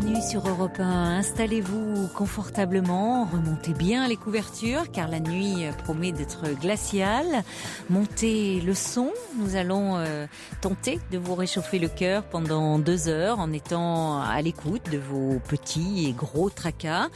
bienvenue sur Europe 1. Installez-vous confortablement, remontez bien les couvertures car la nuit promet d'être glaciale. Montez le son, nous allons tenter de vous réchauffer le cœur pendant 2 heures en étant à l'écoute de vos petits et gros tracas.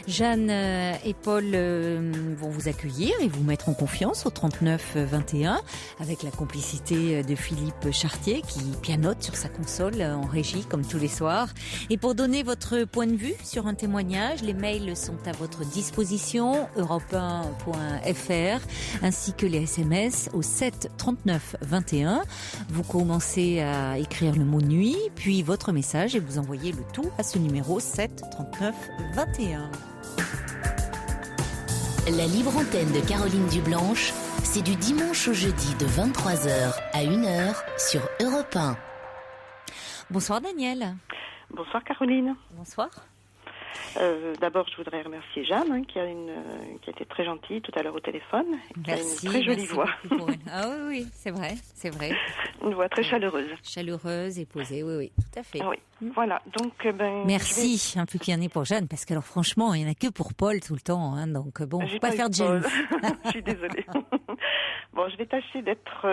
Jeanne et Paul vont vous accueillir et vous mettre en confiance au 39 21 avec la complicité de Philippe Chartier qui pianote sur sa console en régie comme tous les soirs. Et pour donner votre point de vue sur un témoignage, les mails sont à votre disposition, europe1.fr, ainsi que les SMS au 7 39 21. Vous commencez à écrire le mot nuit, puis votre message et vous envoyez le tout à ce numéro 7 39 21. La libre antenne de Caroline Dublanche, c'est du dimanche au jeudi de 23h à 1h sur Europe 1. Bonsoir Daniel. Bonsoir Caroline. Bonsoir. D'abord, je voudrais remercier Jeanne qui a été très gentille tout à l'heure au téléphone, qui a une très jolie voix. Ah oui, c'est vrai. Une voix très chaleureuse. Chaleureuse et posée, oui, tout à fait. Oui, voilà. Donc, merci, un peu qu'il y en ait pour Jeanne, parce que alors franchement, il n'y en a que pour Paul tout le temps, hein, donc bon, faut pas faire de jaloux. Je suis désolée. Bon, je vais tâcher d'être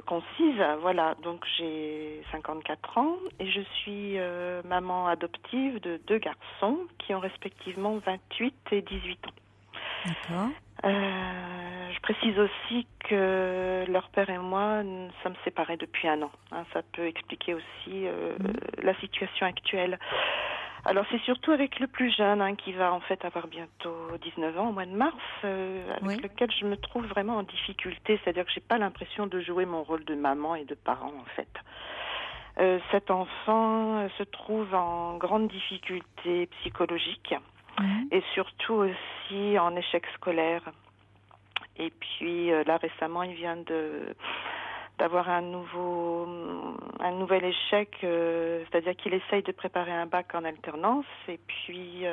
concise, voilà. Donc j'ai 54 ans et je suis maman adoptive de 2 garçons qui ont respectivement 28 et 18 ans. D'accord. Je précise aussi que leur père et moi nous sommes séparés depuis 1 an. Hein, ça peut expliquer aussi la situation actuelle. Alors c'est surtout avec le plus jeune qui va en fait avoir bientôt 19 ans au mois de mars, avec lequel je me trouve vraiment en difficulté, c'est-à-dire que j'ai pas l'impression de jouer mon rôle de maman et de parent en fait. Cet enfant se trouve en grande difficulté psychologique et surtout aussi en échec scolaire. Et puis là récemment il vient d'avoir un nouvel échec, c'est-à-dire qu'il essaye de préparer un bac en alternance et puis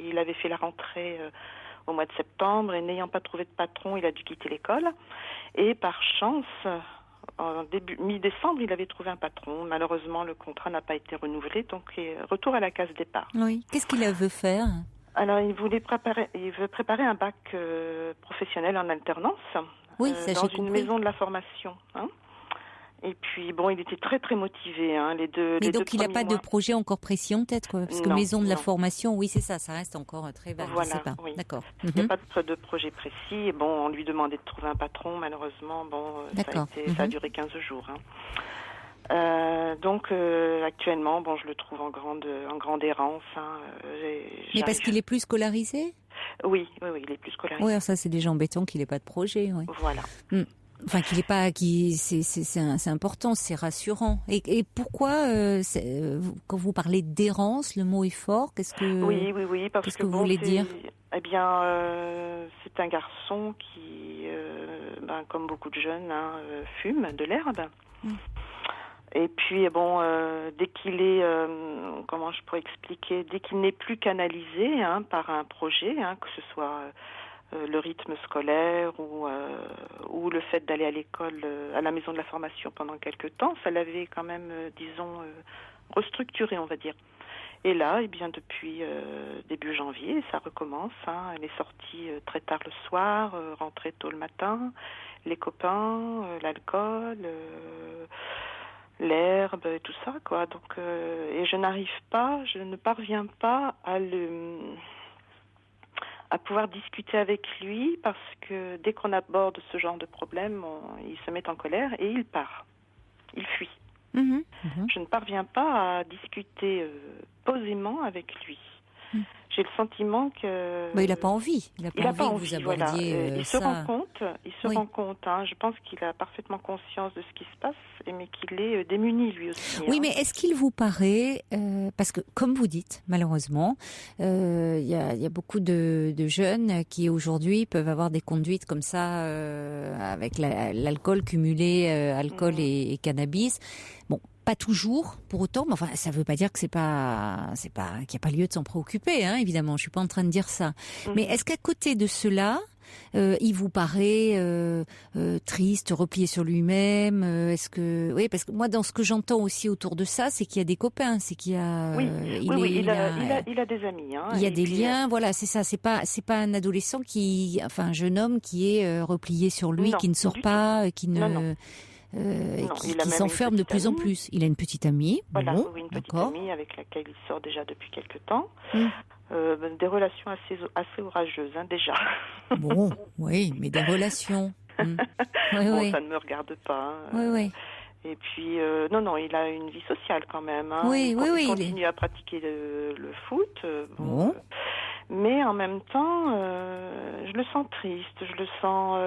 il avait fait la rentrée au mois de septembre et n'ayant pas trouvé de patron, il a dû quitter l'école et par chance, en mi-décembre, il avait trouvé un patron. Malheureusement, le contrat n'a pas été renouvelé, donc retour à la case départ. Oui. Qu'est-ce qu'il veut faire ? Alors, il veut préparer un bac professionnel en alternance. Oui, ça dans j'ai une compris. maison de la formation. Et puis, bon, il était très, très motivé. Les deux donc, il n'a pas mois. de projet encore précis en tête, quoi, parce que maison de la formation, oui, c'est ça reste encore très vague. Voilà, je sais pas. oui. D'accord. Il n'y a pas de projet précis. Et bon, on lui demandait de trouver un patron. Malheureusement, ça a duré 15 jours. Donc, actuellement, je le trouve en grande errance. Mais parce qu'il est plus scolarisé ? Oui, il est plus scolarisé. Oui, ça c'est déjà embêtant qu'il n'ait pas de projet. Oui. Voilà. Enfin, qu'il n'ait pas, c'est important, c'est rassurant. Et pourquoi, quand vous parlez d'errance, le mot est fort. Qu'est-ce que qu'est-ce que vous voulez dire ? Eh bien, c'est un garçon qui, comme beaucoup de jeunes, fume de l'herbe. Et puis, dès qu'il est, comment je pourrais expliquer, dès qu'il n'est plus canalisé par un projet, que ce soit le rythme scolaire ou le fait d'aller à l'école, à la maison de la formation pendant quelque temps, ça l'avait quand même, restructuré, on va dire. Et là, depuis début janvier, ça recommence. Elle est sortie très tard le soir, rentrée tôt le matin, les copains, l'alcool, l'herbe et tout ça, quoi. Donc, et je ne parviens pas à pouvoir discuter avec lui parce que dès qu'on aborde ce genre de problème, il se met en colère et il part. Il fuit. Je ne parviens pas à discuter posément avec lui. J'ai le sentiment que... il n'a pas envie. Il n'a pas envie que vous abordiez Il se rend compte. Je pense qu'il a parfaitement conscience de ce qui se passe, mais qu'il est démuni lui aussi. Oui, mais est-ce qu'il vous paraît... parce que, comme vous dites, malheureusement, il y a beaucoup de jeunes qui, aujourd'hui, peuvent avoir des conduites comme ça, avec l'alcool cumulé, alcool et cannabis. Bon, pas toujours, pour autant, mais enfin, ça veut pas dire que qu'il n'y a pas lieu de s'en préoccuper, évidemment. Je suis pas en train de dire ça. Mais est-ce qu'à côté de cela, Il vous paraît triste, replié sur lui-même. Est-ce que, oui, parce que moi, dans ce que j'entends aussi autour de ça, c'est qu'il y a des copains, c'est qu'il y a, il a des amis. Hein, il y a des liens, voilà, c'est ça. C'est pas un adolescent un jeune homme qui est replié sur lui, qui ne sort pas, qui ne. Qui s'enferme de plus en plus. Il a une petite amie. Voilà, une petite amie avec laquelle il sort déjà depuis quelque temps. Des relations assez orageuses, hein, déjà. Bon, oui, mais des relations. Ça ne me regarde pas. Hein. Oui. Et puis, non, il a une vie sociale quand même. Hein. Il continue à pratiquer le foot. Mais en même temps, je le sens triste, je le sens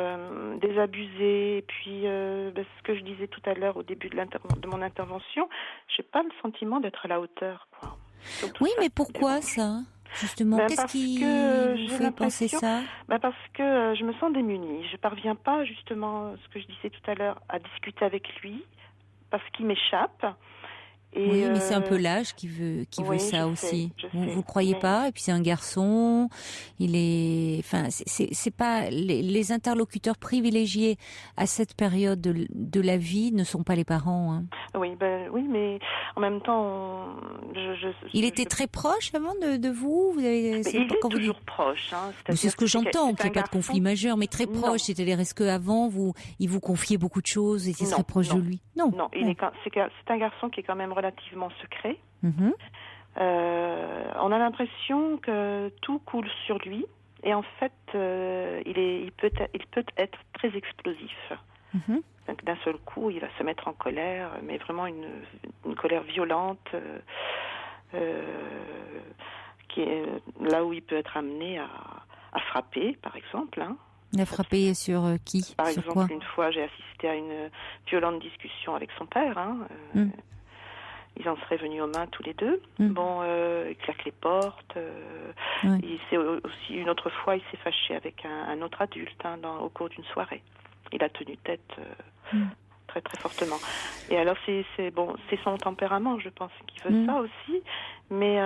désabusé. Et puis, ce que je disais tout à l'heure au début de mon intervention, j'ai pas le sentiment d'être à la hauteur, quoi. Oui, mais pourquoi ça, justement? Qu'est-ce qui vous fait penser ça? Parce que je me sens démunie. Je parviens pas, justement, ce que je disais tout à l'heure, à discuter avec lui, parce qu'il m'échappe. Oui, mais c'est un peu l'âge qui veut ça aussi. Vous croyez pas? Et puis c'est un garçon. Il est, c'est pas les interlocuteurs privilégiés à cette période de la vie ne sont pas les parents. Hein. Oui, mais en même temps, il était très proche avant de vous. Il est toujours proche. Hein, c'est ce que j'entends, qu'il n'y ait pas de conflit majeur, mais très proche. C'est-à-dire, est-ce qu'avant il vous confiait beaucoup de choses, et était très proche de lui? Non. C'est un garçon qui est quand même relativement secret. On a l'impression que tout coule sur lui, et en fait, il peut être très explosif. Donc, d'un seul coup, il va se mettre en colère, mais vraiment une colère violente, qui est là où il peut être amené à frapper, par exemple. Hein. Il a frappé sur qui? Par sur exemple, quoi? une fois, j'ai assisté à une violente discussion avec son père. Hein. Ils en seraient venus aux mains tous les deux. Il claque les portes. Aussi, une autre fois, il s'est fâché avec un autre adulte au cours d'une soirée. Il a tenu tête très très fortement. Et alors c'est son tempérament, je pense, qui veut ça aussi. Mais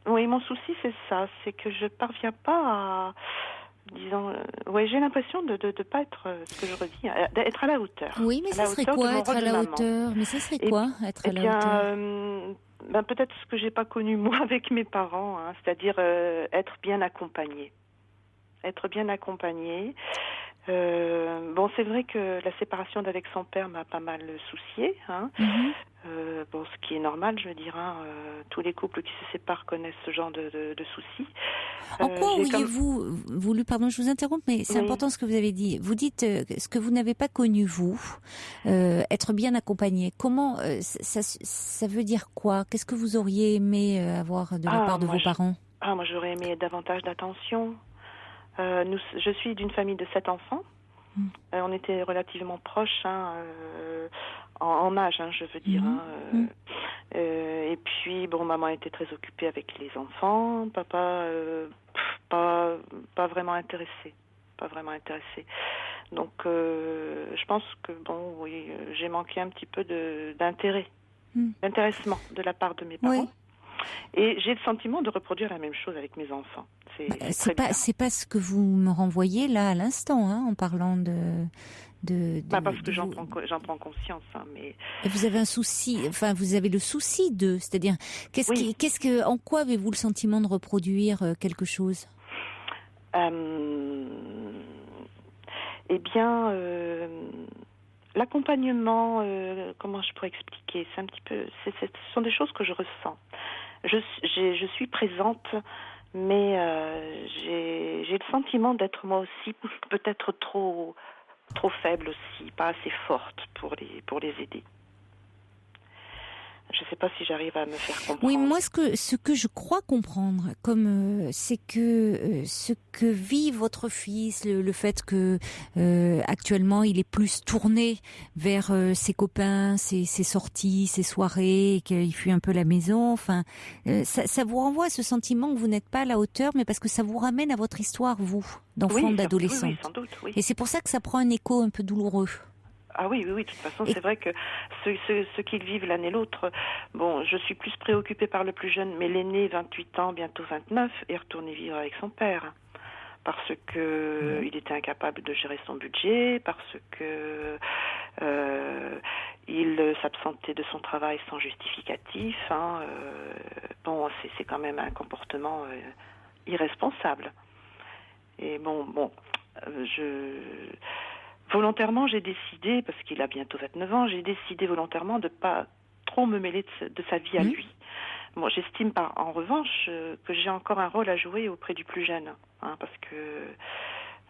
mon souci c'est ça, c'est que je parviens pas à, disons, j'ai l'impression de pas être, ce que je redis, d'être à la hauteur. Oui, mais ça serait quoi être à la hauteur? Mais ça serait quoi être à la hauteur? Peut-être ce que j'ai pas connu moi avec mes parents, hein, c'est-à-dire être bien accompagné. Être bien accompagné. C'est vrai que la séparation d'avec son père m'a pas mal souciée. Hein. Ce qui est normal, je veux dire. Hein, tous les couples qui se séparent connaissent ce genre de soucis. En quoi auriez-vous voulu, pardon, je vous interromps, mais c'est important ce que vous avez dit. Vous dites ce que vous n'avez pas connu, vous, être bien accompagné. Comment ça veut dire quoi? Qu'est-ce que vous auriez aimé avoir de la part de vos parents? Moi, j'aurais aimé davantage d'attention. Je suis d'une famille de 7 enfants. On était relativement proches en âge, je veux dire. Et puis, maman était très occupée avec les enfants. Papa, pas vraiment intéressé. Donc, je pense que, j'ai manqué un petit peu d'intérêt, d'intéressement de la part de mes parents. Oui. Et j'ai le sentiment de reproduire la même chose avec mes enfants. C'est pas ce que vous me renvoyez là à l'instant, hein, en parlant parce que j'en prends conscience, hein, mais et vous avez un souci, vous avez le souci c'est-à-dire en quoi avez-vous le sentiment de reproduire quelque chose? L'accompagnement, comment je pourrais expliquer? C'est un petit peu, ce sont des choses que je ressens. Je suis présente, mais j'ai le sentiment d'être moi aussi peut-être trop faible aussi, pas assez forte pour les aider. Je ne sais pas si j'arrive à me faire comprendre. Oui, moi, ce que je crois comprendre, c'est que ce que vit votre fils, le fait que actuellement il est plus tourné vers ses copains, ses sorties, ses soirées, qu'il fuit un peu la maison. Ça vous renvoie à ce sentiment que vous n'êtes pas à la hauteur, mais parce que ça vous ramène à votre histoire, vous, d'enfant, d'adolescent. Oui, sans doute, oui. Et c'est pour ça que ça prend un écho un peu douloureux. Ah oui, de toute façon, c'est vrai que ceux qui vivent l'un et l'autre, je suis plus préoccupée par le plus jeune, mais l'aîné, 28 ans, bientôt 29, est retourné vivre avec son père. parce que il était incapable de gérer son budget, parce que il s'absentait de son travail sans justificatif. Bon, c'est quand même un comportement irresponsable. Et volontairement, j'ai décidé, parce qu'il a bientôt 29 ans, j'ai décidé volontairement de pas trop me mêler de sa vie à lui. Bon, j'estime en revanche que j'ai encore un rôle à jouer auprès du plus jeune, parce que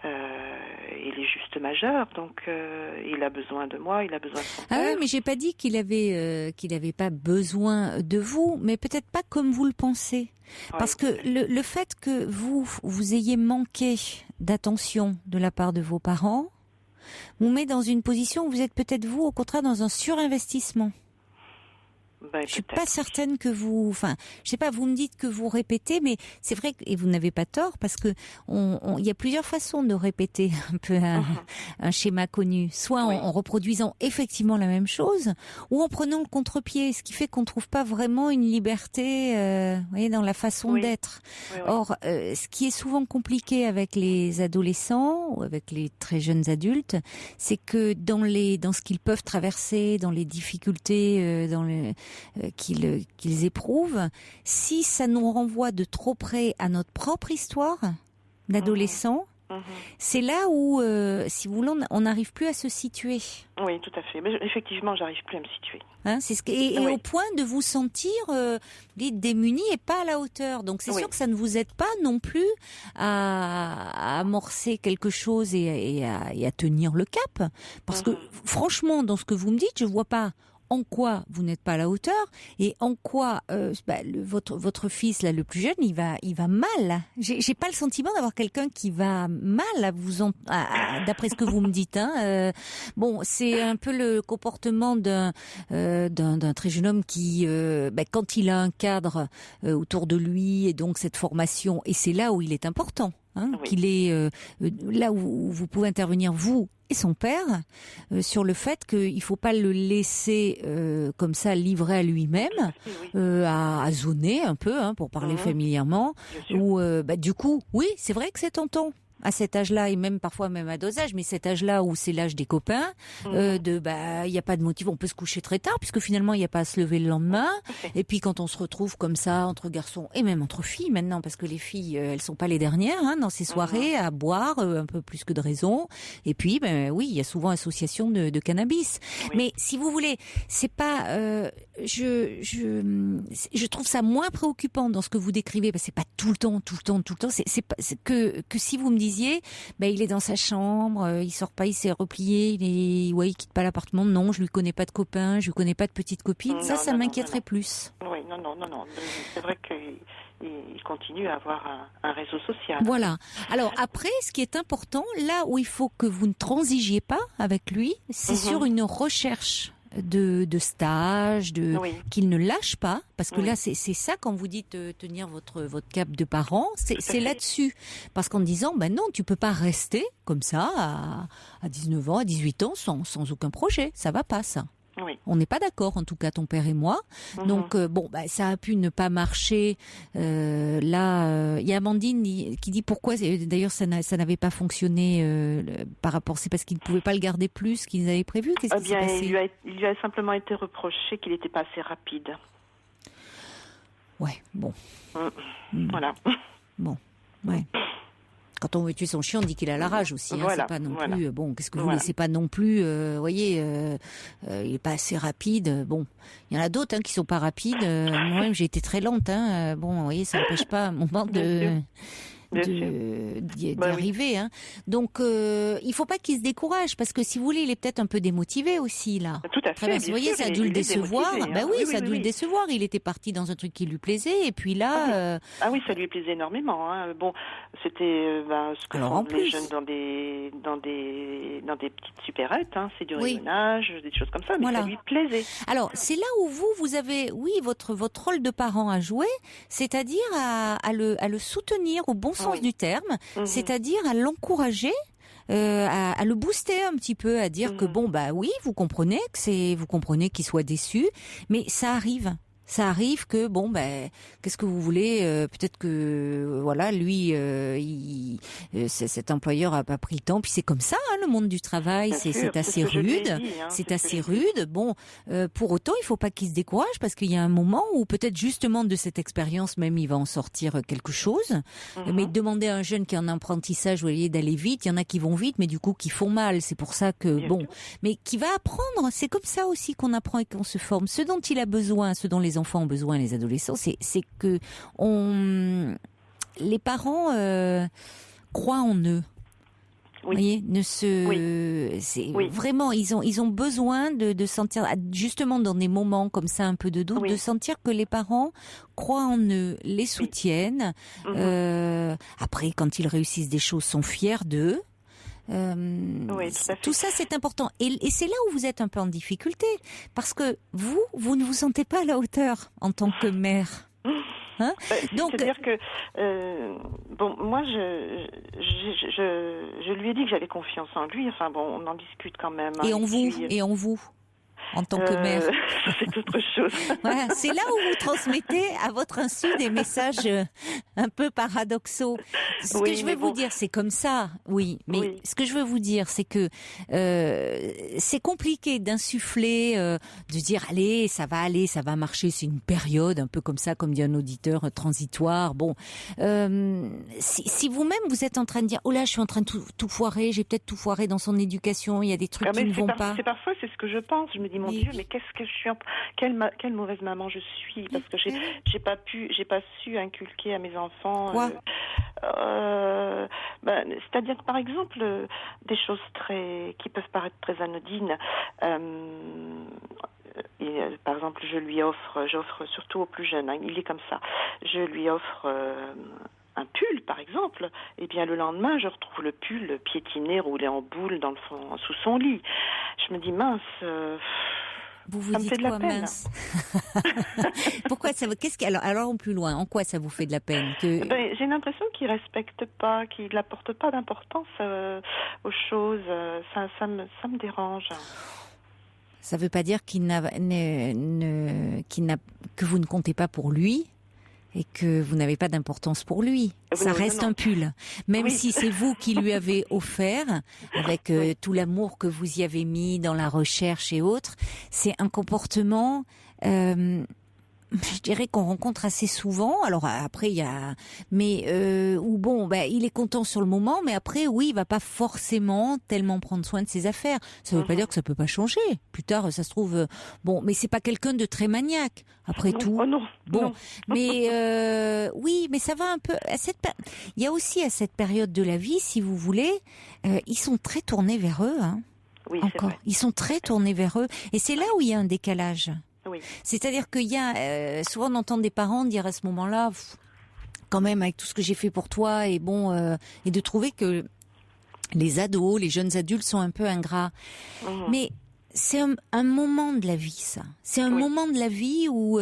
il est juste majeur, donc il a besoin de moi, il a besoin de son père. Ah oui, mais j'ai pas dit qu'il avait pas besoin de vous, mais peut-être pas comme vous le pensez. Parce que le fait que vous ayez manqué d'attention de la part de vos parents vous met dans une position où vous êtes peut-être vous, au contraire, dans un surinvestissement. Je suis pas certaine que je sais pas, vous me dites que vous répétez, mais c'est vrai et vous n'avez pas tort, parce que il y a plusieurs façons de répéter un peu un schéma connu. Soit en reproduisant effectivement la même chose, ou en prenant le contre-pied, ce qui fait qu'on trouve pas vraiment une liberté, vous voyez, dans la façon d'être. Or, ce qui est souvent compliqué avec les adolescents ou avec les très jeunes adultes, c'est que dans ce qu'ils peuvent traverser, dans les difficultés, qu'ils éprouvent, si ça nous renvoie de trop près à notre propre histoire d'adolescent, c'est là où, si vous voulez, on n'arrive plus à se situer. Oui, tout à fait. Mais effectivement, j'arrive plus à me situer. Et au point de vous sentir démunis et pas à la hauteur. Donc c'est sûr que ça ne vous aide pas non plus à amorcer quelque chose et à tenir le cap. Parce que franchement, dans ce que vous me dites, je vois pas en quoi vous n'êtes pas à la hauteur et en quoi votre fils là, le plus jeune, il va mal. J'ai pas le sentiment d'avoir quelqu'un qui va mal d'après ce que vous me dites. Bon, c'est un peu le comportement d'un très jeune homme qui, quand il a un cadre autour de lui et donc cette formation, et c'est là où il est important. Qu'il est là où vous pouvez intervenir, vous et son père, sur le fait qu'il faut pas le laisser comme ça livré à lui-même, à zoner un peu, pour parler familièrement, ou du coup, oui, c'est vrai que c'est tentant. À cet âge-là, et même parfois même à d'autres âges, mais cet âge-là où c'est l'âge des copains, il y a pas de motif, on peut se coucher très tard puisque finalement il y a pas à se lever le lendemain. Et puis quand on se retrouve comme ça entre garçons et même entre filles maintenant, parce que les filles elles sont pas les dernières dans ces soirées à boire un peu plus que de raison. Et puis il y a souvent association de cannabis. Mais si vous voulez, c'est pas je trouve ça moins préoccupant dans ce que vous décrivez, parce que c'est pas tout le temps. C'est pas que si vous me disiez, il est dans sa chambre, il sort pas, il s'est replié, il quitte pas l'appartement. Non, je lui connais pas de copains, je lui connais pas de petite copine. Ça m'inquiéterait plus. Oui, non. C'est vrai qu'il continue à avoir un réseau social. Voilà. Alors après, ce qui est important, là où il faut que vous ne transigiez pas avec lui, c'est sur une recherche de stage, qu'il ne lâche pas, parce que là c'est ça quand vous dites tenir votre cap de parent, c'est là-dessus, parce qu'en disant non, tu peux pas rester comme ça à 19 ans, à 18 ans sans aucun projet, ça va pas ça. Oui. On n'est pas d'accord, en tout cas ton père et moi. Donc ça a pu ne pas marcher. Là, il y a Amandine qui dit pourquoi. D'ailleurs, ça n'avait pas fonctionné par rapport. C'est parce qu'il ne pouvait pas le garder plus qu'ils avaient prévu. Qu'est-ce qui s'est passé ? Il lui a simplement été reproché qu'il n'était pas assez rapide. Ouais. Bon. Voilà. Bon. Ouais. Quand on veut tuer son chien, on dit qu'il a la rage aussi. C'est pas non plus. Bon, qu'est-ce que vous voulez ? C'est pas non plus. Voyez, il est pas assez rapide. Bon, il y en a d'autres qui sont pas rapides. Moi-même, j'ai été très lente. Bon, vous voyez, ça n'empêche pas mon moment d'y arriver. Donc, il faut pas qu'il se décourage, parce que si vous voulez, il est peut-être un peu démotivé aussi là. Tout à fait. Vous voyez, ça a dû le décevoir. Ça a dû le décevoir. Il était parti dans un truc qui lui plaisait, et puis là. Ça lui plaisait énormément. Bon, c'était ce que font les jeunes dans des petites supérettes. C'est du rayonnage, des choses comme ça, mais ça lui plaisait. Alors, c'est là où vous avez, votre rôle de parent à jouer, c'est-à-dire à le soutenir au bon sens du terme, c'est-à-dire à l'encourager, à le booster un petit peu, à dire que vous comprenez qu'il soit déçu, mais ça arrive. Ça arrive que qu'est-ce que vous voulez, peut-être que voilà, lui, cet employeur a pas pris le temps. Puis c'est comme ça, le monde du travail, c'est assez rude. C'est assez rude. Bon, pour autant, il faut pas qu'il se décourage parce qu'il y a un moment où peut-être justement de cette expérience même, il va en sortir quelque chose. Mais demander à un jeune qui est en apprentissage, vous voyez, d'aller vite, il y en a qui vont vite, mais du coup qui font mal. C'est pour ça que mais qui va apprendre. C'est comme ça aussi qu'on apprend et qu'on se forme. Ce dont il a besoin, ce dont les enfants ont besoin, les adolescents, c'est que les parents croient en eux. Vous voyez, vraiment, ils ont besoin de sentir, justement dans des moments comme ça, un peu de doute, de sentir que les parents croient en eux, les soutiennent. Après, quand ils réussissent des choses, sont fiers d'eux. Tout ça c'est important et c'est là où vous êtes un peu en difficulté parce que vous ne vous sentez pas à la hauteur en tant que mère. Donc, c'est-à-dire que moi je lui ai dit que j'avais confiance en lui. Enfin bon, on en discute quand même. Et en vous en tant que mère. C'est autre chose. Voilà, c'est là où vous transmettez à votre insu des messages un peu paradoxaux. Ce que je veux vous dire, c'est comme ça, mais ce que je veux vous dire, c'est que c'est compliqué d'insuffler, de dire allez, ça va marcher, c'est une période un peu comme ça, comme dit un auditeur transitoire. Bon, si vous-même vous êtes en train de dire oh là, je suis en train de tout foirer, j'ai peut-être tout foiré dans son éducation, il y a des trucs qui ne vont pas. C'est parfois c'est ce que je pense. Je me dis mon Dieu, mais qu'est-ce que je suis, quelle mauvaise maman je suis parce que j'ai pas su inculquer à mes enfants. Quoi c'est-à-dire que par exemple des choses qui peuvent paraître très anodines. Par exemple, j'offre surtout aux plus jeunes. Il est comme ça. Je lui offre un pull, par exemple, et bien le lendemain, je retrouve le pull piétiné, roulé en boule sous son lit. Je me dis mince. Vous vous dites quoi, mince? Pourquoi ça? Alors plus loin, en quoi ça vous fait de la peine j'ai l'impression qu'il respecte pas, qu'il n'apporte pas d'importance aux choses. Ça me dérange. Ça veut pas dire que vous ne comptez pas pour lui et que vous n'avez pas d'importance pour lui. Ça reste un pull. Même si c'est vous qui lui avez offert, avec tout l'amour que vous y avez mis dans la recherche et autres, c'est un comportement... je dirais qu'on rencontre assez souvent. Alors après il y a, il est content sur le moment, mais après il va pas forcément tellement prendre soin de ses affaires. Ça veut pas dire que ça peut pas changer. Plus tard, ça se trouve mais c'est pas quelqu'un de très maniaque. Après tout. Oh non. Bon, mais mais ça va un peu. Il y a aussi à cette période de la vie, si vous voulez, ils sont très tournés vers eux. Oui, encore. C'est vrai. Ils sont très tournés vers eux, et c'est là où il y a un décalage. Oui. C'est-à-dire qu'il y a souvent on entend des parents dire à ce moment-là, quand même avec tout ce que j'ai fait pour toi et de trouver que les ados, les jeunes adultes sont un peu ingrats. Mais c'est un moment de la vie, ça. C'est un moment de la vie où,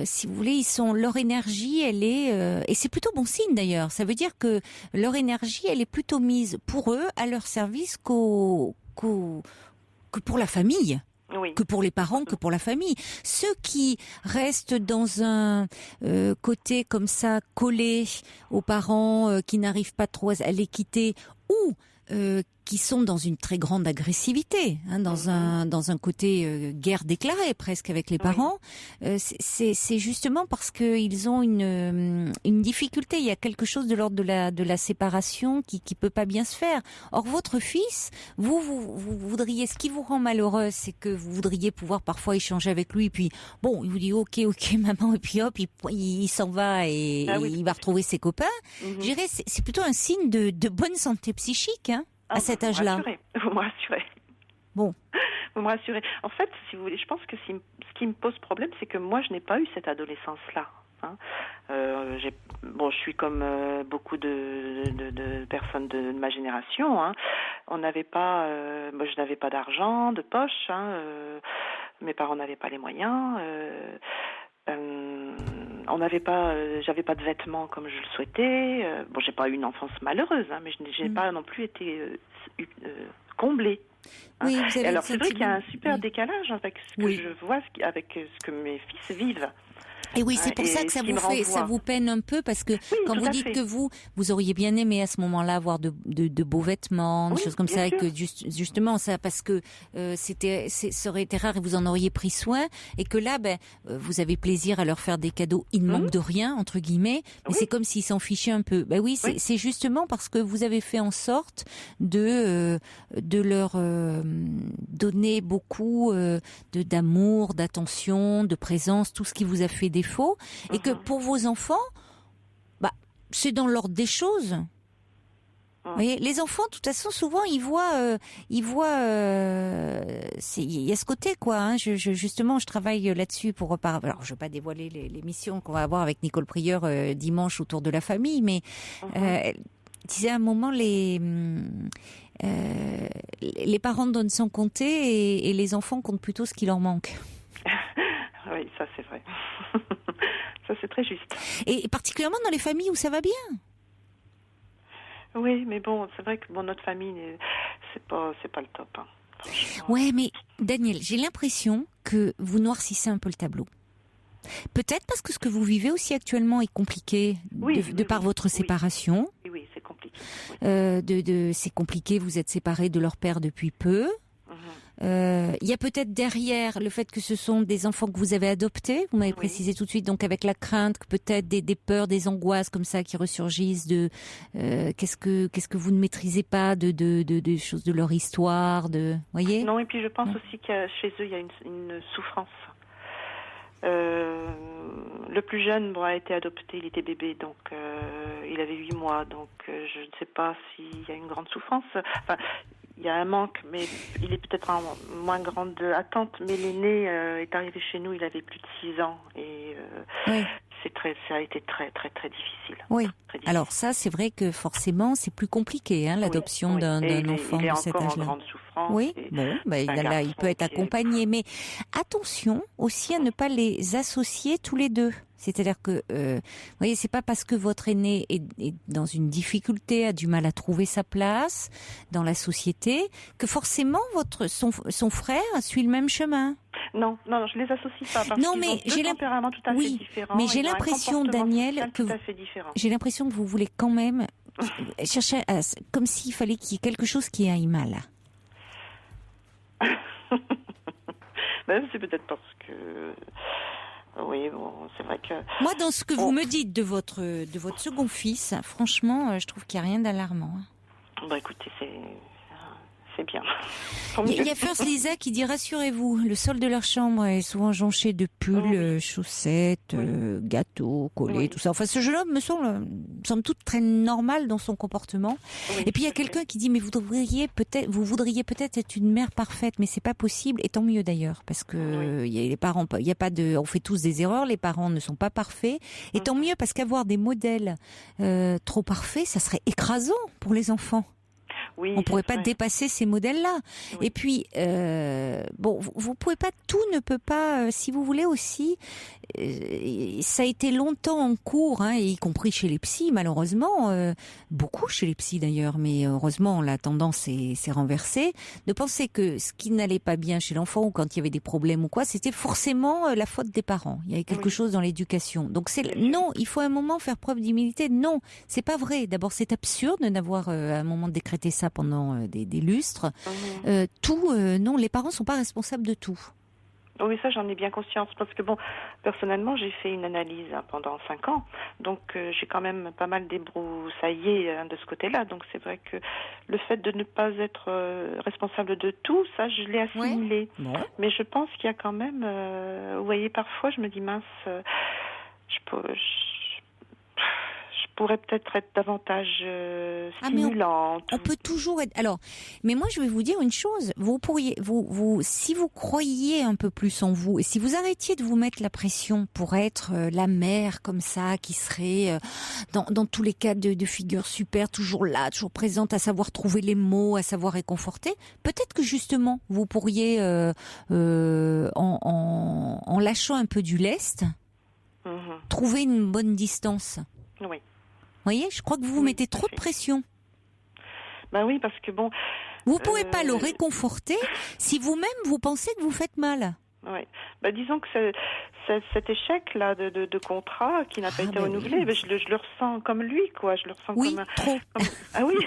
si vous voulez, leur énergie, elle est, et c'est plutôt bon signe d'ailleurs. Ça veut dire que leur énergie, elle est plutôt mise pour eux, à leur service, que pour la famille. Que pour les parents, que pour la famille. Ceux qui restent dans un côté comme ça, collé aux parents, qui n'arrivent pas trop à les quitter, ou qui sont dans une très grande agressivité, dans un côté guerre déclarée presque avec les parents, c'est justement parce que ils ont une difficulté. Il y a quelque chose de l'ordre de la séparation qui peut pas bien se faire. Or votre fils, vous voudriez, ce qui vous rend malheureuse, c'est que vous voudriez pouvoir parfois échanger avec lui, puis il vous dit ok maman, et puis hop, il s'en va et il va retrouver ses copains. Je dirais c'est plutôt un signe de bonne santé psychique. À cet âge-là. Vous me rassurez. Bon. Vous me rassurez. En fait, si vous voulez, je pense que ce qui me pose problème, c'est que moi, je n'ai pas eu cette adolescence-là. Je suis comme beaucoup de personnes de ma génération. On n'avait pas, moi, je n'avais pas d'argent de poche. Mes parents n'avaient pas les moyens. J'avais pas de vêtements comme je le souhaitais. J'ai pas eu une enfance malheureuse, mais je n'ai pas non plus été comblée. Oui, vous avez Alors c'est vrai qu'il y a un super oui. décalage avec ce que je vois, avec ce que mes fils vivent. Et oui, c'est pour ça que ça vous peine un peu, parce que quand vous dites que vous auriez bien aimé à ce moment-là avoir de beaux vêtements, des choses comme ça, et que justement ça, parce que ça aurait été rare et vous en auriez pris soin, et que là, vous avez plaisir à leur faire des cadeaux, il ne manque de rien entre guillemets, mais c'est comme s'ils s'en fichaient un peu. C'est justement parce que vous avez fait en sorte de leur donner beaucoup d'amour, d'attention, de présence, tout ce qui vous a fait défaut, et que pour vos enfants, c'est dans l'ordre des choses. Vous voyez, les enfants, de toute façon, souvent, il y a ce côté, quoi. Hein. Justement, je travaille là-dessus pour reparler. Alors, je ne vais pas dévoiler l'émission qu'on va avoir avec Nicole Prieur dimanche autour de la famille, mais disait à un moment, les parents donnent sans compter, et les enfants comptent plutôt ce qui leur manque. Oui, ça c'est vrai. Ça c'est très juste. Et particulièrement dans les familles où ça va bien. Oui, mais bon, c'est vrai que notre famille, c'est pas le top. Hein. Ouais, mais Daniel, j'ai l'impression que vous noircissez un peu le tableau. Peut-être parce que ce que vous vivez aussi actuellement est compliqué de par votre séparation. Oui, c'est compliqué. C'est compliqué, vous êtes séparés de leur père depuis peu. Il y a peut-être derrière le fait que ce sont des enfants que vous avez adoptés, vous m'avez précisé tout de suite, donc avec la crainte que peut-être des peurs, des angoisses comme ça qui ressurgissent de qu'est-ce que vous ne maîtrisez pas de choses de leur histoire, voyez. Non, et puis je pense aussi que chez eux il y a une souffrance. Le plus jeune a été adopté, il était bébé, donc il avait 8 mois, donc je ne sais pas s'il y a une grande souffrance. Enfin, il y a un manque, mais il est peut-être en moins grande attente. Mais l'aîné est arrivé chez nous, il avait plus de 6 ans, et ça a été très très très difficile. Oui. Très difficile. Alors ça, c'est vrai que forcément, c'est plus compliqué, hein, l'adoption d'un enfant de cet âge-là. Il est encore en grande souffrance. Oui. Bon, il peut être accompagné, mais attention aussi à ne pas les associer tous les deux. C'est-à-dire que, vous voyez, c'est pas parce que votre aîné est dans une difficulté, a du mal à trouver sa place dans la société, que forcément son frère suit le même chemin. Non, je les associe pas parce non, qu'ils ont deux tempéraments tout à fait différents. Mais j'ai l'impression, Daniel, j'ai l'impression que vous voulez quand même chercher comme s'il fallait qu'il y ait quelque chose qui aille mal. C'est peut-être parce que. Oui, bon, c'est vrai que. Moi, dans ce que vous me dites de votre second fils, franchement, je trouve qu'il n'y a rien d'alarmant. Écoutez, c'est bien. Il y a First Lisa qui dit, rassurez-vous, le sol de leur chambre est souvent jonché de pulls, chaussettes, gâteaux, collés, tout ça. Enfin, ce jeune homme me semble tout très normal dans son comportement. Oui, et puis il y a quelqu'un qui dit, mais vous voudriez peut-être être une mère parfaite, mais c'est pas possible. Et tant mieux d'ailleurs, parce que il y a les parents, il y a pas on fait tous des erreurs, les parents ne sont pas parfaits. Et tant mieux, parce qu'avoir des modèles trop parfaits, ça serait écrasant pour les enfants. Oui, on pourrait pas dépasser ces modèles-là. Oui. Et puis, vous pouvez pas, tout ne peut pas, si vous voulez aussi, ça a été longtemps en cours, hein, y compris chez les psys, malheureusement, beaucoup chez les psys d'ailleurs, mais heureusement la tendance s'est renversée, de penser que ce qui n'allait pas bien chez l'enfant ou quand il y avait des problèmes ou quoi, c'était forcément la faute des parents. Il y avait quelque chose dans l'éducation. Donc non, il faut à un moment faire preuve d'humilité. Non, c'est pas vrai. D'abord, c'est absurde d'avoir à un moment décrété ça pendant des lustres. Non, les parents sont pas responsables de tout. Oui, ça j'en ai bien conscience parce que personnellement j'ai fait une analyse pendant 5 ans, donc j'ai quand même pas mal débroussaillé de ce côté-là, donc c'est vrai que le fait de ne pas être responsable de tout, ça je l'ai assimilé. Ouais. Mais je pense qu'il y a quand même, vous voyez, parfois je me dis mince, je pourrait peut-être être davantage stimulante. On peut toujours être. Alors, mais moi je vais vous dire une chose. Vous pourriez, si vous croyiez un peu plus en vous et si vous arrêtiez de vous mettre la pression pour être la mère comme ça, qui serait dans tous les cas de figure super, toujours là, toujours présente, à savoir trouver les mots, à savoir réconforter. Peut-être que justement vous pourriez, en lâchant un peu du lest, trouver une bonne distance. Oui. Vous voyez, je crois que vous mettez trop de pression. Oui, parce que Vous pouvez pas le réconforter si vous-même vous pensez que vous faites mal. Oui. Disons que cet échec-là de contrat qui n'a pas été renouvelé, je le ressens comme lui, quoi. Je le ressens comme trop. Ah oui, oui,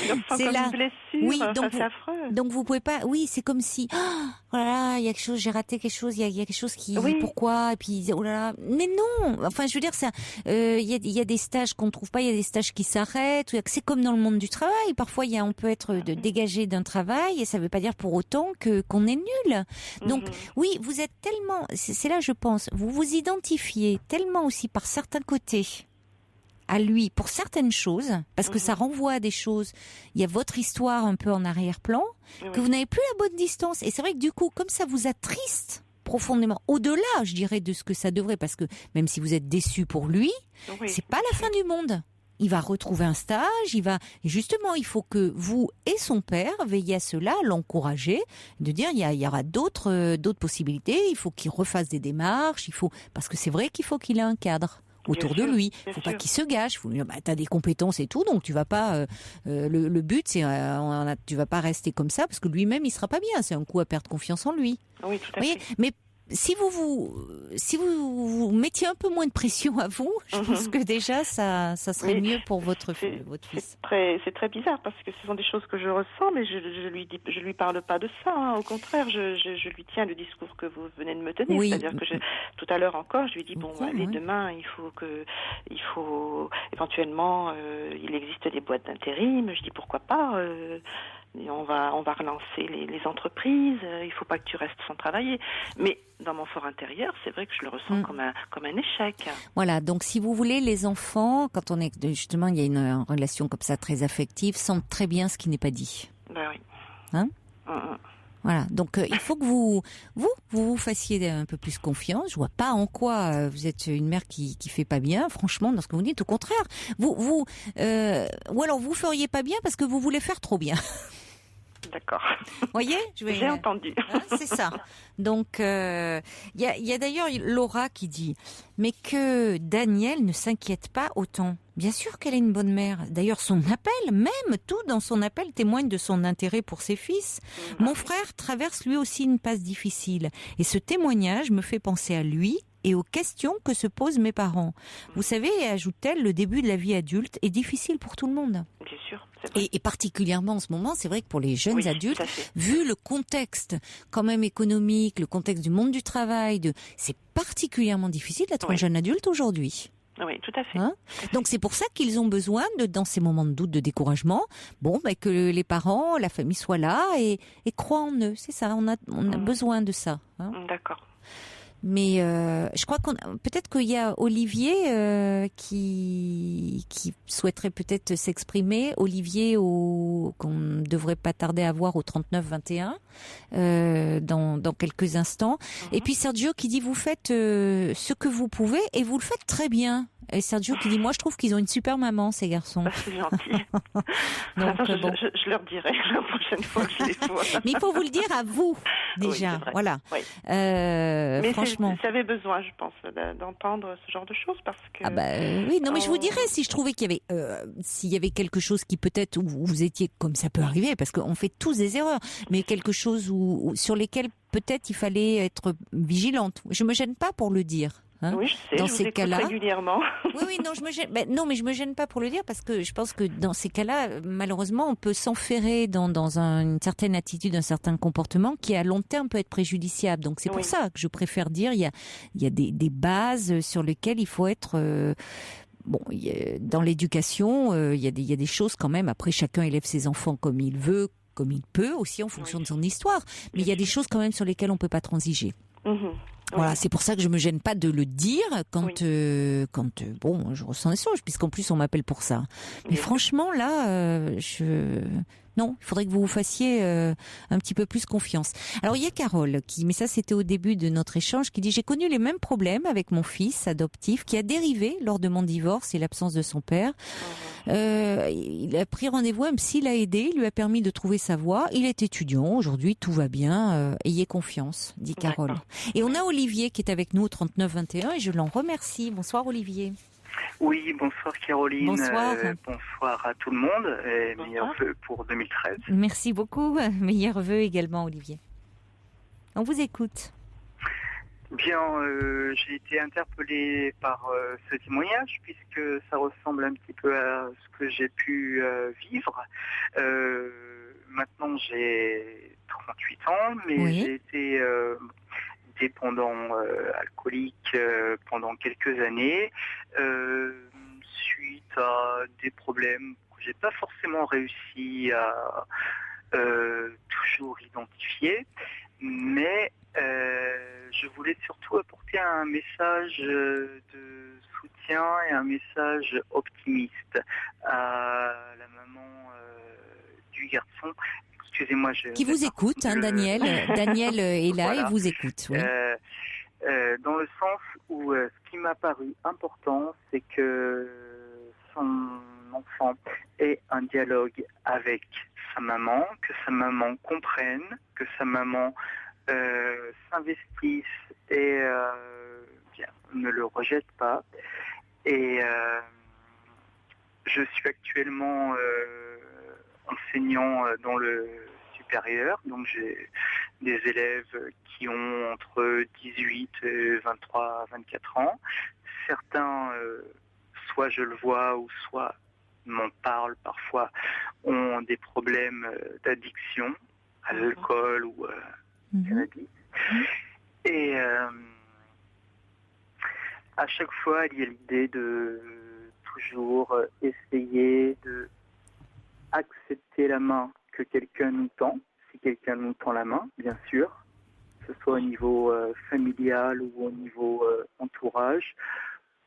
je le ressens comme une blessure. Oui, donc c'est affreux. Donc vous pouvez pas. Oui, c'est comme si oh là là, il y a quelque chose, j'ai raté quelque chose, il y a quelque chose qui. Oui. Pourquoi? Et puis oh là là. Mais non. Enfin, je veux dire, ça. Il y a des stages qu'on ne trouve pas, il y a des stages qui s'arrêtent. C'est comme dans le monde du travail. Parfois, on peut être dégagé d'un travail et ça veut pas dire pour autant qu'on est nul. Donc oui, vous êtes tellement. C'est là, je pense, vous vous identifiez tellement aussi par certains côtés à lui pour certaines choses, parce que ça renvoie à des choses, il y a votre histoire un peu en arrière-plan, que vous n'avez plus la bonne distance. Et c'est vrai que du coup, comme ça vous attriste profondément, au-delà, je dirais, de ce que ça devrait, parce que même si vous êtes déçu pour lui, c'est pas la fin du monde. Il va retrouver un stage, et justement, il faut que vous et son père veillez à cela, l'encourager, de dire il y aura d'autres possibilités, il faut qu'il refasse des démarches, parce que c'est vrai qu'il faut qu'il ait un cadre autour de lui. Il faut pas qu'il se gâche. Faut lui dire, t'as des compétences et tout, donc tu vas pas. Le but, c'est tu vas pas rester comme ça parce que lui-même, il sera pas bien. C'est un coup à perdre confiance en lui. Oui, tout à fait. Mais si vous mettiez un peu moins de pression à vous, je pense que déjà ça serait mieux pour votre fils. C'est très bizarre parce que ce sont des choses que je ressens, mais je lui parle pas de ça. Hein. Au contraire, je lui tiens le discours que vous venez de me tenir. Oui. C'est-à-dire que tout à l'heure encore, je lui dis allez, demain il faut éventuellement il existe des boîtes d'intérim. Je dis pourquoi pas. On va relancer les entreprises. Il faut pas que tu restes sans travailler. Mais dans mon fort intérieur, c'est vrai que je le ressens comme un échec. Voilà. Donc, si vous voulez, les enfants, quand on est justement, il y a une relation comme ça très affective, sentent très bien ce qui n'est pas dit. Ben oui. Hein? Voilà. Donc, il faut que vous fassiez un peu plus confiance. Je vois pas en quoi vous êtes une mère qui fait pas bien, franchement, dans ce que vous dites. Au contraire, ou alors vous feriez pas bien parce que vous voulez faire trop bien. D'accord. Voyez, j'ai entendu. C'est ça. Donc, il y a d'ailleurs Laura qui dit, mais que Daniel ne s'inquiète pas autant. Bien sûr qu'elle est une bonne mère. D'ailleurs, son appel, même tout dans son appel, témoigne de son intérêt pour ses fils. Mon frère traverse lui aussi une passe difficile. Et ce témoignage me fait penser à lui et aux questions que se posent mes parents. Vous savez, ajoute-t-elle, le début de la vie adulte est difficile pour tout le monde. Bien sûr. Et particulièrement en ce moment, c'est vrai que pour les jeunes adultes, vu le contexte quand même économique, le contexte du monde du travail, c'est particulièrement difficile d'être un jeune adulte aujourd'hui. Oui, tout à fait. Donc c'est pour ça qu'ils ont besoin dans ces moments de doute, de découragement, que les parents, la famille soient là et croient en eux. C'est ça, on a besoin de ça. D'accord. Mais je crois peut-être qu'il y a Olivier qui souhaiterait peut-être s'exprimer. Olivier qu'on ne devrait pas tarder à voir au 39-21 dans quelques instants. Et puis Sergio qui dit vous faites ce que vous pouvez et vous le faites très bien. Et Sergio qui dit moi je trouve qu'ils ont une super maman ces garçons. C'est gentil. Donc, je leur dirai la prochaine fois que je les vois. Mais il faut vous le dire à vous déjà. Oui, voilà. Oui. Mais franchement, j'avais besoin, je pense, d'entendre ce genre de choses parce que. Oui, non mais je vous dirais si je trouvais qu'il y avait s'il y avait quelque chose qui peut-être où vous étiez comme ça peut arriver parce qu'on fait tous des erreurs, mais quelque chose sur lesquels peut-être il fallait être vigilante. Je me gêne pas pour le dire. Oui, je sais, dans je ces vous cas-là, régulièrement. Oui, non, je me gêne. Mais je me gêne pas pour le dire parce que je pense que dans ces cas-là, malheureusement, on peut s'enferrer dans une certaine attitude, un certain comportement qui à long terme peut être préjudiciable. Donc c'est pour ça que je préfère dire il y a des bases sur lesquelles il faut être. Dans l'éducation, il y a des choses quand même. Après, chacun élève ses enfants comme il veut, comme il peut, aussi en fonction de son histoire. Mais il y a des choses quand même sur lesquelles on peut pas transiger. Voilà, c'est pour ça que je me gêne pas de le dire quand je ressens des choses, puisqu'en plus on m'appelle pour ça. Mais franchement là, non, il faudrait que vous vous fassiez un petit peu plus confiance. Alors il y a Carole mais ça c'était au début de notre échange, qui dit j'ai connu les mêmes problèmes avec mon fils adoptif qui a dérivé lors de mon divorce et l'absence de son père. Il a pris rendez-vous, un psy l'a aidé, il lui a permis de trouver sa voie. Il est étudiant, aujourd'hui tout va bien, ayez confiance, dit Carole. Et on a Olivier qui est avec nous au 39-21 et je l'en remercie. Bonsoir Olivier. Oui, bonsoir Caroline. Bonsoir. Bonsoir à tout le monde et Bonsoir. meilleurs vœux pour 2013. Merci beaucoup. Meilleurs vœux également, Olivier. On vous écoute. Bien, j'ai été interpellé par ce témoignage puisque ça ressemble un petit peu à ce que j'ai pu vivre. Maintenant, j'ai 38 ans, mais Oui. j'ai été dépendant alcoolique pendant quelques années suite à des problèmes que j'ai pas forcément réussi à toujours identifier, mais je voulais surtout apporter un message de soutien et un message optimiste à la maman du garçon. Excusez-moi, Qui vous écoute, hein, Daniel. Daniel est là Voilà. et vous écoute. Oui. Dans le sens où ce qui m'a paru important, c'est que son enfant ait un dialogue avec sa maman, que sa maman comprenne, que sa maman s'investisse et ne le rejette pas. Et je suis actuellement enseignant dans le supérieur, donc j'ai des élèves qui ont entre 18 et 23, 24 ans. Certains, soit je le vois ou soit m'en parlent parfois, ont des problèmes d'addiction à l'alcool ou cannabis. Et à chaque fois, il y a l'idée de toujours essayer de accepter la main que quelqu'un nous tend, si quelqu'un nous tend la main, bien sûr, que ce soit au niveau familial ou au niveau entourage,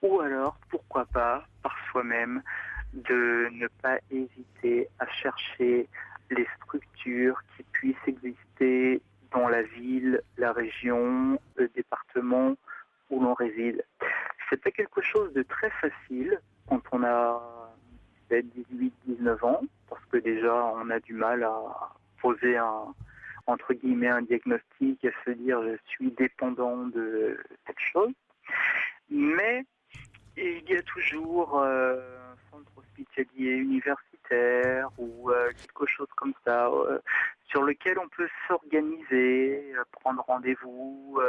ou alors, pourquoi pas, par soi-même, de ne pas hésiter à chercher les structures qui puissent exister dans la ville, la région, le département où l'on réside. C'est pas quelque chose de très facile quand on a 18-19 ans, parce que déjà on a du mal à poser entre guillemets un diagnostic et se dire je suis dépendant de cette chose. Mais il y a toujours un centre hospitalier universitaire ou quelque chose comme ça sur lequel on peut s'organiser, prendre rendez-vous,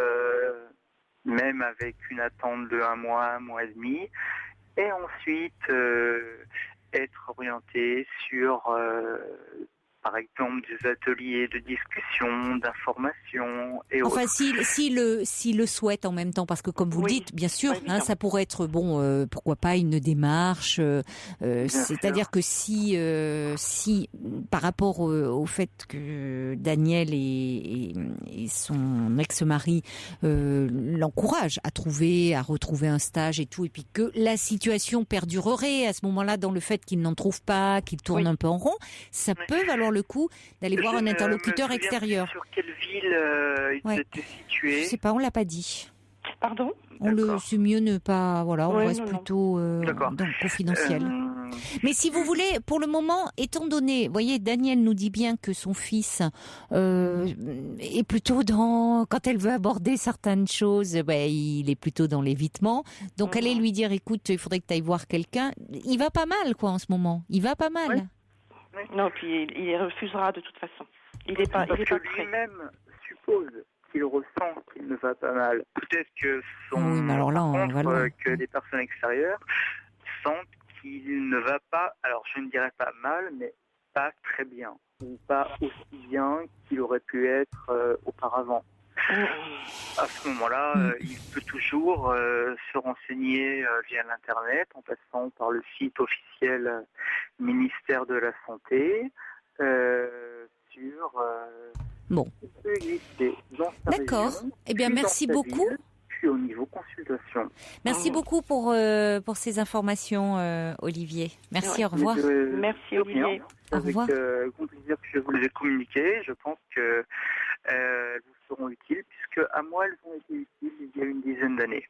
même avec une attente de un mois et demi, et ensuite être orienté sur, par exemple, des ateliers de discussion, d'information et autres. Enfin, s'il le souhaite en même temps, parce que comme vous le dites, bien sûr, hein, ça pourrait être pourquoi pas une démarche. C'est-à-dire que si par rapport au fait que Daniel et son ex-mari l'encouragent à retrouver un stage et tout, et puis que la situation perdurerait à ce moment-là dans le fait qu'il n'en trouve pas, qu'il tourne un peu en rond, ça peut valoir le coup d'aller voir un interlocuteur extérieur. Sur quelle ville il était situé? Je sais pas, on l'a pas dit. Pardon? C'est mieux ne pas, voilà, on reste plutôt dans le confidentiel. Mais si vous voulez, pour le moment, étant donné, voyez, Daniel nous dit bien que son fils est plutôt quand elle veut aborder certaines choses, il est plutôt dans l'évitement. Donc allez lui dire, écoute, il faudrait que tu ailles voir quelqu'un. Il va pas mal, quoi, en ce moment. Il va pas mal. Oui. Non, puis il refusera de toute façon. Il est pas prêt. Lui-même suppose qu'il ressent qu'il ne va pas mal. Peut-être que que les personnes extérieures sentent qu'il ne va pas, alors je ne dirais pas mal, mais pas très bien, ou pas aussi bien qu'il aurait pu être auparavant. À ce moment-là, il peut toujours se renseigner via l'Internet, en passant par le site officiel ministère de la Santé, sur... Bon. D'accord. Eh bien, merci beaucoup. Puis au niveau consultation. Merci beaucoup pour ces informations, Olivier. Merci, au revoir. Merci, Olivier. Au revoir. Avec grand plaisir que je vous les ai communiquées. Je pense que elles vous seront utiles, puisque à moi, elles ont été utiles il y a une dizaine d'années.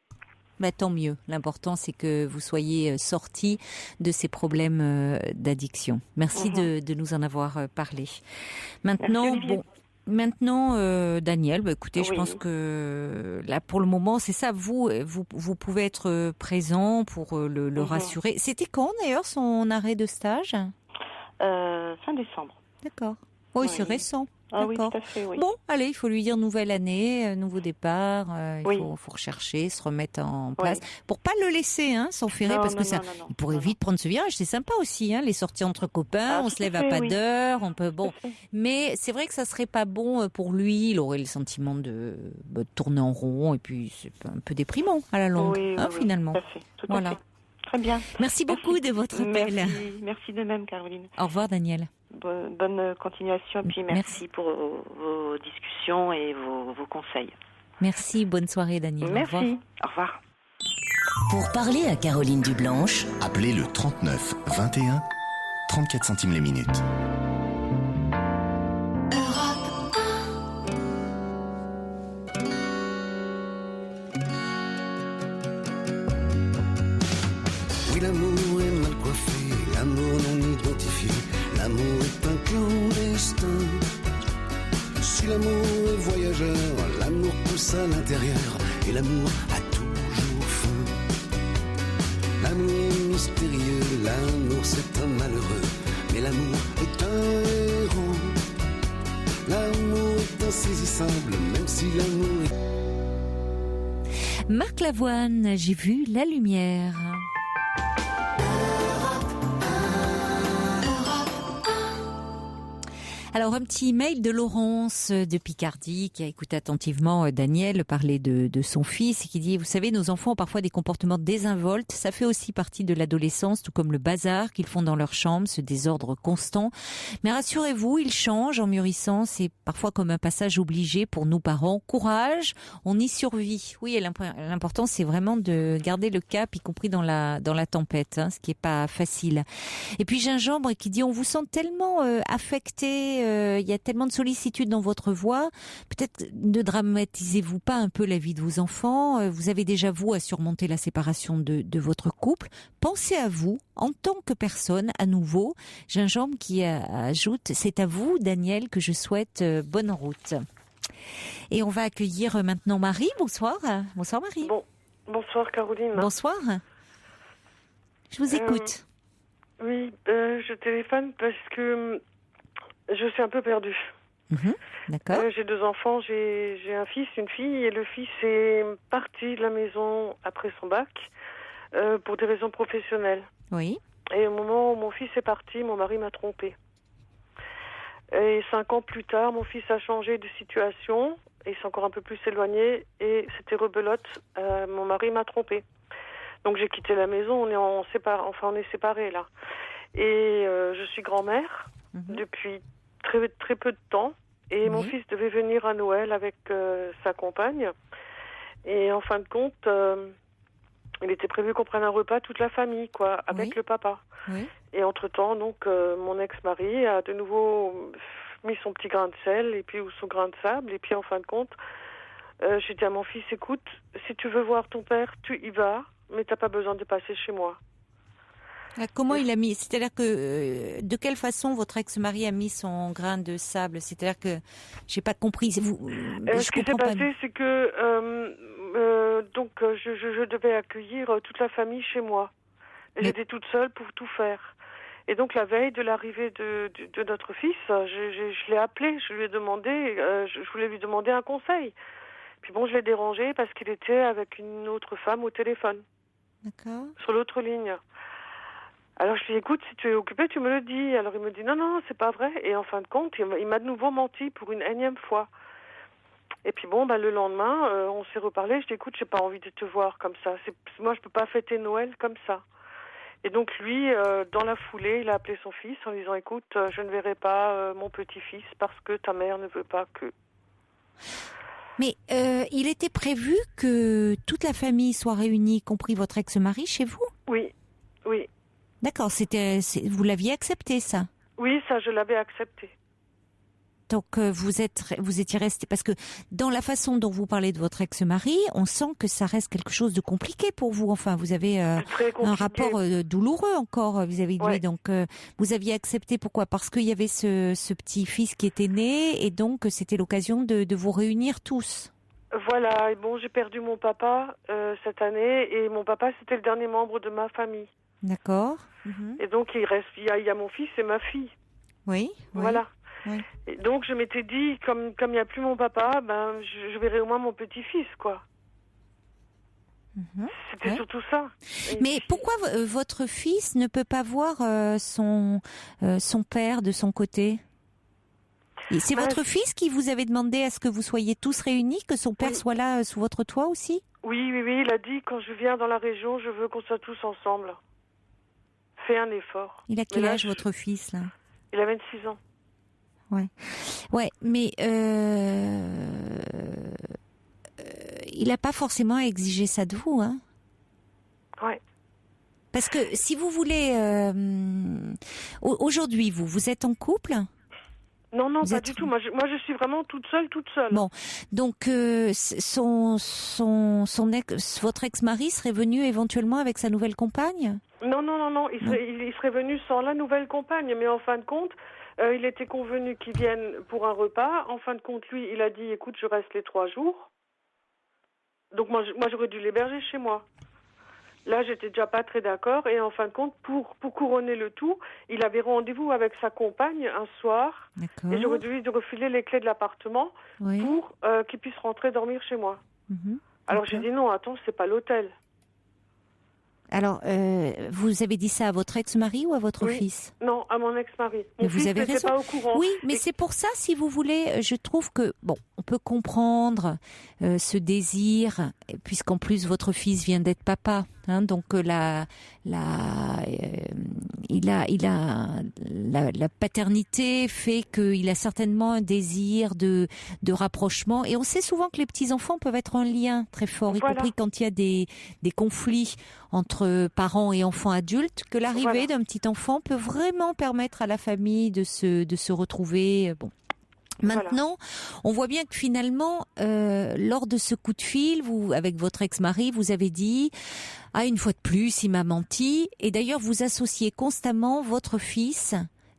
Tant mieux. L'important, c'est que vous soyez sortis de ces problèmes d'addiction. Merci de nous en avoir parlé. Maintenant, Maintenant, Daniel, écoutez, je Oui. pense que là, pour le moment, c'est ça. Vous pouvez être présent pour le rassurer. C'était quand, d'ailleurs, son arrêt de stage? Fin décembre. D'accord. Oui, Oui. c'est récent. Ah oui, D'accord. tout à fait, oui. Bon, allez, il faut lui dire nouvelle année, nouveau départ. Il Oui. faut rechercher, se remettre en place. Oui. Pour pas le laisser s'enferrer, Non, parce que non, ça, non, non, il pourrait non, vite prendre ce virage. C'est sympa aussi, les sorties entre copains. Ah, On tout se à lève à fait, pas oui. d'heure. On peut, bon. Tout à fait. Mais c'est vrai que ça serait pas bon pour lui. Il aurait le sentiment de tourner en rond et puis c'est un peu déprimant à la longue, Oui, oui, oui, finalement. tout à fait. Tout Voilà. à fait. Très bien. Merci beaucoup de votre appel. Merci de même, Caroline. Au revoir, Daniel. Bonne continuation, et puis Merci. merci pour vos discussions et vos conseils. Merci, bonne soirée, Daniel. Au revoir. Merci. Au revoir. Pour parler à Caroline Dublanche, Appelez le 39 21, 34 centimes les minutes. Oui, l'amour est mal coiffé, l'amour non identifié, l'amour est un clandestin. Si l'amour est voyageur, l'amour pousse à l'intérieur, et l'amour a toujours faim. L'amour est mystérieux, l'amour c'est un malheureux, mais l'amour est un héros. L'amour est insaisissable, même si l'amour est... Marc Lavoine, j'ai vu la lumière. Alors, un petit mail de Laurence de Picardie qui a écouté attentivement Daniel parler de son fils et qui dit « Vous savez, nos enfants ont parfois des comportements désinvoltes. Ça fait aussi partie de l'adolescence, tout comme le bazar qu'ils font dans leur chambre, ce désordre constant. Mais rassurez-vous, ils changent en mûrissant. C'est parfois comme un passage obligé pour nous parents. Courage, on y survit. » Oui, et l'important, c'est vraiment de garder le cap, y compris dans la tempête, ce qui est pas facile. Et puis Gingembre qui dit « On vous sent tellement affecté, il y a tellement de sollicitude dans votre voix. Peut-être ne dramatisez-vous pas un peu la vie de vos enfants. Vous avez déjà, vous, à surmonter la séparation de votre couple. Pensez à vous, en tant que personne, à nouveau. » Gingembre qui ajoute « C'est à vous, Daniel, que je souhaite bonne route. » Et on va accueillir maintenant Marie. Bonsoir. Bonsoir, Marie. Bonsoir, Caroline. Bonsoir. Je vous écoute. Oui, je téléphone parce que je suis un peu perdue. D'accord. J'ai 2 enfants, j'ai un fils, une fille, et le fils est parti de la maison après son bac pour des raisons professionnelles. Oui. Et au moment où mon fils est parti, mon mari m'a trompée. Et 5 ans plus tard, mon fils a changé de situation, et il s'est encore un peu plus éloigné, et c'était rebelote, mon mari m'a trompée. Donc j'ai quitté la maison, on est séparés là. Et je suis grand-mère depuis très, très peu de temps. Et mon fils devait venir à Noël avec sa compagne. Et en fin de compte, il était prévu qu'on prenne un repas toute la famille, quoi, avec le papa. Oui. Et entre-temps, donc, mon ex-mari a de nouveau mis son petit grain de sel et puis ou son grain de sable. Et puis en fin de compte, j'ai dit à mon fils, écoute, si tu veux voir ton père, tu y vas, mais t'as pas besoin de passer chez moi. Comment il a mis, c'est-à-dire que de quelle façon votre ex-mari a mis son grain de sable? C'est-à-dire que j'ai pas compris. Ce qui s'est passé, c'est que donc je devais accueillir toute la famille chez moi. J'étais toute seule pour tout faire. Et donc la veille de l'arrivée de notre fils, je l'ai appelé, je lui ai demandé, je voulais lui demander un conseil. Puis bon, je l'ai dérangé parce qu'il était avec une autre femme au téléphone. D'accord. Sur l'autre ligne. Alors je lui ai dit, écoute, si tu es occupé, tu me le dis. Alors il me dit, non, c'est pas vrai. Et en fin de compte, il m'a de nouveau menti pour une énième fois. Et puis bon, le lendemain, on s'est reparlé. Je lui ai dit, écoute, j'ai pas envie de te voir comme ça. Moi, je peux pas fêter Noël comme ça. Et donc lui, dans la foulée, il a appelé son fils en lui disant, écoute, je ne verrai pas mon petit-fils parce que ta mère ne veut pas que... Mais il était prévu que toute la famille soit réunie, y compris votre ex-mari, chez vous? Oui. D'accord, vous l'aviez accepté, ça? Oui, ça, je l'avais accepté. Donc vous étiez resté, parce que dans la façon dont vous parlez de votre ex-mari, on sent que ça reste quelque chose de compliqué pour vous. Enfin, vous avez un rapport douloureux encore vis-à-vis de lui. Donc vous aviez accepté, pourquoi? Parce qu'il y avait ce petit fils qui était né, et donc c'était l'occasion de vous réunir tous. Voilà, et bon, j'ai perdu mon papa cette année, et mon papa, c'était le dernier membre de ma famille. D'accord. Et donc, il y a mon fils et ma fille. Oui. Voilà. Oui. Et donc, je m'étais dit, comme il n'y a plus mon papa, je verrai au moins mon petit-fils, quoi. C'était surtout ça. Mais pourquoi votre fils ne peut pas voir son père de son côté? Et c'est votre fils qui vous avait demandé à ce que vous soyez tous réunis, que son père soit là sous votre toit aussi? Oui, il a dit, quand je viens dans la région, je veux qu'on soit tous ensemble. Fais un effort. Il a quel âge, votre fils, là? Il a 26 ans. Ouais, mais il n'a pas forcément à exiger ça de vous, hein? Ouais. Parce que si vous voulez, aujourd'hui, vous êtes en couple? Non, pas du tout. Moi, je suis vraiment toute seule. Bon, donc votre ex-mari serait venu éventuellement avec sa nouvelle compagne? Non. Il serait venu sans la nouvelle compagne, mais en fin de compte, il était convenu qu'il vienne pour un repas. En fin de compte, lui, il a dit, écoute, je reste les 3 jours. Donc moi, j'aurais dû l'héberger chez moi. Là, j'étais déjà pas très d'accord, et en fin de compte, pour couronner le tout, il avait rendez-vous avec sa compagne un soir, et j'aurais dû lui refiler les clés de l'appartement pour qu'il puisse rentrer dormir chez moi. Alors j'ai dit non, attends, c'est pas l'hôtel. Alors, vous avez dit ça à votre ex-mari ou à votre fils? Non, à mon ex-mari. Mon vous fils avez n'était raison. pas au courant. Oui, mais c'est pour ça, si vous voulez, je trouve que, bon, on peut comprendre ce désir, puisqu'en plus votre fils vient d'être papa, hein, donc il a la paternité fait qu'il a certainement un désir de rapprochement, et on sait souvent que les petits enfants peuvent être un lien très fort, y compris quand il y a des conflits entre parents et enfants adultes, que l'arrivée d'un petit enfant peut vraiment permettre à la famille de se retrouver. Bon. Maintenant, on voit bien que finalement, lors de ce coup de fil, vous, avec votre ex-mari, vous avez dit, une fois de plus, il m'a menti. Et d'ailleurs, vous associez constamment votre fils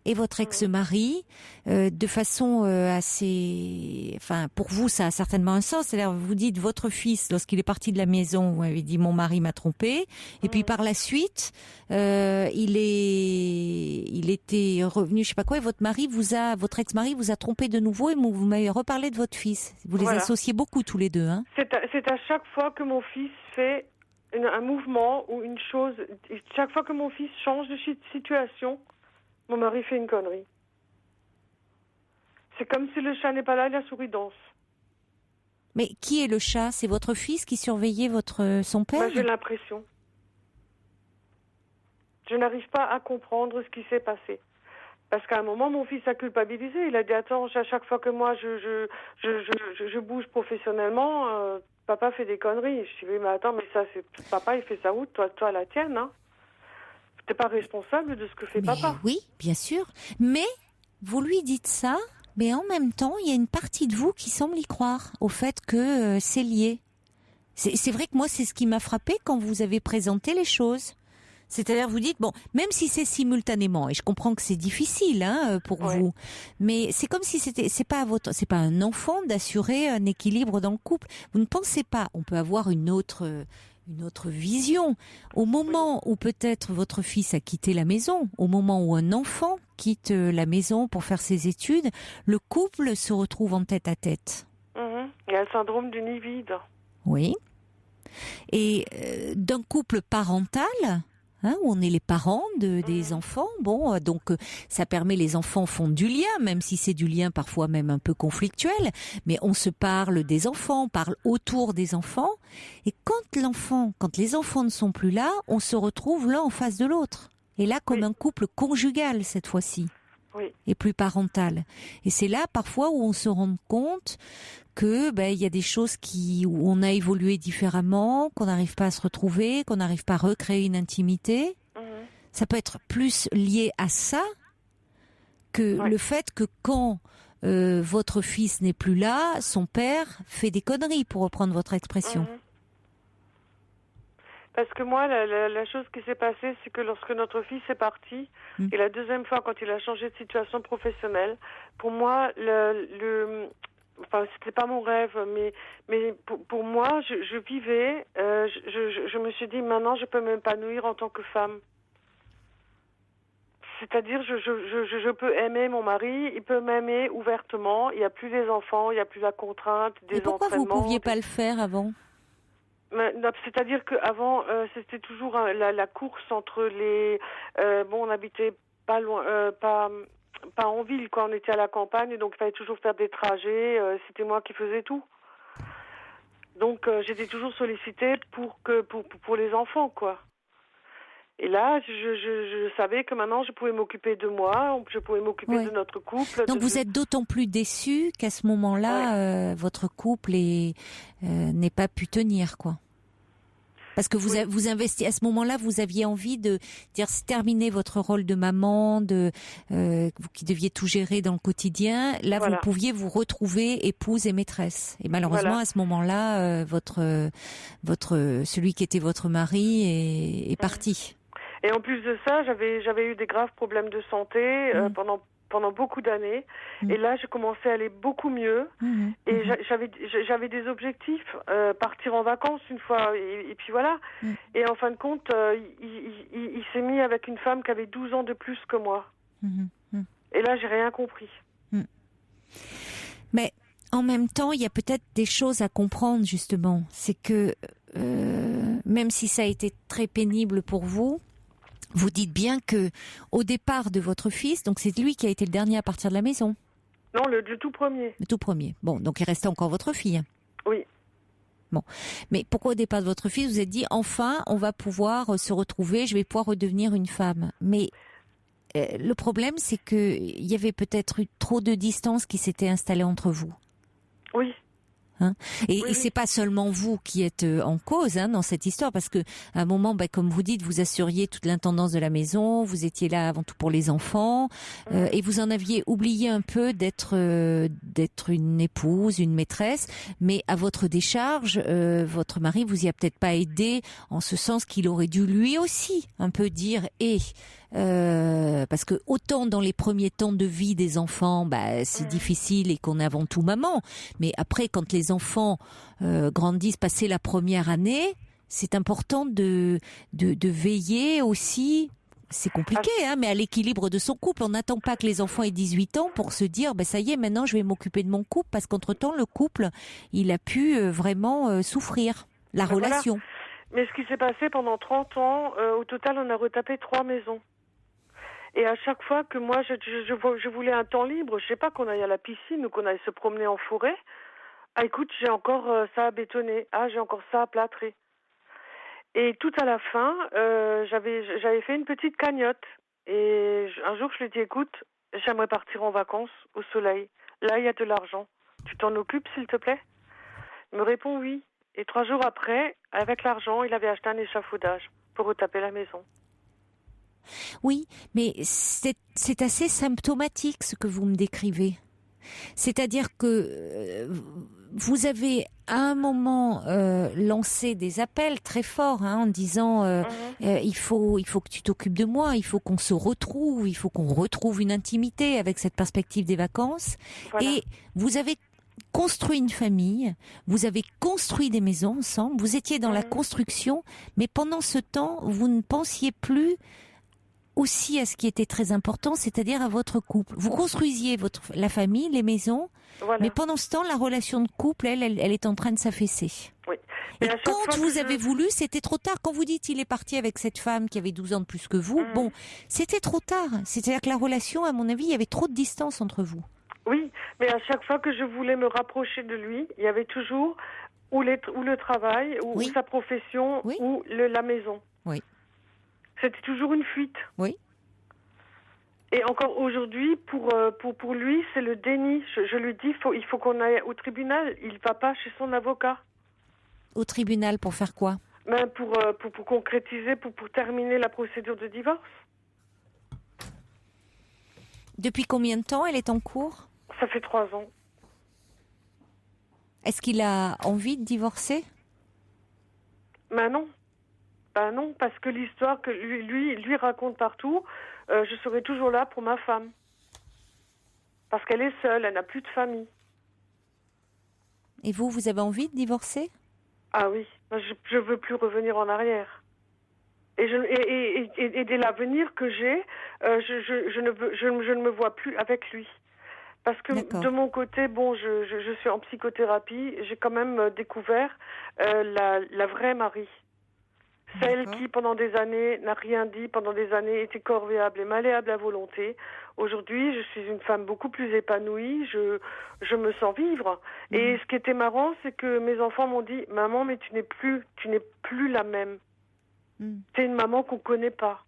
et votre ex-mari de façon assez... Enfin, pour vous, ça a certainement un sens. C'est-à-dire, vous dites, votre fils, lorsqu'il est parti de la maison, vous avez dit, mon mari m'a trompé. Et puis par la suite, il était revenu, je sais pas quoi, et votre ex-mari vous a trompé de nouveau, et vous m'avez reparlé de votre fils. Vous les associez beaucoup tous les deux, hein? C'est à chaque fois que mon fils fait un mouvement ou une chose, chaque fois que mon fils change de situation, mon mari fait une connerie. C'est comme si le chat n'est pas là et la souris danse. Mais qui est le chat? C'est votre fils qui surveillait son père? J'ai l'impression. Je n'arrive pas à comprendre ce qui s'est passé. Parce qu'à un moment, mon fils a culpabilisé. Il a dit, attends, à chaque fois que moi je bouge professionnellement, papa fait des conneries. Je dis, oui, mais attends, mais ça, papa, il fait ça où? Toi, la tienne, hein? T'es pas responsable de ce que fait papa. Oui, bien sûr. Mais vous lui dites ça, mais en même temps, il y a une partie de vous qui semble y croire au fait que c'est lié. C'est vrai que moi, c'est ce qui m'a frappé quand vous avez présenté les choses. C'est-à-dire, vous dites, bon, même si c'est simultanément, et je comprends que c'est difficile, hein, pour vous, mais c'est comme si c'est pas à un enfant d'assurer un équilibre dans le couple. Vous ne pensez pas, on peut avoir une autre vision. Au moment où peut-être votre fils a quitté la maison, au moment où un enfant quitte la maison pour faire ses études, le couple se retrouve en tête à tête. Il y a le syndrome du nid vide. Oui. Et d'un couple parental, où on est les parents des enfants. Bon, donc ça permet, les enfants font du lien, même si c'est du lien parfois même un peu conflictuel, mais on se parle des enfants, on parle autour des enfants, et quand les enfants ne sont plus là, on se retrouve l'un en face de l'autre. Et là, comme un couple conjugal cette fois-ci, et plus parental. Et c'est là parfois où on se rend compte que il y a des choses où on a évolué différemment, qu'on n'arrive pas à se retrouver, qu'on n'arrive pas à recréer une intimité. Ça peut être plus lié à ça que le fait que quand votre fils n'est plus là, son père fait des conneries, pour reprendre votre expression. Mhm. Parce que moi, la chose qui s'est passée, c'est que lorsque notre fils est parti, et la deuxième fois, quand il a changé de situation professionnelle, pour moi, enfin, c'était pas mon rêve, mais pour moi, je vivais, je me suis dit, maintenant, je peux m'épanouir en tant que femme. C'est-à-dire, je peux aimer mon mari, il peut m'aimer ouvertement, il n'y a plus les enfants, il n'y a plus la contrainte des Et pourquoi vous ne entraînements. pouviez pas le faire avant ? C'est-à-dire qu'avant, c'était toujours la course entre les... on habitait pas loin, pas en ville, quoi. On était à la campagne, donc il fallait toujours faire des trajets. C'était moi qui faisais tout. Donc j'étais toujours sollicitée pour les enfants, quoi. Et là, je savais que maintenant, je pouvais m'occuper de moi, je pouvais m'occuper de notre couple. Donc vous êtes d'autant plus déçu qu'à ce moment-là, votre couple n'est pas pu tenir, quoi. Parce que vous investissez à ce moment-là, vous aviez envie de dire terminer votre rôle de maman, vous qui deviez tout gérer dans le quotidien. Là, vous pouviez vous retrouver épouse et maîtresse. Et malheureusement, à ce moment-là, celui qui était votre mari est parti. Et en plus de ça, j'avais eu des graves problèmes de santé pendant beaucoup d'années. Et là, je commençais à aller beaucoup mieux. Et j'avais des objectifs, partir en vacances une fois, et puis voilà. Et en fin de compte, il s'est mis avec une femme qui avait 12 ans de plus que moi. Et là, j'ai rien compris. Mais en même temps, il y a peut-être des choses à comprendre, justement. C'est que, même si ça a été très pénible pour vous, vous dites bien que au départ de votre fils, donc c'est lui qui a été le dernier à partir de la maison. Non, le tout premier. Le tout premier. Bon, donc il restait encore votre fille. Oui. Bon, mais pourquoi au départ de votre fils, vous êtes dit enfin, on va pouvoir se retrouver, je vais pouvoir redevenir une femme. Mais le problème, c'est que il y avait peut-être eu trop de distance qui s'était installée entre vous. Oui. Et c'est pas seulement vous qui êtes en cause dans cette histoire, parce que à un moment, comme vous dites, vous assuriez toute l'intendance de la maison, vous étiez là avant tout pour les enfants, et vous en aviez oublié un peu d'être une épouse, une maîtresse, mais à votre décharge, votre mari vous y a peut-être pas aidé, en ce sens qu'il aurait dû lui aussi un peu dire parce que autant dans les premiers temps de vie des enfants, c'est difficile et qu'on est avant tout maman, mais après quand les enfants grandissent, passé la première année, c'est important de veiller aussi. C'est compliqué, mais à l'équilibre de son couple. On n'attend pas que les enfants aient 18 ans pour se dire, ça y est, maintenant je vais m'occuper de mon couple, parce qu'entre-temps, le couple, il a pu vraiment souffrir, la relation. Voilà. Mais ce qui s'est passé pendant 30 ans, au total, on a retapé 3 maisons. Et à chaque fois que moi, je voulais un temps libre, je sais pas, qu'on aille à la piscine ou qu'on aille se promener en forêt, écoute, j'ai encore ça à bétonner, j'ai encore ça à plâtrer. Et tout à la fin, j'avais fait une petite cagnotte. Et un jour, je lui ai dit, écoute, j'aimerais partir en vacances au soleil. Là, il y a de l'argent. Tu t'en occupes, s'il te plaît ? Il me répond oui. Et 3 jours après, avec l'argent, il avait acheté un échafaudage pour retaper la maison. Oui, mais c'est assez symptomatique ce que vous me décrivez. C'est-à-dire que vous avez à un moment lancé des appels très forts en disant il faut que tu t'occupes de moi, il faut qu'on se retrouve, il faut qu'on retrouve une intimité avec cette perspective des vacances. Voilà. Et vous avez construit une famille, vous avez construit des maisons ensemble, vous étiez dans la construction, mais pendant ce temps, vous ne pensiez plus aussi à ce qui était très important, c'est-à-dire à votre couple. Vous construisiez la famille, les maisons, mais pendant ce temps, la relation de couple, elle est en train de s'affaisser. Oui. Et quand vous avez voulu, c'était trop tard. Quand vous dites il est parti avec cette femme qui avait 12 ans de plus que vous, c'était trop tard. C'est-à-dire que la relation, à mon avis, il y avait trop de distance entre vous. Oui, mais à chaque fois que je voulais me rapprocher de lui, il y avait toujours ou le travail, ou sa profession, ou la maison. Oui. C'était toujours une fuite. Oui. Et encore aujourd'hui, pour lui, c'est le déni. Je lui dis, il faut qu'on aille au tribunal. Il ne va pas chez son avocat. Au tribunal pour faire quoi ? Pour concrétiser, pour terminer la procédure de divorce. Depuis combien de temps elle est en cours ? Ça fait 3 ans. Est-ce qu'il a envie de divorcer? Ben non. Ben non, parce que l'histoire que lui raconte partout, je serai toujours là pour ma femme. Parce qu'elle est seule, elle n'a plus de famille. Et vous avez envie de divorcer? Ah oui, je veux plus revenir en arrière. Et dès l'avenir que j'ai, je ne me vois plus avec lui. Parce que de mon côté, bon, je suis en psychothérapie, j'ai quand même découvert la vraie Marie. Celle qui, pendant des années, n'a rien dit, pendant des années, était corvéable et malléable à volonté. Aujourd'hui, je suis une femme beaucoup plus épanouie, je me sens vivre. Et ce qui était marrant, c'est que mes enfants m'ont dit « Maman, mais tu n'es plus la même. T'es une maman qu'on ne connaît pas. »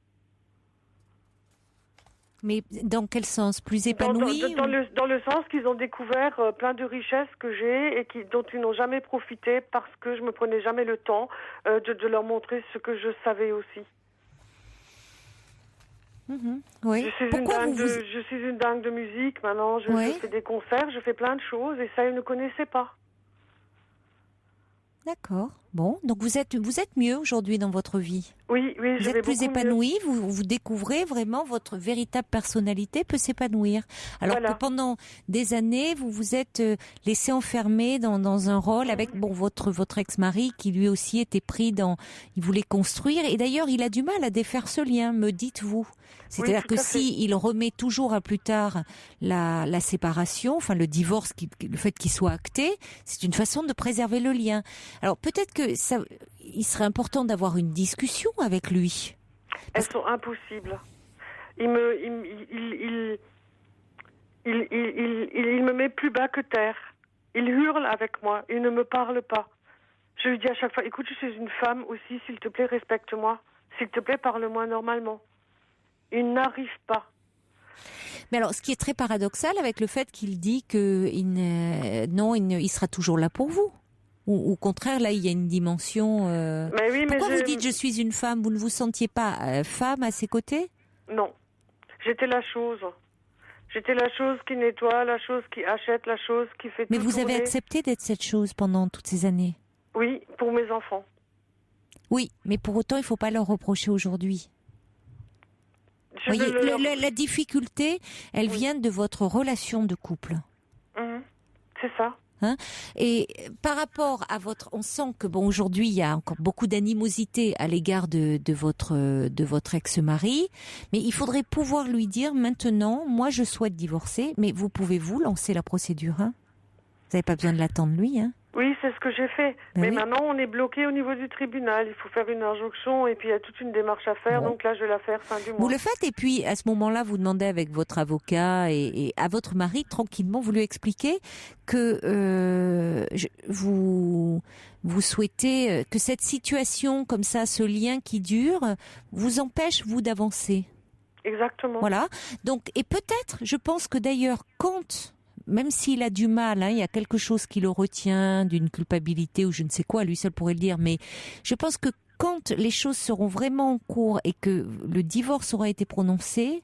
Mais dans quel sens? Plus épanouie dans le sens qu'ils ont découvert plein de richesses que j'ai et dont ils n'ont jamais profité parce que je me prenais jamais le temps de leur montrer ce que je savais aussi. Oui. Je suis une dingue de musique. Maintenant, je fais des concerts, je fais plein de choses et ça, ils ne connaissaient pas. D'accord. Bon, donc vous êtes mieux aujourd'hui dans votre vie. Oui, vous êtes plus épanouie, vous découvrez vraiment votre véritable personnalité peut s'épanouir. Alors que pendant des années, vous vous êtes laissé enfermer dans un rôle avec votre ex-mari qui lui aussi était pris il voulait construire et d'ailleurs il a du mal à défaire ce lien, me dites-vous. C'est-à-dire que il remet toujours à plus tard la séparation, enfin le divorce, le fait qu'il soit acté, c'est une façon de préserver le lien. Alors peut-être que il serait important d'avoir une discussion avec lui. Elles sont impossibles. Il me met plus bas que terre. Il hurle avec moi. Il ne me parle pas. Je lui dis à chaque fois, écoute, je suis une femme aussi, s'il te plaît, respecte-moi. S'il te plaît, parle-moi normalement. Il n'arrive pas. Mais alors, ce qui est très paradoxal avec le fait qu'il dit que il sera toujours là pour vous. Ou au contraire, là, il y a une dimension... Pourquoi vous dites « je suis une femme », vous ne vous sentiez pas femme à ses côtés? Non. J'étais la chose. J'étais la chose qui nettoie, la chose qui achète, la chose qui fait tout tourner. Mais vous avez accepté d'être cette chose pendant toutes ces années? Oui, pour mes enfants. Oui, mais pour autant, il ne faut pas leur reprocher aujourd'hui. Voyez, la difficulté, elle vient de votre relation de couple. C'est ça. Et par rapport à on sent que aujourd'hui il y a encore beaucoup d'animosité à l'égard de votre ex-mari, mais il faudrait pouvoir lui dire maintenant, moi je souhaite divorcer, mais vous pouvez lancer la procédure, Vous n'avez pas besoin de l'attendre lui, Oui, c'est ce que j'ai fait. Mais maintenant, on est bloqué au niveau du tribunal. Il faut faire une injonction et puis il y a toute une démarche à faire. Donc là, je vais la faire fin du mois. Vous le faites et puis à ce moment-là, vous demandez avec votre avocat et à votre mari, tranquillement, vous lui expliquez que vous souhaitez que cette situation comme ça, ce lien qui dure, vous empêche, vous, d'avancer. Exactement. Voilà. Donc, et peut-être, je pense que d'ailleurs, même s'il a du mal, il y a quelque chose qui le retient, d'une culpabilité ou je ne sais quoi, lui seul pourrait le dire, mais je pense que quand les choses seront vraiment en cours et que le divorce aura été prononcé,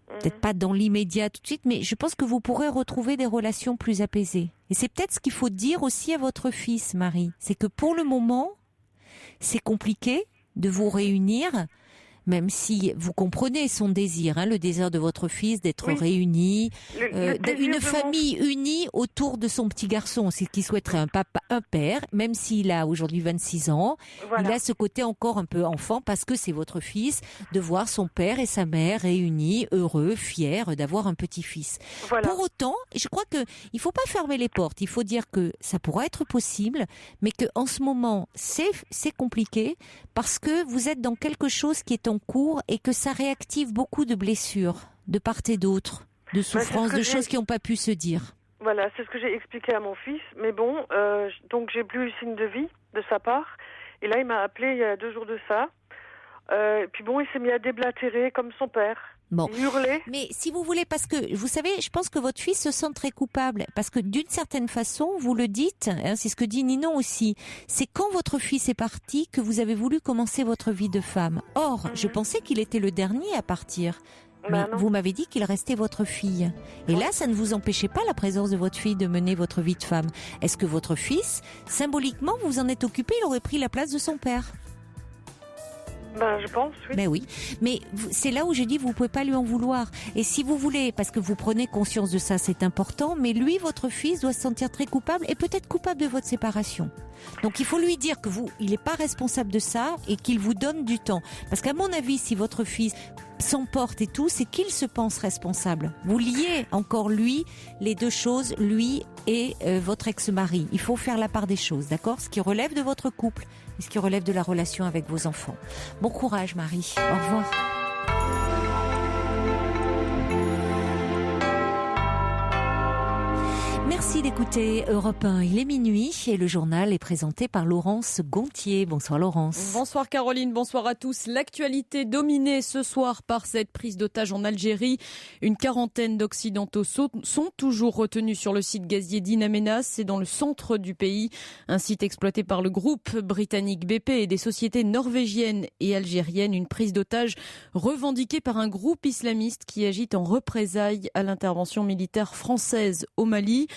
peut-être pas dans l'immédiat tout de suite, mais je pense que vous pourrez retrouver des relations plus apaisées. Et c'est peut-être ce qu'il faut dire aussi à votre fils, Marie, c'est que pour le moment, c'est compliqué de vous réunir, même si vous comprenez son désir, le désir de votre fils d'être réuni, une famille unie autour de son petit garçon. C'est qu'il souhaiterait un père, même s'il a aujourd'hui 26 ans. Voilà. Il a ce côté encore un peu enfant parce que c'est votre fils, de voir son père et sa mère réunis, heureux, fiers d'avoir un petit-fils. Voilà. Pour autant, je crois qu'il ne faut pas fermer les portes. Il faut dire que ça pourra être possible, mais qu'en ce moment, c'est compliqué parce que vous êtes dans quelque chose qui est en cours et que ça réactive beaucoup de blessures de part et d'autre, de souffrances, de choses qui n'ont pas pu se dire. Voilà, c'est ce que j'ai expliqué à mon fils. Mais bon, donc j'ai plus eu signe de vie de sa part. Et là, il m'a appelé il y a 2 jours de ça. Puis bon, il s'est mis à déblatérer comme son père. Bon. Il hurlait. Mais si vous voulez, parce que vous savez, je pense que votre fils se sent très coupable, parce que d'une certaine façon, vous le dites, c'est ce que dit Ninon aussi, c'est quand votre fils est parti que vous avez voulu commencer votre vie de femme. Or, je pensais qu'il était le dernier à partir. Mais vous m'avez dit qu'il restait votre fille. Et là, ça ne vous empêchait pas, la présence de votre fille, de mener votre vie de femme. Est-ce que votre fils, symboliquement, vous en êtes occupé, il aurait pris la place de son père ? Je pense, oui. Ben oui, mais c'est là où je dis vous pouvez pas lui en vouloir. Et si vous voulez, parce que vous prenez conscience de ça, c'est important, mais lui, votre fils, doit se sentir très coupable et peut-être coupable de votre séparation. Donc il faut lui dire que il n'est pas responsable de ça et qu'il vous donne du temps. Parce qu'à mon avis, si votre fils s'emporte et tout, c'est qu'il se pense responsable. Vous liez encore lui, les deux choses, lui et votre ex-mari. Il faut faire la part des choses, d'accord ? Ce qui relève de votre couple et ce qui relève de la relation avec vos enfants. Bon courage, Marie. Au revoir. Merci d'écouter Europe 1. Il est minuit et le journal est présenté par Laurence Gontier. Bonsoir Laurence. Bonsoir Caroline, bonsoir à tous. L'actualité dominée ce soir par cette prise d'otage en Algérie. Une quarantaine d'Occidentaux sont toujours retenus sur le site gazier d'In Amenas. C'est dans le centre du pays. Un site exploité par le groupe britannique BP et des sociétés norvégiennes et algériennes. Une prise d'otage revendiquée par un groupe islamiste qui agite en représailles à l'intervention militaire française au Mali.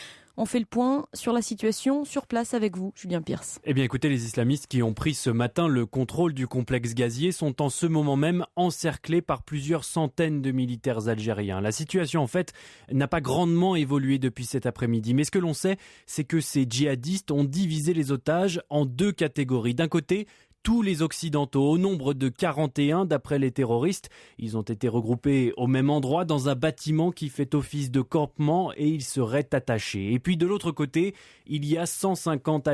On fait le point sur la situation sur place avec vous, Julien Pierce. Eh bien écoutez, les islamistes qui ont pris ce matin le contrôle du complexe gazier sont en ce moment même encerclés par plusieurs centaines de militaires algériens. La situation en fait n'a pas grandement évolué depuis cet après-midi. Mais ce que l'on sait, c'est que ces djihadistes ont divisé les otages en deux catégories. D'un côté, tous les Occidentaux, au nombre de 41 d'après les terroristes. Ils ont été regroupés au même endroit dans un bâtiment qui fait office de campement et ils seraient attachés. Et puis de l'autre côté, il y a 150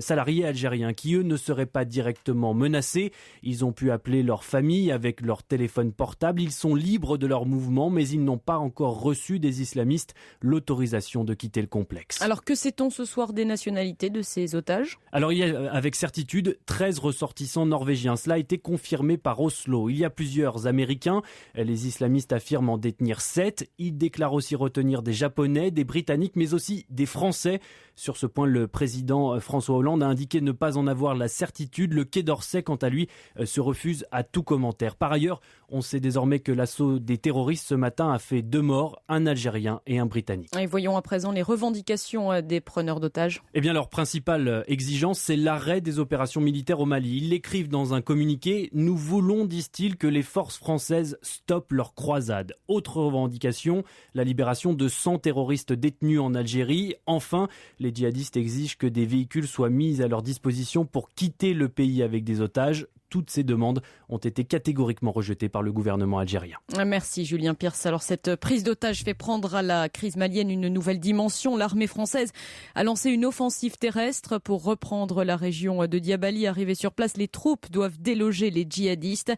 salariés algériens qui, eux, ne seraient pas directement menacés. Ils ont pu appeler leur famille avec leur téléphone portable. Ils sont libres de leurs mouvements, mais ils n'ont pas encore reçu des islamistes l'autorisation de quitter le complexe. Alors que sait-on ce soir des nationalités de ces otages ? Alors il y a avec certitude 13 ressortissants norvégiens. Cela a été confirmé par Oslo. Il y a plusieurs Américains. Les islamistes affirment en détenir 7. Ils déclarent aussi retenir des Japonais, des Britanniques, mais aussi des Français. Sur ce point, le président François Hollande a indiqué ne pas en avoir la certitude. Le Quai d'Orsay, quant à lui, se refuse à tout commentaire. Par ailleurs, on sait désormais que l'assaut des terroristes ce matin a fait 2 morts, un Algérien et un Britannique. Et voyons à présent les revendications des preneurs d'otages. Eh bien, leur principale exigence, c'est l'arrêt des opérations militaires au Mali. Ils l'écrivent dans un communiqué. Nous voulons, disent-ils, que les forces françaises stoppent leur croisade. Autre revendication, la libération de 100 terroristes détenus en Algérie. Enfin, les djihadistes exigent que des véhicules soient mis à leur disposition pour quitter le pays avec des otages. Toutes ces demandes ont été catégoriquement rejetées par le gouvernement algérien. Merci Julien Pierce. Alors cette prise d'otage fait prendre à la crise malienne une nouvelle dimension. L'armée française a lancé une offensive terrestre pour reprendre la région de Diabali. Arrivés sur place, les troupes doivent déloger les djihadistes.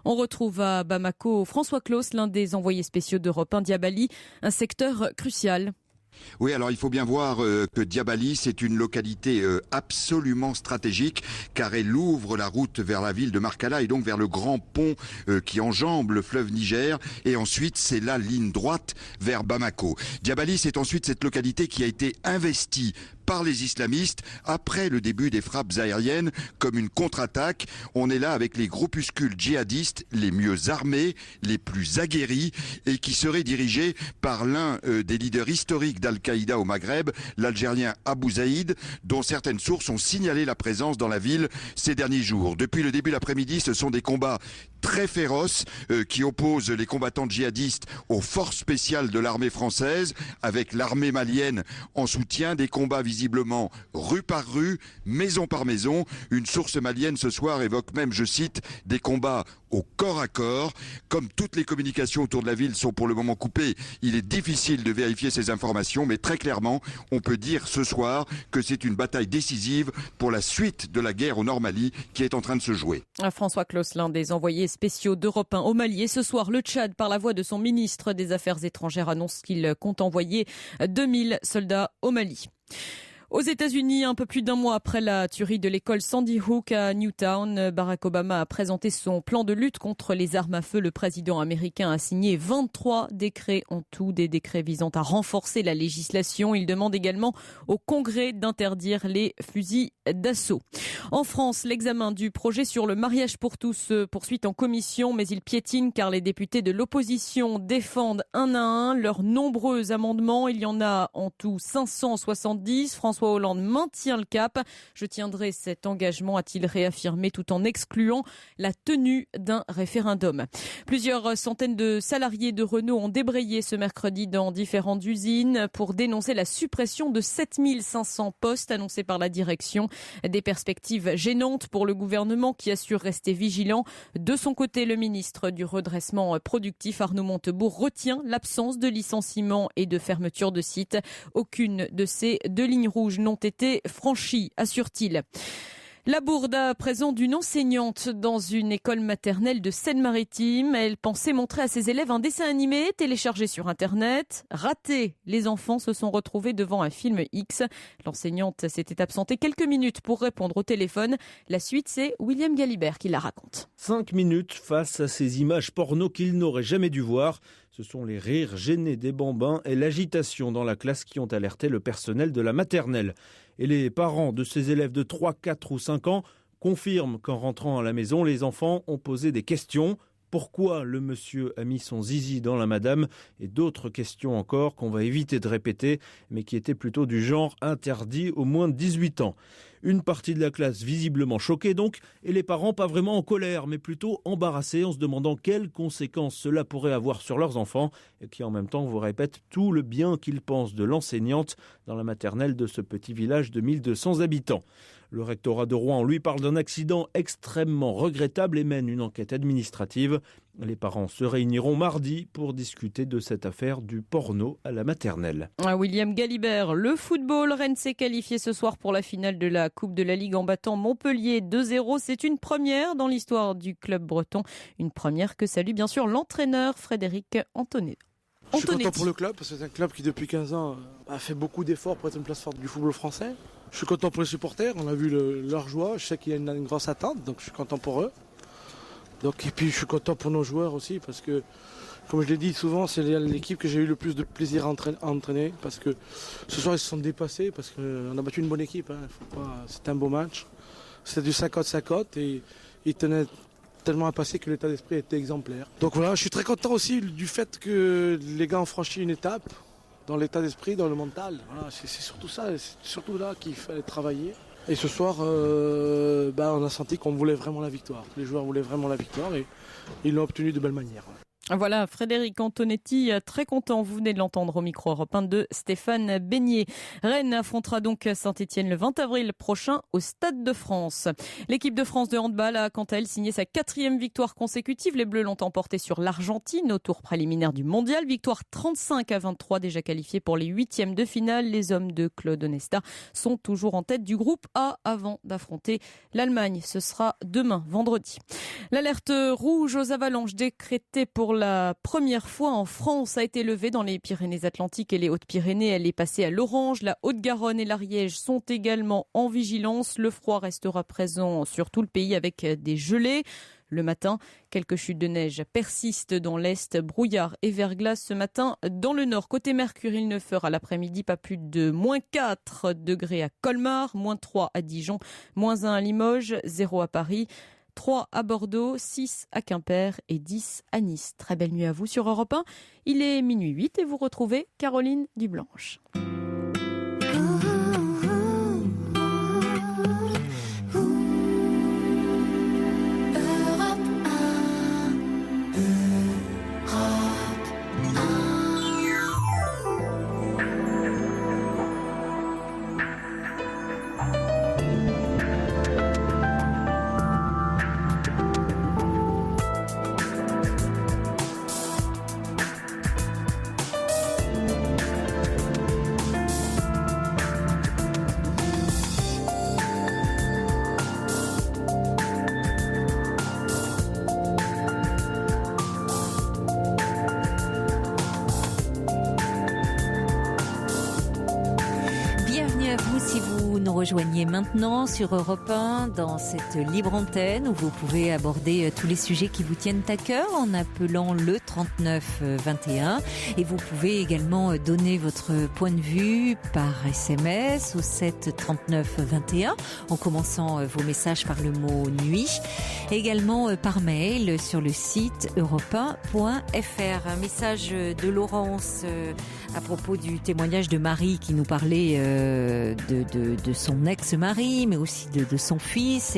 On retrouve à Bamako François Claus, l'un des envoyés spéciaux d'Europe 1. Diabali, un secteur crucial. Oui, alors il faut bien voir que Diabali, c'est une localité absolument stratégique car elle ouvre la route vers la ville de Markala et donc vers le grand pont qui enjambe le fleuve Niger. Et ensuite, c'est la ligne droite vers Bamako. Diabali, c'est ensuite cette localité qui a été investie par les islamistes après le début des frappes aériennes comme une contre-attaque. On est là avec les groupuscules djihadistes les mieux armés, les plus aguerris et qui seraient dirigés par l'un des leaders historiques d'Al-Qaïda au Maghreb, l'Algérien Abou Zaïd, dont certaines sources ont signalé la présence dans la ville ces derniers jours. Depuis le début de l'après-midi, ce sont des combats très féroces qui opposent les combattants djihadistes aux forces spéciales de l'armée française, avec l'armée malienne en soutien, des combats visiblement rue par rue, maison par maison. Une source malienne ce soir évoque même, je cite, des combats au corps à corps. Comme toutes les communications autour de la ville sont pour le moment coupées, il est difficile de vérifier ces informations, mais très clairement, on peut dire ce soir que c'est une bataille décisive pour la suite de la guerre au Nord Mali qui est en train de se jouer. François Claus, l'un des envoyés spéciaux d'Europe 1 au Mali. Et ce soir, le Tchad, par la voix de son ministre des Affaires étrangères, annonce qu'il compte envoyer 2000 soldats au Mali. Aux États-Unis, un peu plus d'un mois après la tuerie de l'école Sandy Hook à Newtown, Barack Obama a présenté son plan de lutte contre les armes à feu. Le président américain a signé 23 décrets en tout, des décrets visant à renforcer la législation. Il demande également au Congrès d'interdire les fusils d'assaut. En France, l'examen du projet sur le mariage pour tous se poursuit en commission, mais il piétine car les députés de l'opposition défendent un à un leurs nombreux amendements. Il y en a en tout 570. François Hollande maintient le cap. Je tiendrai cet engagement, a-t-il réaffirmé, tout en excluant la tenue d'un référendum. Plusieurs centaines de salariés de Renault ont débrayé ce mercredi dans différentes usines pour dénoncer la suppression de 7500 postes annoncés par la direction. Des perspectives gênantes pour le gouvernement qui assure rester vigilant. De son côté, le ministre du redressement productif, Arnaud Montebourg, retient l'absence de licenciement et de fermeture de sites. Aucune de ces deux lignes rouges n'ont été franchies, assure-t-il. La bourde à présent d'une enseignante dans une école maternelle de Seine-Maritime. Elle pensait montrer à ses élèves un dessin animé téléchargé sur Internet. Raté, les enfants se sont retrouvés devant un film X. L'enseignante s'était absentée quelques minutes pour répondre au téléphone. La suite, c'est William Galibert qui la raconte. 5 minutes face à ces images porno qu'il n'aurait jamais dû voir. Ce sont les rires gênés des bambins et l'agitation dans la classe qui ont alerté le personnel de la maternelle. Et les parents de ces élèves de 3, 4 ou 5 ans confirment qu'en rentrant à la maison, les enfants ont posé des questions. Pourquoi le monsieur a mis son zizi dans la madame? Et d'autres questions encore qu'on va éviter de répéter, mais qui étaient plutôt du genre interdit aux moins de 18 ans. Une partie de la classe visiblement choquée donc, et les parents pas vraiment en colère, mais plutôt embarrassés en se demandant quelles conséquences cela pourrait avoir sur leurs enfants, et qui en même temps vous répètent tout le bien qu'ils pensent de l'enseignante dans la maternelle de ce petit village de 1200 habitants. Le rectorat de Rouen lui parle d'un accident extrêmement regrettable et mène une enquête administrative. Les parents se réuniront mardi pour discuter de cette affaire du porno à la maternelle. William Galibert, le football, Rennes s'est qualifié ce soir pour la finale de la Coupe de la Ligue en battant Montpellier 2-0. C'est une première dans l'histoire du club breton. Une première que salue bien sûr l'entraîneur Frédéric Antonetti. Je suis content pour le club parce que c'est un club qui depuis 15 ans a fait beaucoup d'efforts pour être une place forte du football français. Je suis content pour les supporters, on a vu leur joie, je sais qu'il y a une grosse attente, donc je suis content pour eux. Et puis je suis content pour nos joueurs aussi parce que, comme je l'ai dit souvent, c'est l'équipe que j'ai eu le plus de plaisir à entraîner parce que ce soir ils se sont dépassés parce qu'on a battu une bonne équipe. C'était un beau match, c'était du 50-50 et ils tenaient tellement à passer que l'état d'esprit était exemplaire. Donc voilà, je suis très content aussi du fait que les gars ont franchi une étape dans l'état d'esprit, dans le mental. Voilà, c'est surtout ça, c'est surtout là qu'il fallait travailler. Et ce soir, on a senti qu'on voulait vraiment la victoire. Les joueurs voulaient vraiment la victoire et ils l'ont obtenue de belle manière. Voilà, Frédéric Antonetti, très content, vous venez de l'entendre au micro Europe 1 de Stéphane Beignet. Rennes affrontera donc Saint-Etienne le 20 avril prochain au Stade de France. L'équipe de France de handball a quant à elle signé sa 4e victoire consécutive. Les Bleus l'ont emporté sur l'Argentine au tour préliminaire du mondial. Victoire 35-23, déjà qualifiée pour les 8e de finale. Les hommes de Claude Onesta sont toujours en tête du groupe A avant d'affronter l'Allemagne. Ce sera demain, vendredi. L'alerte rouge aux avalanches décrétée pour la première fois en France a été levée dans les Pyrénées-Atlantiques et les Hautes-Pyrénées. Elle est passée à l'orange. La Haute-Garonne et l'Ariège sont également en vigilance. Le froid restera présent sur tout le pays avec des gelées. Le matin, quelques chutes de neige persistent dans l'Est, brouillard et verglas ce matin. Dans le Nord, côté Mercure, il ne fera l'après-midi pas plus de -4 degrés à Colmar, -3 à Dijon, -1 à Limoges, 0 à Paris, 3 à Bordeaux, 6 à Quimper et 10 à Nice. Très belle nuit à vous sur Europe 1. Il est minuit 8 et vous retrouvez Caroline Dublanche. rejoignez maintenant sur Europe 1 dans cette libre antenne où vous pouvez aborder tous les sujets qui vous tiennent à cœur en appelant le 39 21 et vous pouvez également donner votre point de vue par SMS au 7 39 21 en commençant vos messages par le mot nuit, également par mail sur le site europe1.fr. Un message de Laurence à propos du témoignage de Marie qui nous parlait de son ex-mari, mais aussi de son fils.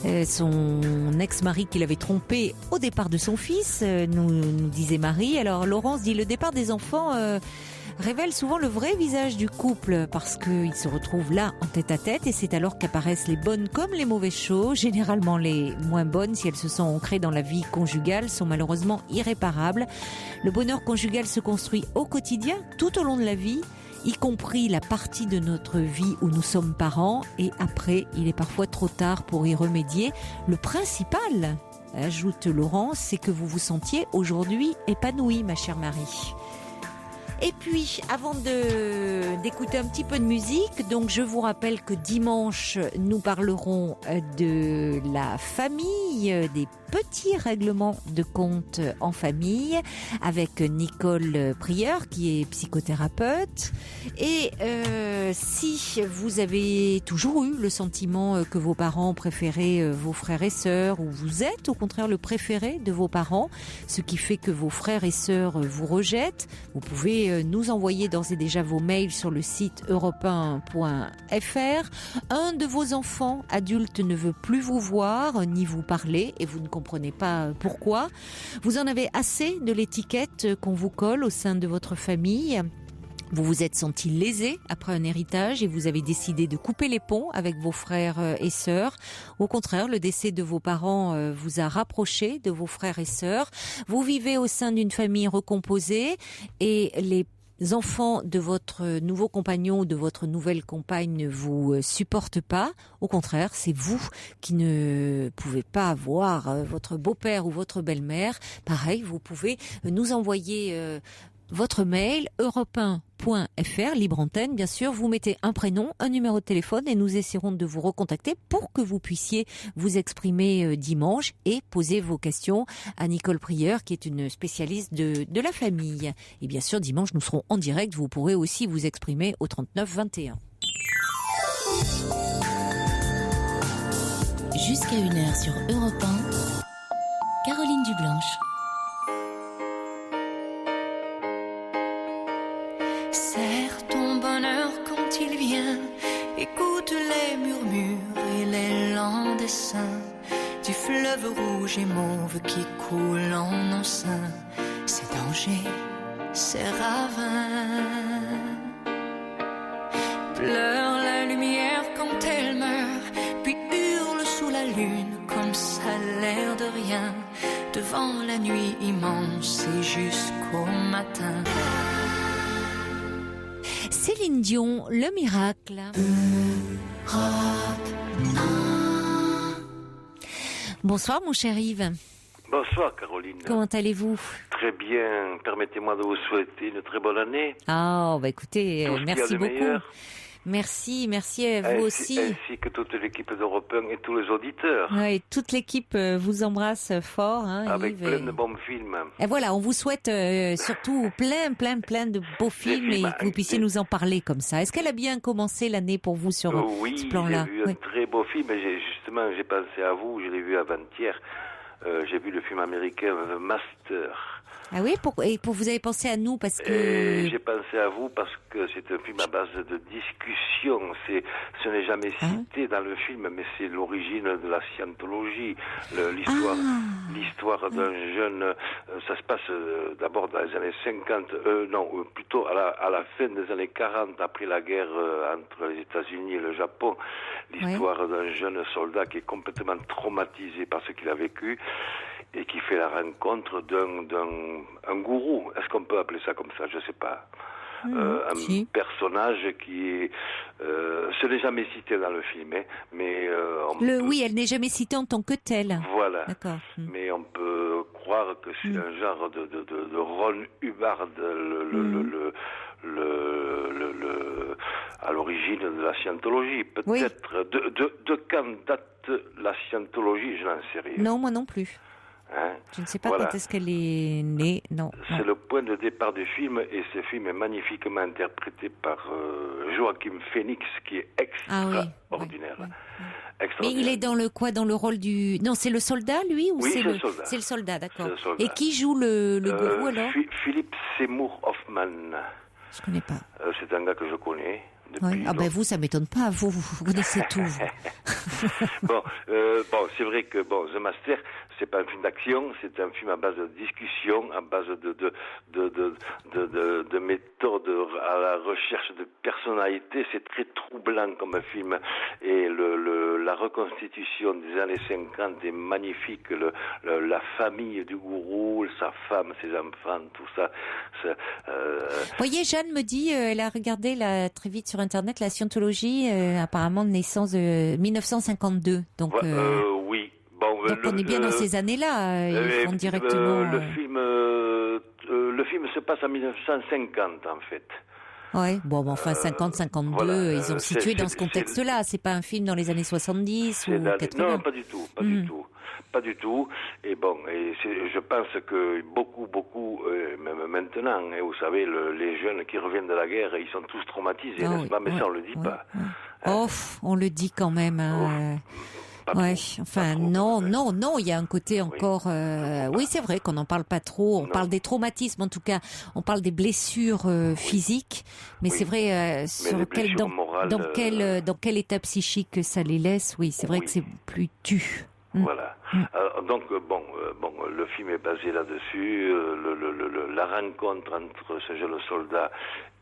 Et son ex-mari qui l'avait trompé au départ de son fils, nous disait Marie. Alors Laurence dit le départ des enfants révèle souvent le vrai visage du couple parce qu'ils se retrouvent là en tête-à-tête et c'est alors qu'apparaissent les bonnes comme les mauvaises choses. Généralement les moins bonnes, si elles se sont ancrées dans la vie conjugale, sont malheureusement irréparables. Le bonheur conjugal se construit au quotidien, tout au long de la vie, y compris la partie de notre vie où nous sommes parents et après, il est parfois trop tard pour y remédier. Le principal, ajoute Laurence, c'est que vous vous sentiez aujourd'hui épanouie, ma chère Marie. Et puis, avant d'écouter un petit peu de musique, donc je vous rappelle que dimanche, nous parlerons de la famille, des petits règlements de compte en famille avec Nicole Prieur qui est psychothérapeute. Et si vous avez toujours eu le sentiment que vos parents préféraient vos frères et sœurs ou vous êtes au contraire le préféré de vos parents, ce qui fait que vos frères et sœurs vous rejettent, vous pouvez nous envoyer d'ores et déjà vos mails sur le site europe1.fr. Un de vos enfants adultes ne veut plus vous voir ni vous parler et vous ne comprenez pas pourquoi. Vous en avez assez de l'étiquette qu'on vous colle au sein de votre famille. Vous vous êtes senti lésé après un héritage et vous avez décidé de couper les ponts avec vos frères et sœurs. Au contraire, le décès de vos parents vous a rapproché de vos frères et sœurs. Vous vivez au sein d'une famille recomposée et les enfants de votre nouveau compagnon ou de votre nouvelle compagne ne vous supportent pas. Au contraire, c'est vous qui ne pouvez pas voir votre beau-père ou votre belle-mère. Pareil, vous pouvez nous envoyer votre mail europe1.fr, libre antenne, bien sûr. Vous mettez un prénom, un numéro de téléphone et nous essaierons de vous recontacter pour que vous puissiez vous exprimer dimanche et poser vos questions à Nicole Prieur, qui est une spécialiste de la famille. Et bien sûr, dimanche, nous serons en direct. Vous pourrez aussi vous exprimer au 39 21. Jusqu'à 1h sur Europe 1, Caroline Dublanche. Serre ton bonheur quand il vient, écoute les murmures et les lents dessins du fleuve rouge et mauve qui coule en nos seins. Ces dangers, ces ravins. Pleure la lumière quand elle meurt, puis hurle sous la lune comme ça l'air de rien, devant la nuit immense et jusqu'au matin. Céline Dion, Le Miracle. Bonsoir mon cher Yves. Bonsoir Caroline. Comment allez-vous? Très bien. Permettez-moi de vous souhaiter une très bonne année. Ah, bah écoutez, merci beaucoup. Meilleur. Merci à vous aussi. Ainsi que toute l'équipe d'Europe 1 et tous les auditeurs. Oui, toute l'équipe vous embrasse fort. Avec Yves, plein de bons films. Et voilà, on vous souhaite surtout plein de beaux films et que vous puissiez nous en parler comme ça. Est-ce qu'elle a bien commencé l'année pour vous sur ce plan-là? Oui, j'ai vu un très beau film. Et j'ai pensé à vous, je l'ai vu avant-hier. J'ai vu le film américain The Master. Ah oui, vous avez pensé à nous parce que... J'ai pensé à vous parce que c'est un film à base de discussion. Ce n'est jamais cité dans le film, mais c'est l'origine de la scientologie. L'histoire d'un jeune... ça se passe d'abord dans les années 50, plutôt à la fin des années 40, après la guerre entre les États-Unis et le Japon. L'histoire d'un jeune soldat qui est complètement traumatisé par ce qu'il a vécu et qui fait la rencontre d'un gourou. Est-ce qu'on peut appeler ça comme ça? Je ne sais pas. Un personnage qui est... ce n'est jamais cité dans le film, mais... Oui, elle n'est jamais citée en tant que telle. Voilà. D'accord. Mais on peut croire que c'est un genre de Ron Hubbard, à l'origine de la scientologie. Peut-être. De quand date la scientologie, je n'en sais rien. Non, moi non plus. Hein? Je ne sais pas quand est-ce qu'elle est née. Non. C'est le point de départ du film, et ce film est magnifiquement interprété par Joaquin Phoenix, qui est extraordinaire. Mais il est dans le rôle du... Non, c'est le soldat, lui, ou oui, c'est le soldat. C'est le soldat, d'accord. Et qui joue le gourou, alors Philippe Seymour Hoffman. Je connais pas. C'est un gars que je connais. Oui. Ah ben vous, ça m'étonne pas. Vous connaissez tout. Bon, c'est vrai que The Master, c'est pas un film d'action, c'est un film à base de discussion, à base de méthodes à la recherche de personnalité. C'est très troublant comme un film, et la reconstitution des années 50 est magnifique. La famille du gourou, sa femme, ses enfants, tout ça. Vous voyez, Jeanne me dit, elle a regardé très vite sur Internet la scientologie, apparemment de naissance de 1952. Donc, oui. Bon, donc on est bien dans ces années-là. Ils font directement. Le film se passe en 1950 en fait. Ouais. Bon, enfin 50-52, voilà, ils ont situé dans ce contexte-là. C'est pas un film dans les années 70 ou 80. Non, pas du tout, pas du tout. Et bon, je pense que beaucoup, même maintenant, vous savez, les jeunes qui reviennent de la guerre, ils sont tous traumatisés, n'est-ce pas? Mais ça, on le dit pas. On le dit quand même. Ouais, enfin non, il y a un côté encore. Oui, c'est vrai qu'on n'en parle pas trop. On parle des traumatismes, en tout cas, on parle des blessures physiques, mais c'est vrai dans quel état psychique ça les laisse. Oui, c'est vrai que c'est plus tu. Voilà. Donc le film est basé là-dessus. La rencontre entre ce jeune soldat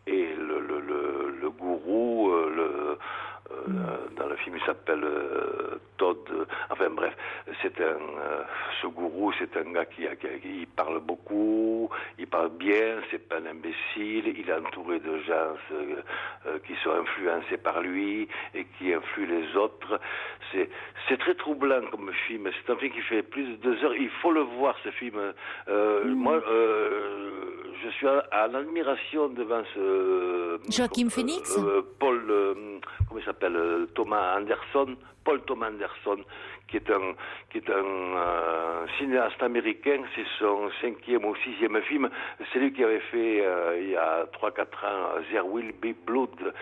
et le gourou. Dans le film, il s'appelle Todd. Enfin bref, ce gourou, c'est un gars qui parle beaucoup, il parle bien, c'est pas un imbécile, il est entouré de gens qui sont influencés par lui et qui influent les autres. C'est très troublant comme film. C'est un film qui fait plus de 2 heures. Il faut le voir, ce film. Moi, je suis à l'admiration devant ce Joaquin Phoenix, Paul, comment il s'appelle, Paul Thomas Anderson, qui est un cinéaste américain. C'est son 5e ou 6e film. C'est lui qui avait fait il y a 3-4 ans There Will Be Blood,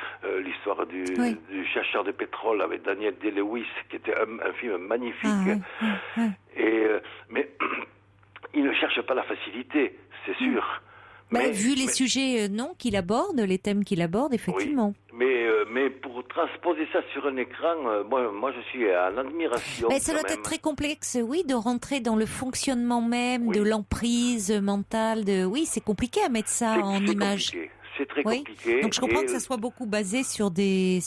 l'histoire du chercheur de pétrole avec Daniel Day-Lewis, qui était un film magnifique. Mais il ne cherche pas la facilité, c'est sûr. Vu les sujets qu'il aborde, les thèmes qu'il aborde, effectivement. Oui, mais pour transposer ça sur un écran, moi je suis en admiration. Ça doit être très complexe, oui, de rentrer dans le fonctionnement même de l'emprise mentale. C'est compliqué à mettre ça en image. C'est très compliqué. Donc je comprends que ça soit beaucoup basé sur des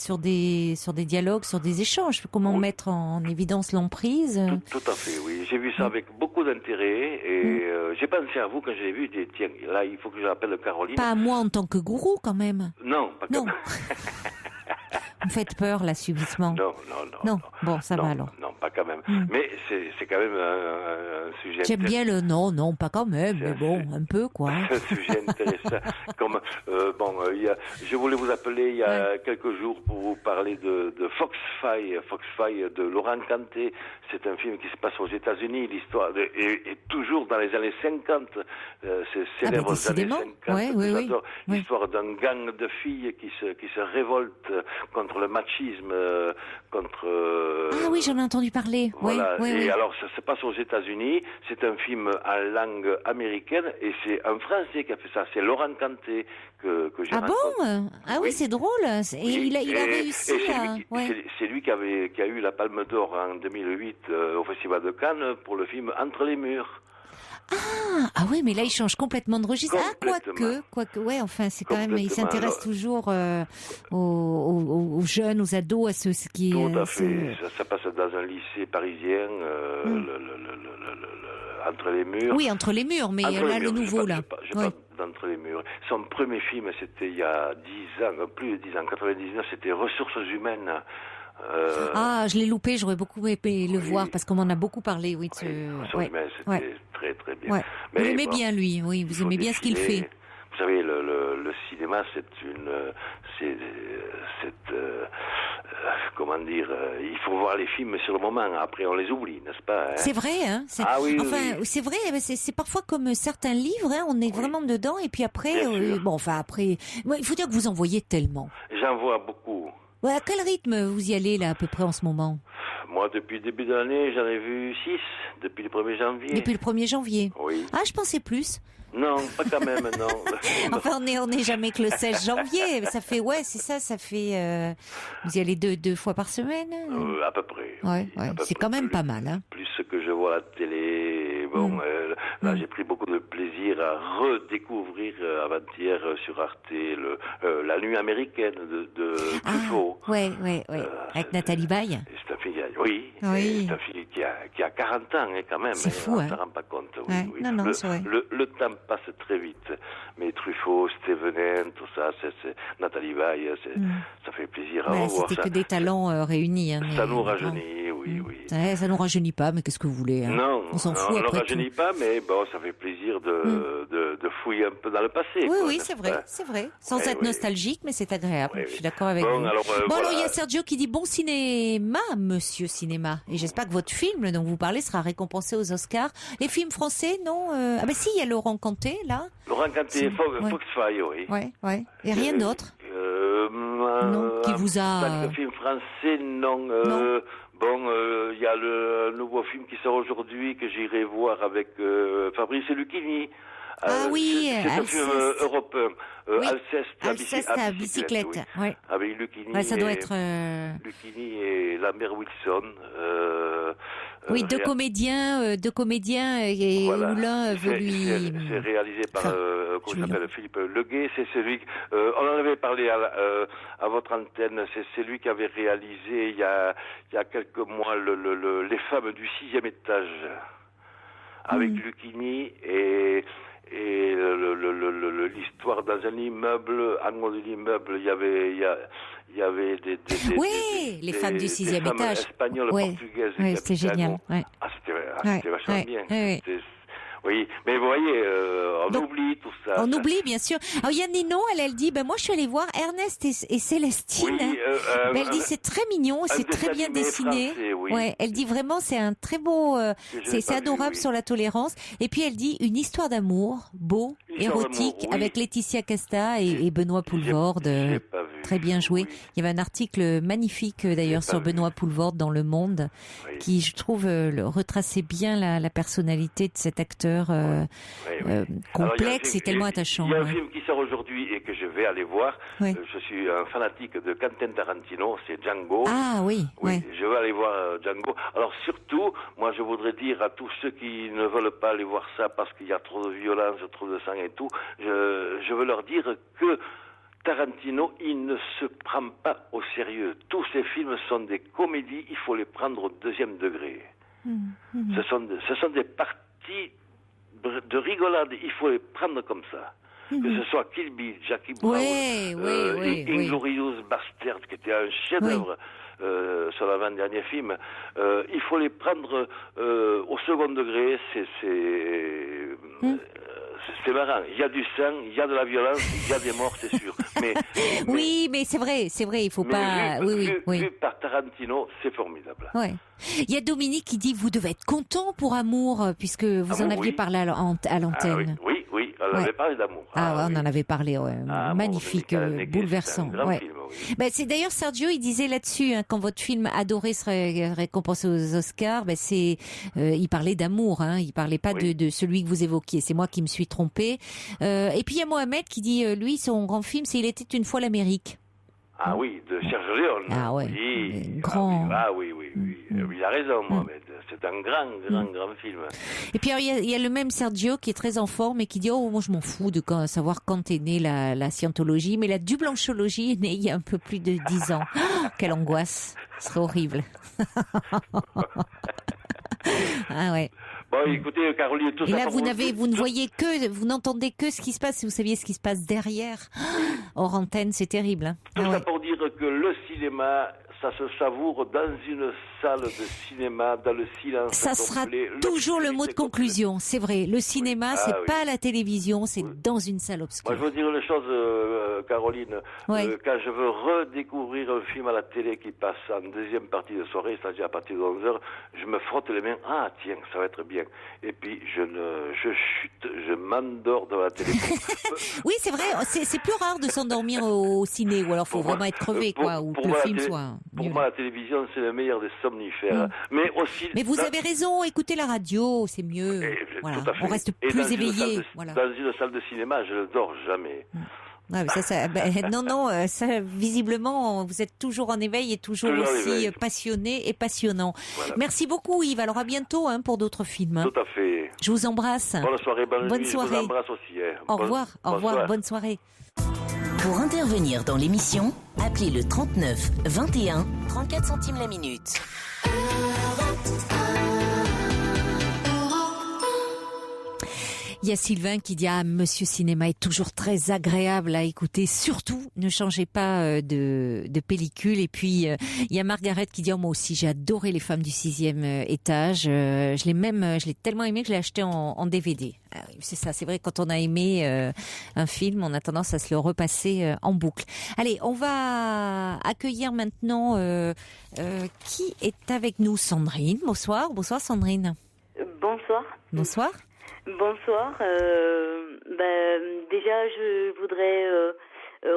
dialogues, sur des échanges. Comment mettre en évidence l'emprise. Tout à fait, oui. J'ai vu ça avec beaucoup d'intérêt et j'ai pensé à vous quand j'ai vu. Tiens, là, il faut que j'appelle Caroline. Pas à moi en tant que gourou, quand même. Non, pas quand même. Vous me faites peur, là, subitement. Non. Bon, ça va alors. Non, pas quand même. Mais c'est quand même un sujet. J'aime bien le non, pas quand même, mais bon, un peu, quoi. C'est un sujet intéressant. Je voulais vous appeler il y a quelques jours pour vous parler de Foxfire de Laurent Canté. C'est un film qui se passe aux États-Unis. L'histoire est toujours dans les années 50. C'est célèbre années 50. L'histoire d'un gang de filles qui se révoltent contre le machisme, Ah oui, j'en ai entendu parler. Voilà. Alors, ça se passe aux États-Unis. C'est un film en langue américaine et c'est un Français qui a fait ça. C'est Laurent Canté que j'ai rencontré. Bon? Ah oui, c'est drôle. Et il a réussi. C'est lui qui a eu la Palme d'Or en 2008 au Festival de Cannes pour le film Entre les murs. Ah oui, mais là il change complètement de registre. Quoique, enfin c'est quand même, il s'intéresse toujours aux jeunes, aux ados, à ceux qui. Tout à fait. Ça passe dans un lycée parisien, Entre les murs. Oui, Entre les murs, mais là le nouveau là. Je parle d'Entre les murs. Son premier film, c'était il y a 10 ans, plus de 10 ans, 99, c'était Ressources humaines. Je l'ai loupé, j'aurais beaucoup aimé le voir parce qu'on m'en a beaucoup parlé, C'était très très bien. Vous l'aimez bien lui, vous aimez bien ce qu'il fait. vous savez, le cinéma, comment dire, il faut voir les films sur le moment, après on les oublie, n'est-ce pas, hein? C'est vrai, hein. Oui, c'est vrai, c'est parfois comme certains livres, hein, on est vraiment dedans, et puis après, il faut dire que vous en voyez tellement. J'en vois beaucoup. Ouais, à quel rythme vous y allez, là, à peu près, en ce moment? Moi, depuis le début de l'année, j'en ai vu 6, depuis le 1er janvier. Depuis le 1er janvier? Oui. Ah, je pensais plus. Non, pas quand même, non. Enfin, on n'est jamais que le 16 janvier. Ça fait, vous y allez deux fois par semaine? À peu près. Ouais, c'est quand même pas mal, hein. Plus ce que je vois à la télé. Bon, là, j'ai pris beaucoup de plaisir à redécouvrir avant-hier sur Arte La Nuit américaine de Truffaut. Ouais. Avec Nathalie Baye. C'est un film, c'est un film qui a 40 ans, hein, quand même. C'est fou, on hein. ne se rend pas compte. Oui. Non, c'est vrai. Le temps passe très vite. Mais Truffaut, Steven, tout ça, c'est Nathalie Baye, ça fait plaisir à revoir. C'était que des talents réunis. Hein, ça nous rajeunit, oui. Ça nous rajeunit pas, mais qu'est-ce que vous voulez, hein. Non, on s'en fout. On ne rajeunit pas, mais bon, ça fait plaisir de fouiller un peu dans le passé. Oui, c'est vrai. Sans être nostalgique, mais c'est agréable. Je suis d'accord avec vous. Alors, alors il y a Sergio qui dit bon cinéma, monsieur cinéma. Et j'espère que votre film dont vous parlez sera récompensé aux Oscars. Les films français, non? Ah ben si, il y a Laurent Canté, là. Laurent Canté, Foxfire, oui. Ouais. Et rien d'autre? Non, qui vous a... Le film français, non. Bon, il y a le nouveau film qui sort aujourd'hui que j'irai voir avec Fabrice Lucchini. C'est un film européen. Alceste à bicyclette. Oui. Avec Lucchini. Ça doit être. Lucchini et Lambert Wilson. Deux comédiens et où l'un veut lui. C'est réalisé par comment s'appelle, Philippe Leguet. C'est celui. On en avait parlé à votre antenne. C'est lui qui avait réalisé il y a quelques mois Les femmes du 6e étage avec Lucchini et l'histoire dans un immeuble, en haut de l'immeuble, il y avait des les femmes du 6e étage espagnoles, portugaises. Oui, c'était génial. C'était vachement bien. Oui, mais vous voyez, on oublie tout ça. On oublie, bien sûr. Alors, il y a Ninon, elle dit, moi, je suis allée voir Ernest et Célestine. Oui, elle dit, c'est très mignon, c'est très bien dessiné. Français, elle dit vraiment, c'est un très beau, c'est adorable sur la tolérance. Et puis, elle dit, une histoire d'amour, beau, érotique, avec Laetitia Casta et Benoît Poulvorde. Très bien joué. Il y avait un article magnifique, d'ailleurs, sur Benoît Poulvorde dans Le Monde, qui, je trouve, retraçait bien la personnalité de cet acteur complexe et tellement attachant. Il y a un film qui sort aujourd'hui et que je vais aller voir. Je suis un fanatique de Quentin Tarantino, c'est Django. Ah oui. Je vais aller voir Django. Alors surtout, moi je voudrais dire à tous ceux qui ne veulent pas aller voir ça parce qu'il y a trop de violence, trop de sang et tout, je veux leur dire que Tarantino, il ne se prend pas au sérieux. Tous ses films sont des comédies, il faut les prendre au 2e degré. Ce sont des parties de rigolade, il faut les prendre comme ça. Que ce soit Kill Bill, Jackie Brown, Inglourious Bastard, qui était un chef-d'œuvre sur l'avant-dernier film, il faut les prendre au 2e degré. C'est marrant. Il y a du sang, il y a de la violence, il y a des morts, c'est sûr. Oui, mais c'est vrai, il faut pas. Vu par Tarantino, c'est formidable. Ouais. Il y a Dominique qui dit vous devez être content pour Amour puisque vous en aviez parlé à l'antenne. Oui, on avait parlé d'Amour. On en avait parlé, magnifique, bouleversant. C'est d'ailleurs Sergio, il disait là-dessus quand votre film adoré serait récompensé aux Oscars, il parlait d'Amour, il parlait pas de celui que vous évoquiez. C'est moi qui me suis trompée. Et puis il y a Mohamed qui dit lui son grand film c'est Il était une fois l'Amérique. Ah oui, de Sergio Leone. Ah ouais. Grand. Oui. Il a raison, Mohamed. C'est un grand film. Et puis il y a le même Sergio qui est très en forme et qui dit moi je m'en fous de savoir quand est née la scientologie, mais la dublanchologie est née il y a un peu plus de 10 ans. Quelle angoisse. Ce serait horrible. Ah ouais. Bon, écoutez, Caroline, tout ça. Et là, vous n'entendez que ce qui se passe. Si vous saviez ce qui se passe derrière, hors antenne, c'est terrible. Tout ça pour dire que le cinéma cinéma, ça se savoure dans une salle de cinéma, dans le silence Ça complet. sera toujours le mot de conclusion, c'est vrai. Le cinéma, c'est oui. pas la télévision, c'est dans une salle obscure. Moi, je veux dire une chose, Caroline. Oui. Quand je veux redécouvrir un film à la télé qui passe en deuxième partie de soirée, c'est-à-dire à partir de 11h, je me frotte les mains. Ah, tiens, ça va être bien. Et puis, je chute, je m'endors devant la télé. Oui, c'est vrai, c'est plus rare de s'endormir au ciné, ou alors faut vraiment être crevé, quoi, ou que le film soit... Pour moi, la télévision, c'est le meilleur des somnifères. Mais aussi... Mais vous avez raison, écoutez la radio, c'est mieux. Voilà, on reste plus éveillé. Voilà. Dans une salle de cinéma, je ne dors jamais. Ouais, mais non, ça, visiblement, vous êtes toujours en éveil et toujours aussi passionné et passionnant. Voilà. Merci beaucoup, Yves. Alors à bientôt pour d'autres films. Tout à fait. Je vous embrasse. Bonne soirée, bonne nuit. Soirée. Je vous embrasse aussi. Au revoir, bonne soirée. Pour intervenir dans l'émission, appelez le 39 21 34 centimes la minute. Il y a Sylvain qui dit Monsieur Cinéma est toujours très agréable à écouter. Surtout, ne changez pas de pellicule. Et puis il y a Margaret qui dit moi aussi j'ai adoré Les Femmes du 6e étage. Je l'ai tellement aimé que je l'ai acheté en DVD. C'est ça, c'est vrai, quand on a aimé un film, on a tendance à se le repasser en boucle. Allez, on va accueillir maintenant qui est avec nous, Sandrine. Bonsoir Sandrine. Bonsoir. Bonsoir. Bonsoir. Déjà, je voudrais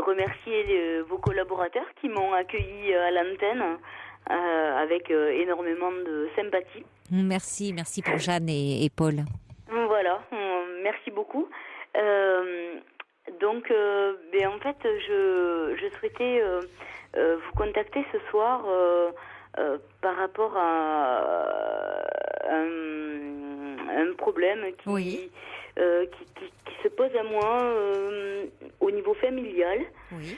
remercier vos collaborateurs qui m'ont accueilli à l'antenne avec énormément de sympathie. Merci pour Jeanne et Paul. Voilà, merci beaucoup. En fait, je souhaitais vous contacter ce soir par rapport à un problème qui se pose à moi au niveau familial. Oui.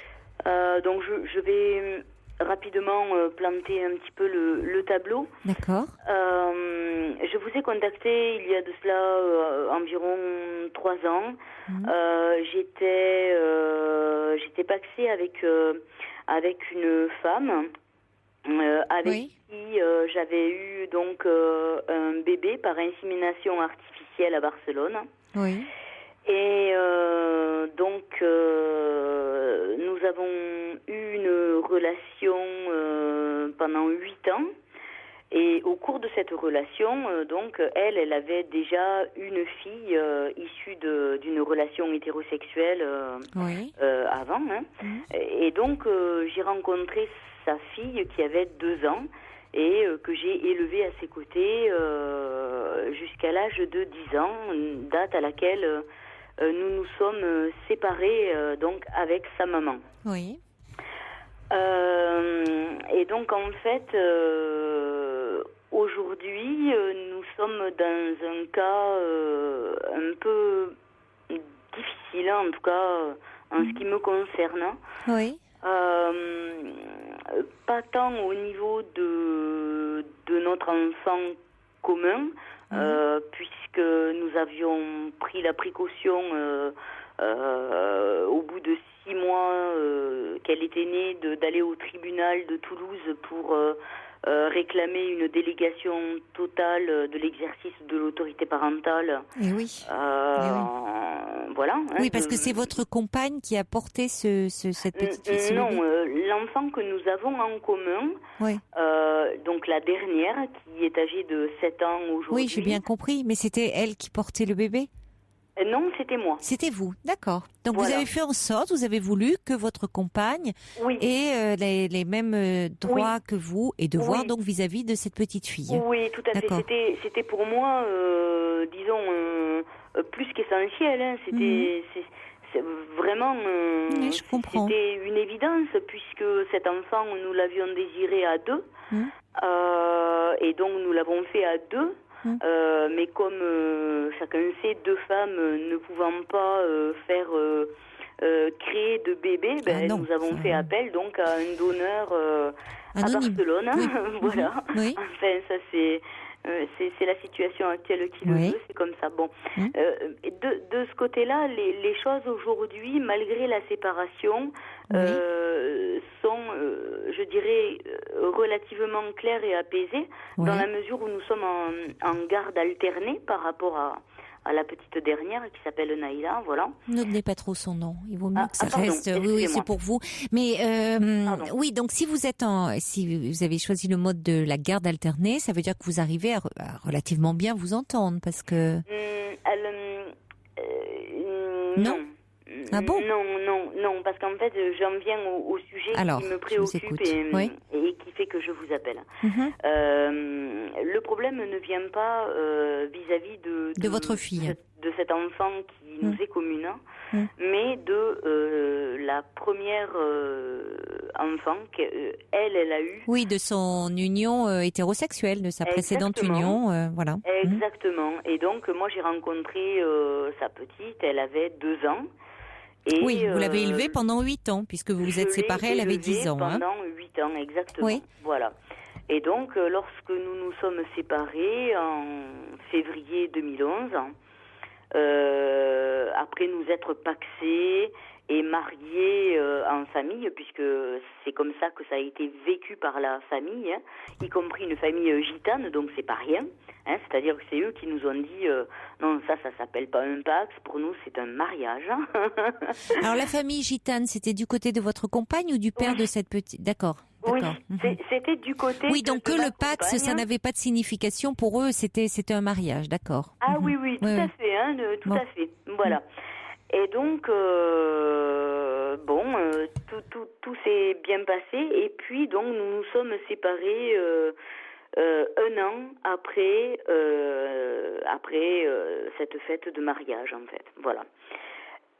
Donc je vais rapidement planter un petit peu le tableau. D'accord. Je vous ai contacté il y a de cela environ 3 ans. J'étais paxée avec une femme avec qui j'avais eu donc un bébé par insémination artificielle à Barcelone. Oui. Et nous avons eu une relation pendant 8 ans. Et au cours de cette relation, elle avait déjà une fille issue d'une relation hétérosexuelle avant. Et donc, j'ai rencontré sa fille qui avait 2 ans et que j'ai élevée à ses côtés jusqu'à l'âge de 10 ans, date à laquelle nous nous sommes séparés avec sa maman. Oui. Et donc en fait, aujourd'hui, nous sommes dans un cas un peu difficile, en tout cas en ce qui me concerne. Oui. Pas tant au niveau de notre enfant commun, puisque nous avions pris la précaution au bout de 6 mois qu'elle était née d'aller au tribunal de Toulouse pour réclamer une délégation totale de l'exercice de l'autorité parentale. Et oui. Voilà. Oui, parce que c'est votre compagne qui a porté cette petite fille. Non, l'enfant que nous avons en commun, donc la dernière, qui est âgée de 7 ans aujourd'hui. Oui, j'ai bien compris, mais c'était elle qui portait le bébé ? Non, c'était moi. C'était vous, d'accord. Donc voilà. Vous avez fait en sorte, vous avez voulu que votre compagne ait les mêmes droits que vous et devoirs donc vis-à-vis de cette petite fille. Oui, tout à fait. C'était pour moi, disons, plus qu'essentiel. C'est vraiment, je comprends. C'était une évidence puisque cet enfant, nous l'avions désiré à 2 et donc nous l'avons fait à 2. Mais comme chacun sait, 2 femmes ne pouvant pas créer de bébé, nous avons fait appel donc à un donneur à Barcelone. Oui. Voilà. Oui. Enfin, ça c'est C'est la situation actuelle qui le veut, c'est comme ça. Bon, de ce côté-là, les choses aujourd'hui, malgré la séparation, sont, je dirais, relativement claires et apaisées, dans la mesure où nous sommes en garde alternée par rapport à la petite dernière qui s'appelle Naïla, voilà. Ne donnez pas trop son nom, il vaut mieux que ça reste. Oui, c'est pour vous. Mais oui, donc si vous avez choisi le mode de la garde alternée, ça veut dire que vous arrivez à relativement bien vous entendre, parce que. Non. Ah bon? Non, parce qu'en fait, j'en viens au sujet qui me préoccupe et qui fait que je vous appelle. Le problème ne vient pas vis-à-vis de votre fille, de cet enfant qui nous est commune, mais de la première enfant qu'elle a eue. Oui, de son union hétérosexuelle, de sa précédente union, voilà. Exactement. Et donc, moi, j'ai rencontré sa petite, elle avait 2 ans. Et oui, vous l'avez élevée pendant 8 ans, puisque vous vous êtes séparés, elle avait 10 ans. Pendant 8 ans, exactement. Oui. Voilà. Et donc, lorsque nous nous sommes séparés en février 2011, après nous être pacsés et mariés en famille, puisque c'est comme ça que ça a été vécu par la famille, y compris une famille gitane, donc c'est pas rien. C'est-à-dire que c'est eux qui nous ont dit non, ça s'appelle pas un pax, pour nous c'est un mariage. Alors la famille gitane, c'était du côté de votre compagne ou du père de cette petite? D'accord. Oui, c'était du côté. Oui, donc que le pax, ça n'avait pas de signification pour eux, c'était un mariage, d'accord. Ah oui, tout à fait, tout à fait. Voilà. Et donc tout s'est bien passé, et puis donc nous nous sommes séparés 1 an après cette fête de mariage, en fait. Voilà.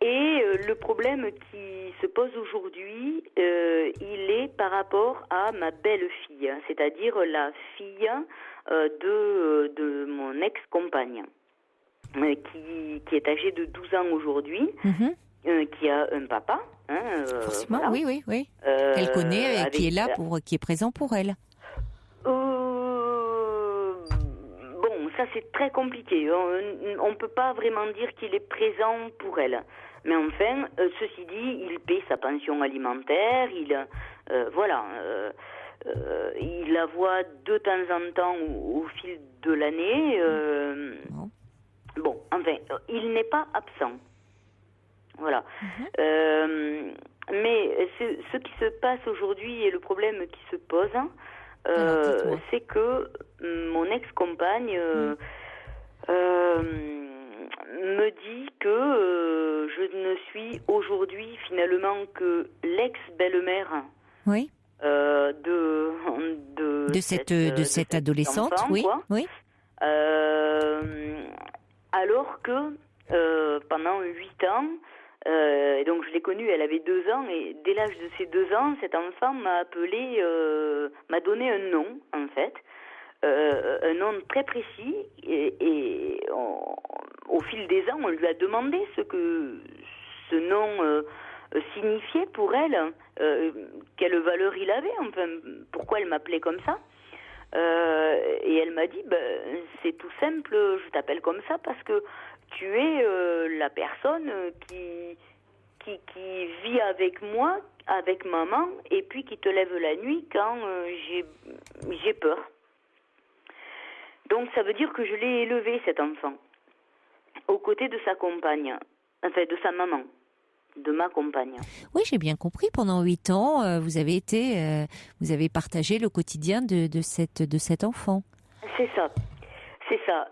Et le problème qui se pose aujourd'hui, il est par rapport à ma belle-fille, c'est-à-dire la fille de mon ex-compagne, qui est âgée de 12 ans aujourd'hui, qui a un papa. Forcément, voilà. Oui. Qu'elle connaît et qui est là, qui est présent pour elle. Ça c'est très compliqué. On ne peut pas vraiment dire qu'il est présent pour elle. Mais enfin, ceci dit, il paie sa pension alimentaire, il la voit de temps en temps au fil de l'année. Bon, enfin, il n'est pas absent. Voilà. Mais ce qui se passe aujourd'hui et le problème qui se pose, c'est que mon ex-compagne me dit que je ne suis aujourd'hui finalement que l'ex-belle-mère de cette adolescente, enfant, oui. Alors que pendant 8 ans, donc je l'ai connue, elle avait 2 ans, et dès l'âge de ses 2 ans, cet enfant m'a donné un nom, en fait, un nom très précis, et au fil des ans, on lui a demandé ce que ce nom signifiait pour elle, quelle valeur il avait, enfin, pourquoi elle m'appelait comme ça. Et elle m'a dit, c'est tout simple, je t'appelle comme ça parce que tu es la personne qui vit avec moi, avec maman, et puis qui te lève la nuit quand j'ai peur. Donc ça veut dire que je l'ai élevé, cet enfant, aux côtés de sa compagne, enfin de sa maman, de ma compagne. Oui, j'ai bien compris. Pendant 8 ans, vous avez partagé le quotidien de cet enfant. C'est ça.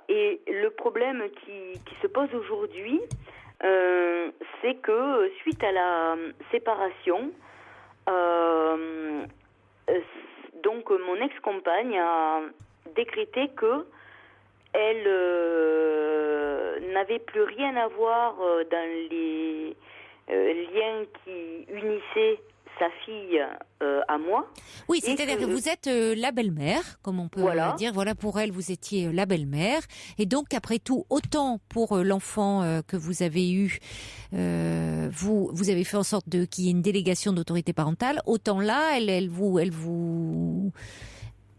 Et le problème qui se pose aujourd'hui, c'est que suite à la séparation, donc mon ex-compagne a décrété que elle n'avait plus rien à voir dans les liens qui unissaient sa fille à moi. Oui, c'est-à-dire que vous êtes la belle-mère, comme on peut dire. Voilà, pour elle, vous étiez la belle-mère. Et donc, après tout, autant pour l'enfant que vous avez eu, vous avez fait en sorte qu'il y ait une délégation d'autorité parentale, autant là, elle vous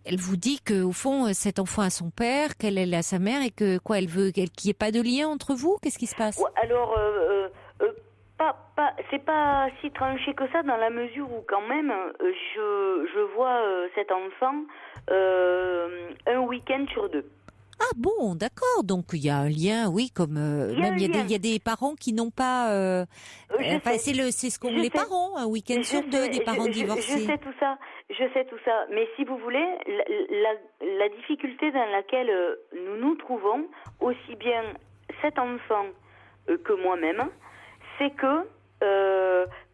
Elle vous dit que au fond, cet enfant a son père, qu'elle a sa mère et que quoi, elle veut qu'il n'y ait pas de lien entre vous. Qu'est-ce qui se passe? Alors, c'est pas si tranché que ça dans la mesure où quand même, je vois cet enfant un week-end sur 2. Ah bon, d'accord. Donc il y a un lien, oui, comme même il y a des parents qui n'ont pas. C'est ce qu'ont les parents, un week-end sur 2, des parents divorcés. Je sais tout ça. Mais si vous voulez, la difficulté dans laquelle nous nous trouvons, aussi bien cet enfant que moi-même, c'est que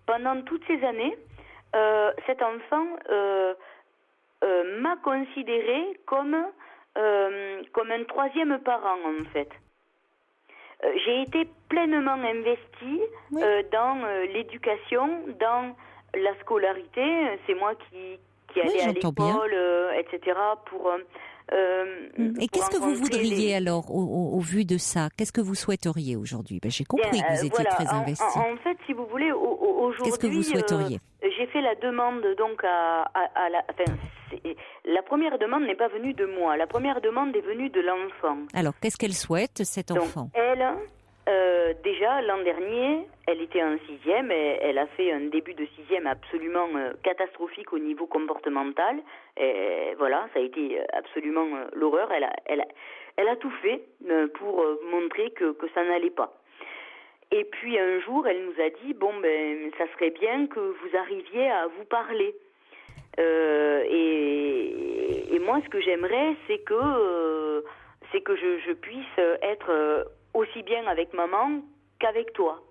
pendant toutes ces années, cet enfant m'a considéré comme un troisième parent, en fait. J'ai été pleinement investie dans l'éducation, dans la scolarité. C'est moi qui allais à l'école, etc. Et qu'est-ce que vous voudriez alors, au vu de ça? Qu'est-ce que vous souhaiteriez aujourd'hui? J'ai compris que vous étiez très investi. En fait, si vous voulez, aujourd'hui, qu'est-ce que vous souhaiteriez? J'ai fait la demande donc la première demande n'est pas venue de moi. La première demande est venue de l'enfant. Alors, qu'est-ce qu'elle souhaite, cet enfant? Donc, elle, déjà, l'an dernier, elle était en 6e et elle a fait un début de 6e absolument catastrophique au niveau comportemental. Et voilà, ça a été absolument l'horreur. Elle a tout fait pour montrer que ça n'allait pas. Et puis un jour, elle nous a dit, ça serait bien que vous arriviez à vous parler. Et moi, ce que j'aimerais, c'est que je puisse être aussi bien avec maman qu'avec toi.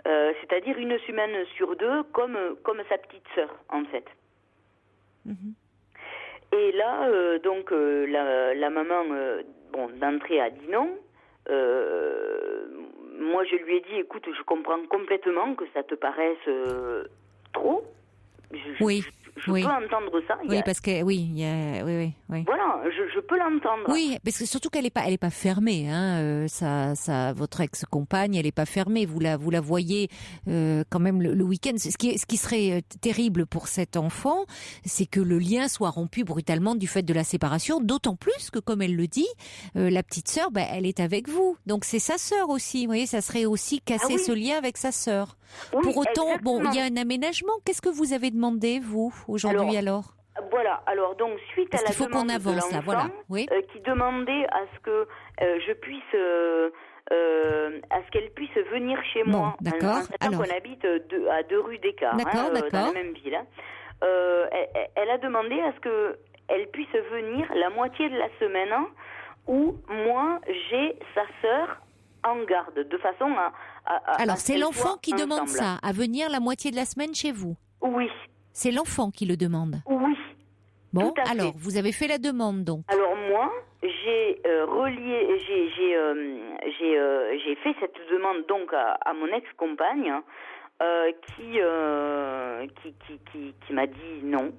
C'est-à-dire une semaine sur 2, comme sa petite sœur, en fait. Et là, donc, la maman, d'entrée a dit non. Moi, je lui ai dit, écoute, je comprends complètement que ça te paraisse trop. Je peux entendre ça. Oui, parce que oui. Voilà, je peux l'entendre. Oui, parce que surtout qu'elle est pas fermée. Votre ex-compagne, elle est pas fermée. Vous la voyez quand même le week-end. Ce qui serait terrible pour cet enfant, c'est que le lien soit rompu brutalement du fait de la séparation. D'autant plus que, comme elle le dit, la petite sœur, elle est avec vous. Donc c'est sa sœur aussi. Vous voyez, ça serait aussi casser ce lien avec sa sœur. Oui, pour autant, exactement. il y a un aménagement. Qu'est-ce que vous avez demandé, vous, aujourd'hui, alors? Voilà, alors donc suite à la demande de l'enfant qui demandait à ce que je puisse, à ce qu'elle puisse venir chez moi, en sachant qu'on habite à 2 rues d'écart, dans la même ville. Elle a demandé à ce que elle puisse venir la moitié de la semaine où moi j'ai sa sœur en garde, de façon à alors c'est l'enfant qui demande ensemble. ça, à venir la moitié de la semaine chez vous? Oui. C'est l'enfant qui le demande? Oui. Bon, alors, vous avez fait la demande, donc? Alors, moi, j'ai j'ai fait cette demande, donc, à mon ex-compagne, qui m'a dit non,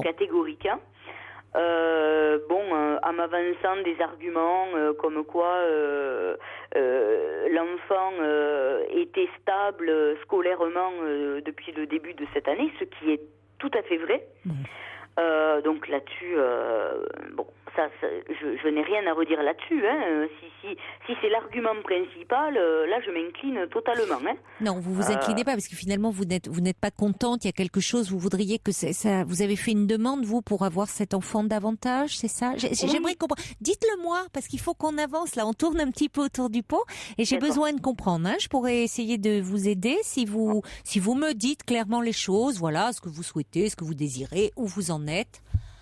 catégorique. En m'avançant des arguments comme quoi l'enfant était stable scolairement depuis le début de cette année, ce qui est tout à fait vrai. Donc là-dessus, je n'ai rien à redire là-dessus. Si c'est l'argument principal, là je m'incline totalement. Non, vous vous inclinez pas parce que finalement vous n'êtes pas contente. Il y a quelque chose. Vous voudriez que ça. Vous avez fait une demande vous pour avoir cet enfant davantage, c'est ça? J'aimerais comprendre. Dites-le-moi parce qu'il faut qu'on avance. Là, on tourne un petit peu autour du pot et j'ai besoin de comprendre. Je pourrais essayer de vous aider si vous me dites clairement les choses. Voilà, ce que vous souhaitez, ce que vous désirez, où vous en êtes.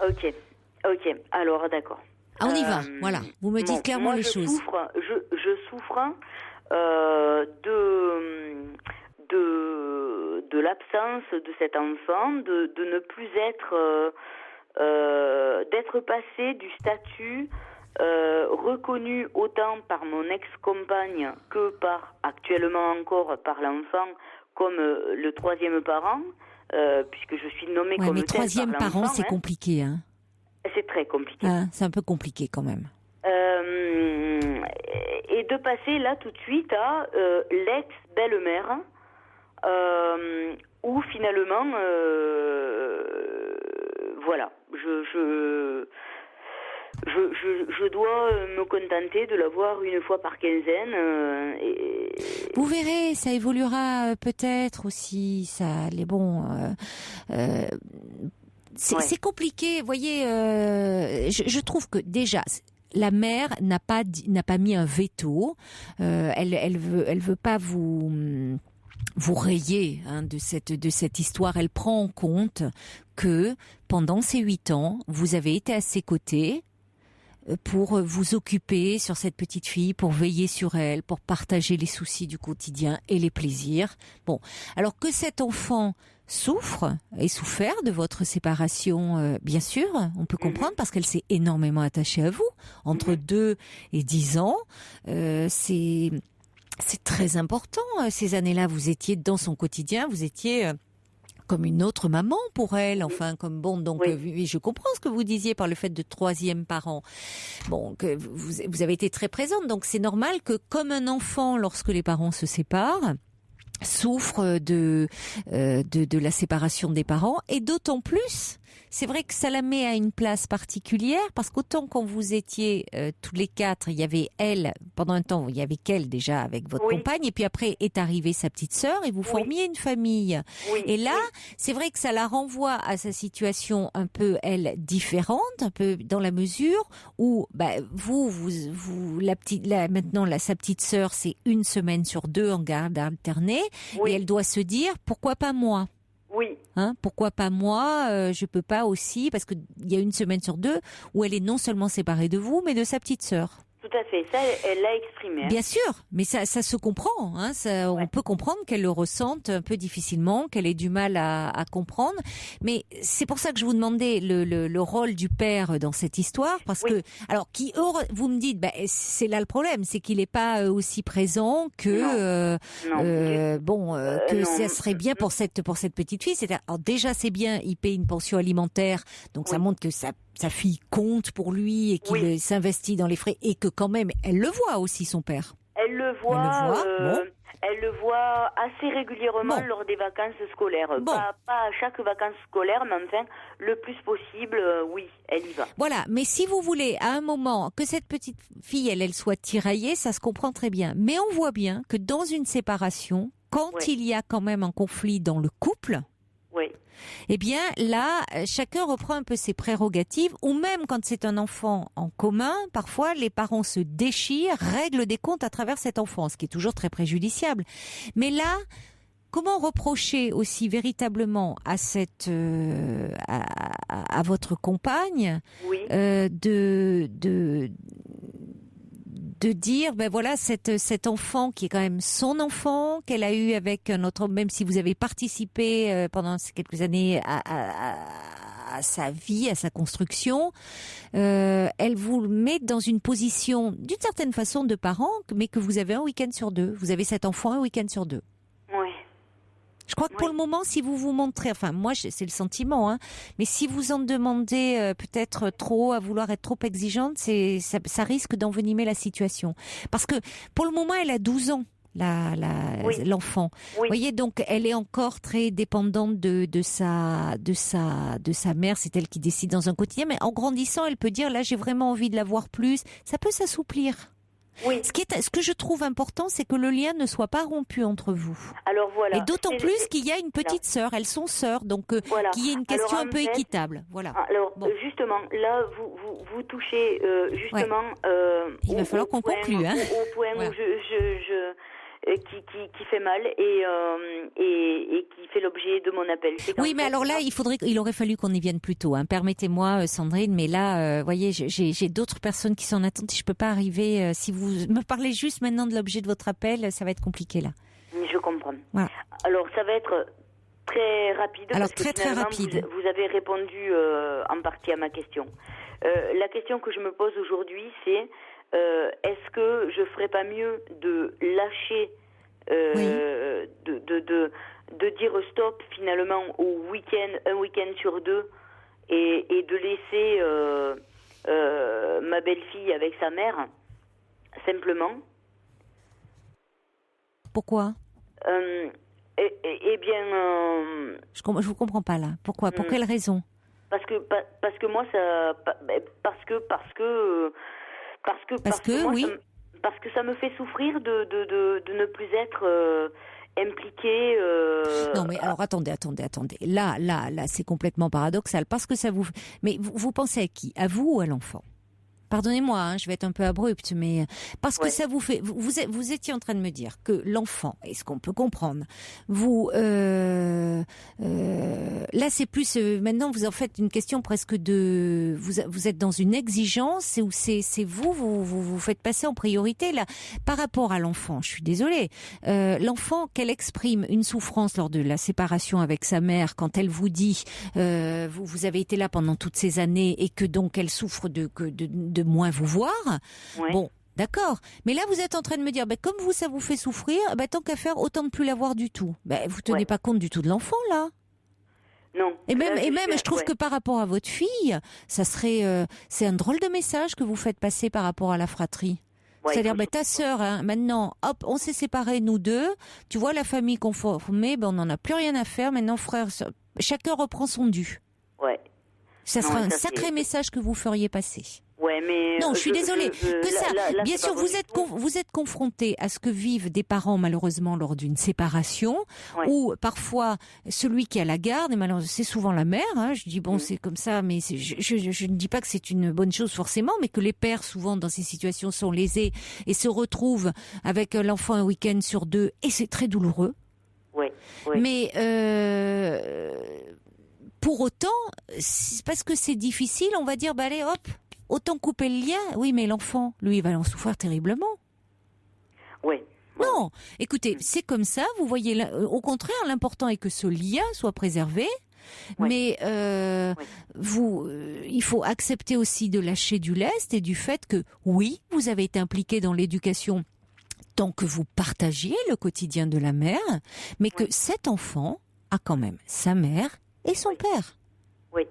Ok. Alors d'accord. On y va. Voilà. Vous me dites clairement les choses. Je souffre de l'absence de cet enfant, de ne plus être d'être passé du statut reconnu autant par mon ex-compagne que actuellement encore par l'enfant comme le troisième parent, puisque je suis nommée comme mais tel troisième par l'enfant. parent, c'est compliqué, hein. C'est très compliqué. C'est un peu compliqué quand même. Et de passer là tout de suite à l'ex-belle-mère, où finalement, voilà, je dois me contenter de la voir une fois par quinzaine. Vous verrez, ça évoluera peut-être aussi. Ça, les bons. C'est compliqué, vous voyez. Je trouve que déjà. La mère n'a pas mis un veto. Elle veut pas vous rayer de cette histoire. Elle prend en compte que pendant ces 8 ans, vous avez été à ses côtés pour vous occuper sur cette petite fille, pour veiller sur elle, pour partager les soucis du quotidien et les plaisirs. Bon, alors que cet enfant souffre et souffert de votre séparation, bien sûr, on peut comprendre parce qu'elle s'est énormément attachée à vous. Entre 2 et 10 ans, c'est très important. Ces années-là, vous étiez dans son quotidien, vous étiez comme une autre maman pour elle, enfin comme bon, donc je comprends ce que vous disiez par le fait de 3e parent. Bon, que vous avez été très présente, donc c'est normal que comme un enfant, lorsque les parents se séparent, souffre de la séparation des parents, et d'autant plus, c'est vrai que ça la met à une place particulière, parce qu'autant quand vous étiez tous les 4, il y avait elle, pendant un temps, il y avait qu'elle déjà avec votre compagne, et puis après est arrivée sa petite sœur, et vous formiez une famille. Et là, c'est vrai que ça la renvoie à sa situation un peu, elle, différente, un peu dans la mesure où, maintenant, sa petite sœur, c'est 1 semaine sur 2 en garde alternée, et elle doit se dire, pourquoi pas moi? Oui. Pourquoi pas moi? Je peux pas aussi, parce qu'il y a 1 semaine sur 2 où elle est non seulement séparée de vous, mais de sa petite sœur. Tout à fait, ça, elle l'a exprimé. Bien sûr, mais ça se comprend. On peut comprendre qu'elle le ressente un peu difficilement, qu'elle ait du mal à comprendre. Mais c'est pour ça que je vous demandais le rôle du père dans cette histoire, parce que, alors, vous me dites, c'est là le problème, c'est qu'il n'est pas aussi présent que, que ça serait bien pour cette petite fille. Alors déjà, c'est bien, il paye une pension alimentaire, donc ça montre que sa fille compte pour lui et qu'il s'investit dans les frais, et que quand même, elle le voit aussi, son père. Elle le voit assez régulièrement lors des vacances scolaires. Pas à chaque vacances scolaires, mais enfin, le plus possible, elle y va. Voilà, mais si vous voulez, à un moment, que cette petite fille, elle soit tiraillée, ça se comprend très bien. Mais on voit bien que dans une séparation, quand il y a quand même un conflit dans le couple, eh bien là, chacun reprend un peu ses prérogatives, ou même quand c'est un enfant en commun, parfois les parents se déchirent, règlent des comptes à travers cet enfant, ce qui est toujours très préjudiciable. Mais là, comment reprocher aussi véritablement à à votre compagne de dire, cet enfant qui est quand même son enfant, qu'elle a eu avec un autre, même si vous avez participé pendant ces quelques années à sa vie, à sa construction, elle vous met dans une position, d'une certaine façon, de parent, mais que vous avez un week-end sur 2. Vous avez cet enfant un week-end sur 2. Je crois que pour le moment, si vous vous montrez, enfin moi c'est le sentiment, mais si vous en demandez peut-être trop, à vouloir être trop exigeante, ça risque d'envenimer la situation. Parce que pour le moment, elle a 12 ans. L'enfant. Vous voyez, donc elle est encore très dépendante de sa mère, c'est elle qui décide dans un quotidien, mais en grandissant, elle peut dire là j'ai vraiment envie de la voir plus, ça peut s'assouplir. Ce que je trouve important, c'est que le lien ne soit pas rompu entre vous. Alors voilà. Et d'autant plus qu'il y a une petite sœur, elles sont sœurs, donc qu'il y ait une question un peu équitable. Voilà. Alors justement, là vous touchez justement. Il va falloir qu'on conclue. Au point où qui fait mal et qui fait l'objet de mon appel. Oui, mais alors là, il aurait fallu qu'on y vienne plus tôt. Permettez-moi, Sandrine, mais là, voyez, j'ai d'autres personnes qui sont en attente. Je peux pas arriver. Si vous me parlez juste maintenant de l'objet de votre appel, ça va être compliqué là. Je comprends. Voilà. Alors, ça va être très rapide. Alors parce très rapide. Vous avez répondu en partie à ma question. La question que je me pose aujourd'hui, c'est est-ce que je ferais pas mieux de lâcher, de dire stop finalement au un week-end sur 2, et de laisser ma belle-fille avec sa mère, simplement. Pourquoi? Eh bien, je vous comprends pas là. Pourquoi? Pour quelle raison? Parce que moi parce que ça me fait souffrir de ne plus être impliquée. Non mais alors attendez. Là, c'est complètement paradoxal parce que ça vous. Mais vous pensez à qui? À vous ou à l'enfant? Pardonnez-moi, je vais être un peu abrupte, mais parce que ça vous fait. Vous étiez en train de me dire que l'enfant, est-ce qu'on peut comprendre? Vous là, c'est plus maintenant. Vous en faites une question presque de. Vous êtes dans une exigence ou c'est vous faites passer en priorité là par rapport à l'enfant. Je suis désolée. L'enfant, qu'elle exprime une souffrance lors de la séparation avec sa mère, quand elle vous dit vous avez été là pendant toutes ces années et que donc elle souffre de moins vous voir. Ouais. Bon, d'accord. Mais là, vous êtes en train de me dire, comme vous, ça vous fait souffrir, tant qu'à faire, autant de plus la voir du tout. Vous tenez pas compte du tout de l'enfant, là. Non. Et même, je trouve que par rapport à votre fille, ça serait, c'est un drôle de message que vous faites passer par rapport à la fratrie. Ouais, c'est-à-dire, ta sœur, maintenant, hop, on s'est séparés, nous deux. Tu vois, la famille qu'on formait, on n'en a plus rien à faire. Maintenant, frère, chacun reprend son dû. Ouais. Ça sera un sacré message que vous feriez passer. Ouais, mais non, je suis désolée. Bien sûr, vous êtes confronté à ce que vivent des parents malheureusement lors d'une séparation, où parfois celui qui a la garde, et malheureusement c'est souvent la mère. Je dis c'est comme ça, mais je ne dis pas que c'est une bonne chose forcément, mais que les pères souvent dans ces situations sont lésés et se retrouvent avec l'enfant un week-end sur deux, et c'est très douloureux. Oui. Mais pour autant, parce que c'est difficile, on va dire allez hop. Autant couper le lien, oui, mais l'enfant, lui, il va en souffrir terriblement. Oui. Non, écoutez, c'est comme ça, vous voyez, au contraire, l'important est que ce lien soit préservé, mais il faut accepter aussi de lâcher du lest et du fait que, oui, vous avez été impliqué dans l'éducation tant que vous partagiez le quotidien de la mère, mais que cet enfant a quand même sa mère et son père. Oui.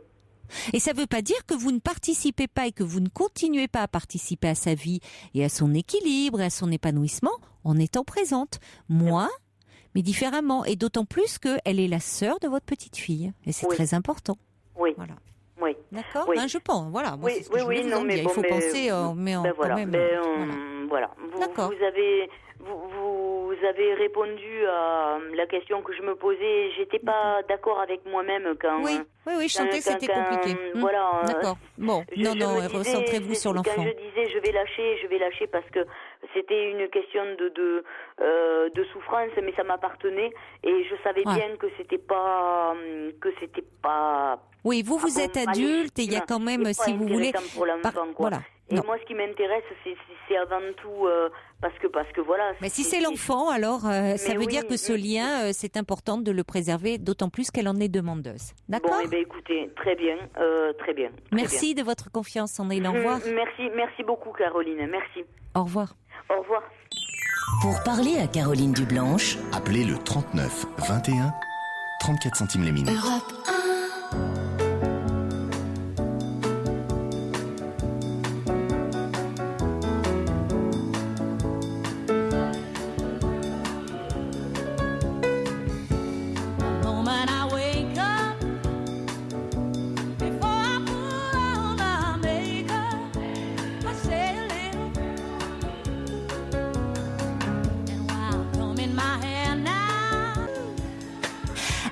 Et ça ne veut pas dire que vous ne participez pas et que vous ne continuez pas à participer à sa vie et à son équilibre et à son épanouissement en étant présente. Moi, mais différemment. Et d'autant plus qu'elle est la sœur de votre petite fille. Et c'est très important. Oui. Voilà. Oui. D'accord. Je pense. Voilà. Moi, c'est ce que je voulais vous en dire. Il faut penser, mais voilà. quand même. Voilà. D'accord. Vous avez répondu à la question que je me posais. J'étais pas d'accord avec moi-même quand. Oui, je sentais que c'était compliqué. Voilà. D'accord. Bon, recentrez-vous sur l'enfant. Quand je disais je vais lâcher parce que c'était une question de souffrance, mais ça m'appartenait et je savais bien que c'était pas. Oui, vous êtes adulte et il y a quand même, si vous voulez. Pour l'enfant, voilà. Et moi, ce qui m'intéresse, c'est avant tout parce que voilà. Mais si c'est l'enfant, alors ça veut dire que ce lien, c'est important de le préserver, d'autant plus qu'elle en est demandeuse. D'accord. Bon, écoutez, très bien. Merci de votre confiance, Sandrine. Au revoir. Merci beaucoup, Caroline. Merci. Au revoir. Au revoir. Pour parler à Caroline Dublanche, appelez le 39 21 34 centimes les minutes. Europe 1.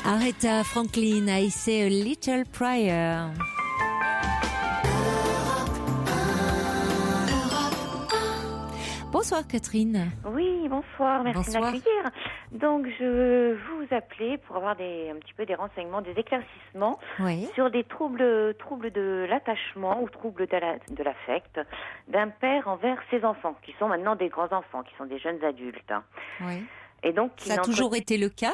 Aretha Franklin, I Say a Little Prayer. Bonsoir Catherine. Oui, bonsoir, merci de m'accueillir. Donc je vous appelais pour avoir un petit peu des renseignements, des éclaircissements sur des troubles de l'attachement ou troubles de l'affect d'un père envers ses enfants, qui sont maintenant des grands-enfants, qui sont des jeunes adultes. Oui. Et donc, ça a toujours été le cas,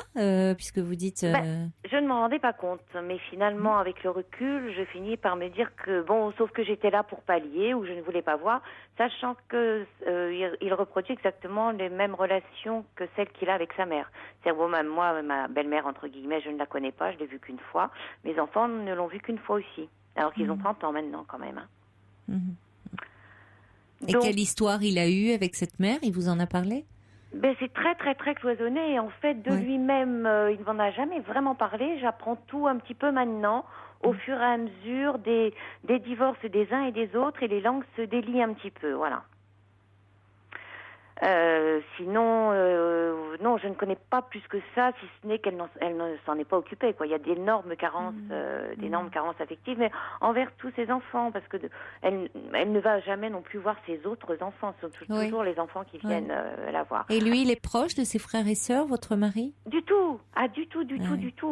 puisque vous dites... je ne m'en rendais pas compte, mais finalement, avec le recul, je finis par me dire que, sauf que j'étais là pour pallier, ou je ne voulais pas voir, sachant que il reproduit exactement les mêmes relations que celles qu'il a avec sa mère. C'est-à-dire, même moi, ma belle-mère, entre guillemets, je ne la connais pas, je l'ai vue qu'une fois. Mes enfants ne l'ont vue qu'une fois aussi, alors qu'ils ont 30 ans maintenant, quand même. Et donc, quelle histoire il a eu avec cette mère? Il vous en a parlé? C'est très très très cloisonné et en fait de lui-même il ne m'en a jamais vraiment parlé. J'apprends tout un petit peu maintenant au fur et à mesure des divorces des uns et des autres, et les langues se délient un petit peu, voilà. Sinon, non, je ne connais pas plus que ça, si ce n'est qu'elle ne s'en est pas occupée, quoi. Il y a d'énormes carences, affectives, mais envers tous ses enfants, parce que elle ne va jamais non plus voir ses autres enfants. Ce sont toujours les enfants qui viennent la voir. Et lui, il est proche de ses frères et sœurs, votre mari? Du tout. Ah, du tout.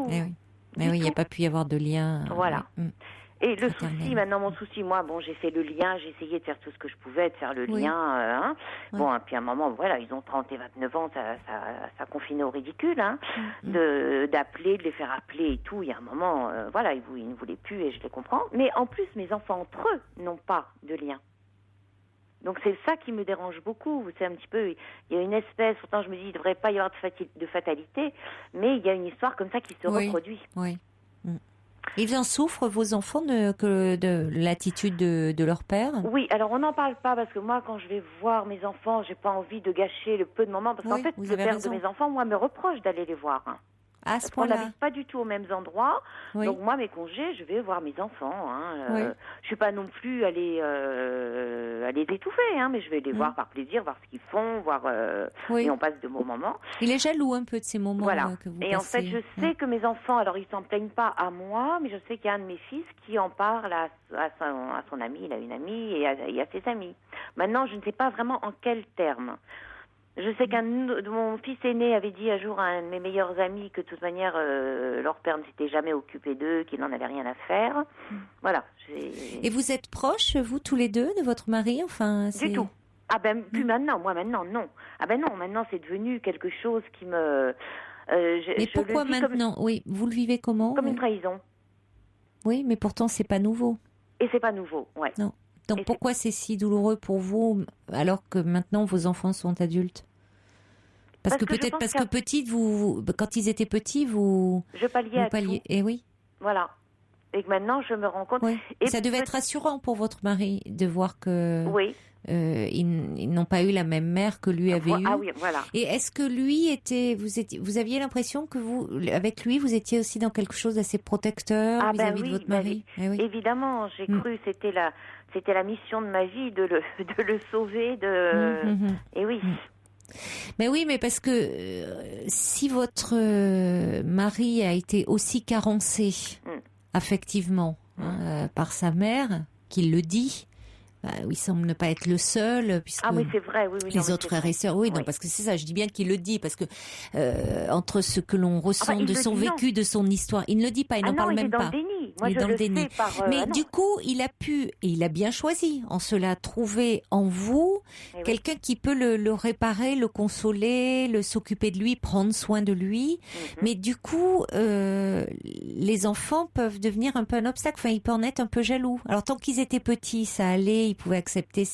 Eh oui. Mais oui, il n'y a pas pu y avoir de lien. Voilà. Et le souci, maintenant, mon souci, moi, bon, j'ai fait le lien, j'ai essayé de faire tout ce que je pouvais, de faire le lien, Bon, et puis à un moment, voilà, ils ont 30 et 29 ans, ça confinait au ridicule, d'appeler, de les faire appeler et tout. Il y a un moment, voilà, ils ne voulaient plus et je les comprends. Mais en plus, mes enfants entre eux n'ont pas de lien. Donc c'est ça qui me dérange beaucoup. C'est un petit peu, il y a une espèce, pourtant je me dis, il ne devrait pas y avoir de fatalité, mais il y a une histoire comme ça qui se reproduit. Oui. Ils en souffrent, vos enfants, de l'attitude de leur père? Oui, alors on n'en parle pas parce que moi, quand je vais voir mes enfants, j'ai pas envie de gâcher le peu de moments parce qu'en fait, le père de mes enfants, moi, me reproche d'aller les voir. À ce point-là. On n'habite pas du tout aux mêmes endroits. Donc moi, mes congés, je vais voir mes enfants. Je suis pas non plus à les étouffer, mais je vais les voir par plaisir, voir ce qu'ils font, et on passe de bons moments. Il est jaloux un peu de ces moments que vous passez. Et en fait, je sais que mes enfants, alors ils s'en plaignent pas à moi, mais je sais qu'il y a un de mes fils qui en parle à son ami, il a une amie, et à ses amis. Maintenant, je ne sais pas vraiment en quels termes. Je sais mon fils aîné avait dit un jour à un de mes meilleurs amis que de toute manière, leur père ne s'était jamais occupé d'eux, qu'il n'en avait rien à faire. Voilà. Et vous êtes proches, vous, tous les deux, de votre mari? Du tout. Ah ben, plus maintenant. Moi, maintenant, non. Ah ben non, maintenant, c'est devenu quelque chose qui me... mais pourquoi maintenant? Oui, vous le vivez comment? Comme une trahison. Oui, mais pourtant, c'est pas nouveau. Et c'est pas nouveau, ouais. Non. Donc pourquoi c'est si douloureux pour vous alors que maintenant vos enfants sont adultes? Parce que peut-être parce que petite, quand ils étaient petits, je palliais à tout. Et oui. Voilà. Et que maintenant, je me rends compte. Oui. Et ça devait être rassurant pour votre mari de voir que ils n'ont pas eu la même mère que lui avait eu. Ah oui, voilà. Et est-ce que lui vous aviez l'impression que avec lui, vous étiez aussi dans quelque chose d'assez protecteur vis-à-vis de votre mari? Oui. Évidemment, j'ai cru, c'était la mission de ma vie de le sauver. Et oui. Mais oui, mais parce que si votre mari a été aussi carencé affectivement par sa mère, qu'il le dit, il semble ne pas être le seul, puisque c'est vrai, les autres frères et sœurs, non, parce que c'est ça, je dis bien qu'il le dit, parce que entre ce que l'on ressent de son vécu, de son histoire, il ne le dit pas, il n'en parle même pas. Moi, il est dans le déni. Mais du coup, il a pu, et il a bien choisi, en cela, trouver en vous quelqu'un qui peut le réparer, le consoler, s'occuper de lui, prendre soin de lui. Mais du coup, les enfants peuvent devenir un peu un obstacle. Enfin, ils peuvent en être un peu jaloux. Alors, tant qu'ils étaient petits, ça allait, ils pouvaient accepter.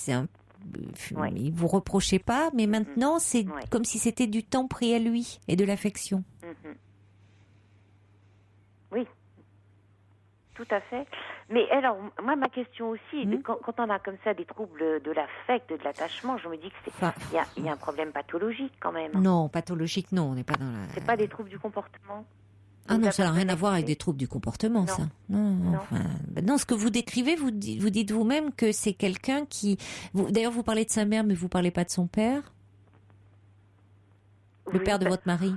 Ils vous reprochaient pas. Mais maintenant, c'est comme si c'était du temps pris à lui et de l'affection. Oui. Tout à fait. Mais alors, moi, ma question aussi, quand on a comme ça des troubles de l'affect, de l'attachement, je me dis que il y a un problème pathologique quand même. Non, pathologique, non, on n'est pas dans la... C'est pas des troubles du comportement? Ah non, ça n'a rien à voir avec des troubles du comportement, ça. Non, ce que vous décrivez, vous dites vous-même que c'est quelqu'un qui... D'ailleurs, vous parlez de sa mère, mais vous parlez pas de son père? Le père de votre mari?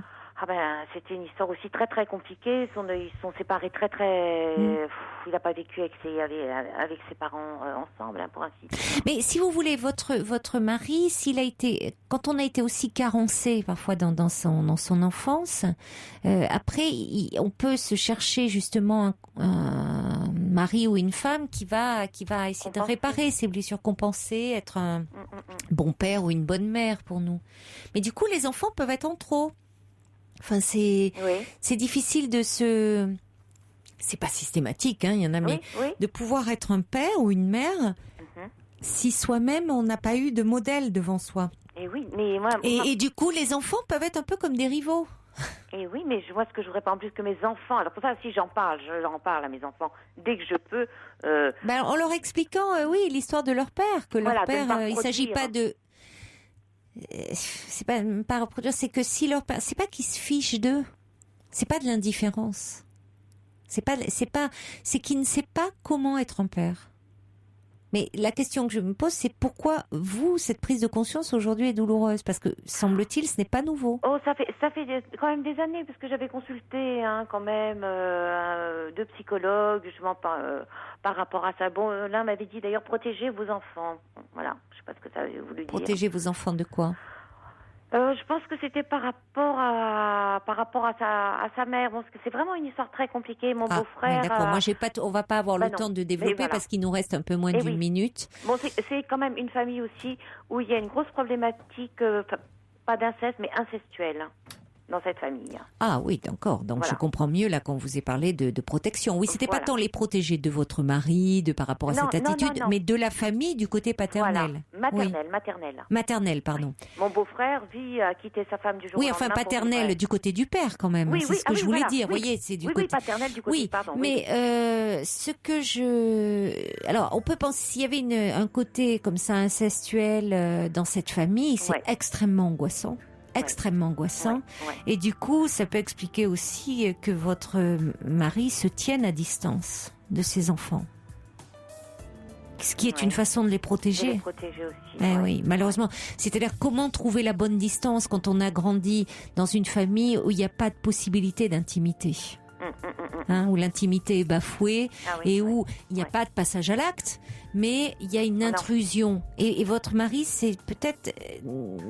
C'était une histoire aussi très très compliquée. Ils sont séparés très très. Il n'a pas vécu avec ses parents ensemble, pour ainsi dire. Mais si vous voulez, votre mari, quand on a été aussi carencé parfois dans son enfance, après on peut se chercher justement un mari ou une femme qui va essayer de réparer ces blessures, compenser, être un bon père ou une bonne mère pour nous. Mais du coup, les enfants peuvent être en trop. Enfin, c'est difficile c'est pas systématique, il y en a, mais de pouvoir être un père ou une mère si soi-même on n'a pas eu de modèle devant soi. Et oui, mais et du coup, les enfants peuvent être un peu comme des rivaux. Et oui, mais je vois ce que je voudrais pas en plus que mes enfants. Alors pour ça, si j'en parle, je leur en parle à mes enfants dès que je peux. En leur expliquant, l'histoire de leur père, que leur père, il s'agit pas de. C'est pas reproduire, c'est que si leur père, c'est pas qu'ils se fichent d'eux, c'est pas de l'indifférence. C'est qu'il ne sait pas comment être un père. Mais la question que je me pose, c'est pourquoi cette prise de conscience aujourd'hui est douloureuse? Parce que, semble-t-il, ce n'est pas nouveau. Oh, ça fait quand même des années, parce que j'avais consulté quand même 2 psychologues, justement par rapport à ça. Bon, l'un m'avait dit d'ailleurs, protégez vos enfants. Voilà, je ne sais pas ce que ça voulu dire. Protégez vos enfants de quoi? Je pense que c'était par rapport à sa mère. Bon, parce que c'est vraiment une histoire très compliquée. Mon beau-frère. Oui, d'accord. Moi, on va pas avoir le temps de développer parce qu'il nous reste un peu moins d'une minute. Bon, c'est quand même une famille aussi où il y a une grosse problématique, pas d'inceste, mais incestuelle dans cette famille. Ah oui, d'accord. Donc je comprends mieux là quand vous ai parlé de protection. Oui, c'était pas tant les protéger de votre mari, par rapport à cette attitude, mais de la famille du côté paternel. Voilà. Maternel, pardon. Oui. Mon beau-frère a quitté sa femme du jour au lendemain. Oui, enfin paternel du côté du père quand même. C'est ce que je voulais dire. Vous voyez, c'est du côté. Oui, paternel du côté. Pardon. Mais alors on peut penser s'il y avait un côté comme ça incestuel dans cette famille, c'est extrêmement angoissant. Extrêmement angoissant. Et du coup, ça peut expliquer aussi que votre mari se tienne à distance de ses enfants. Ce qui est une façon de les protéger. De les protéger aussi. Oui, malheureusement. C'est-à-dire, comment trouver la bonne distance quand on a grandi dans une famille où il n'y a pas de possibilité d'intimité, où l'intimité est bafouée et où il n'y a pas de passage à l'acte, mais il y a une intrusion. Et votre mari, c'est peut-être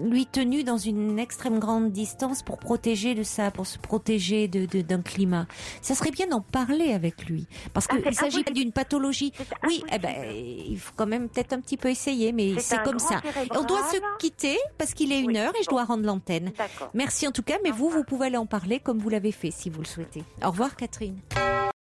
lui tenu dans une extrême grande distance pour protéger de ça, pour se protéger d'un climat. Ça serait bien d'en parler avec lui, parce qu'il s'agit d'une pathologie. Oui, il faut quand même peut-être un petit peu essayer, mais c'est comme ça. On doit se quitter parce qu'il est 1h et je dois rendre l'antenne. Merci en tout cas, mais vous pouvez aller en parler comme vous l'avez fait si vous le souhaitez. Au revoir Catherine.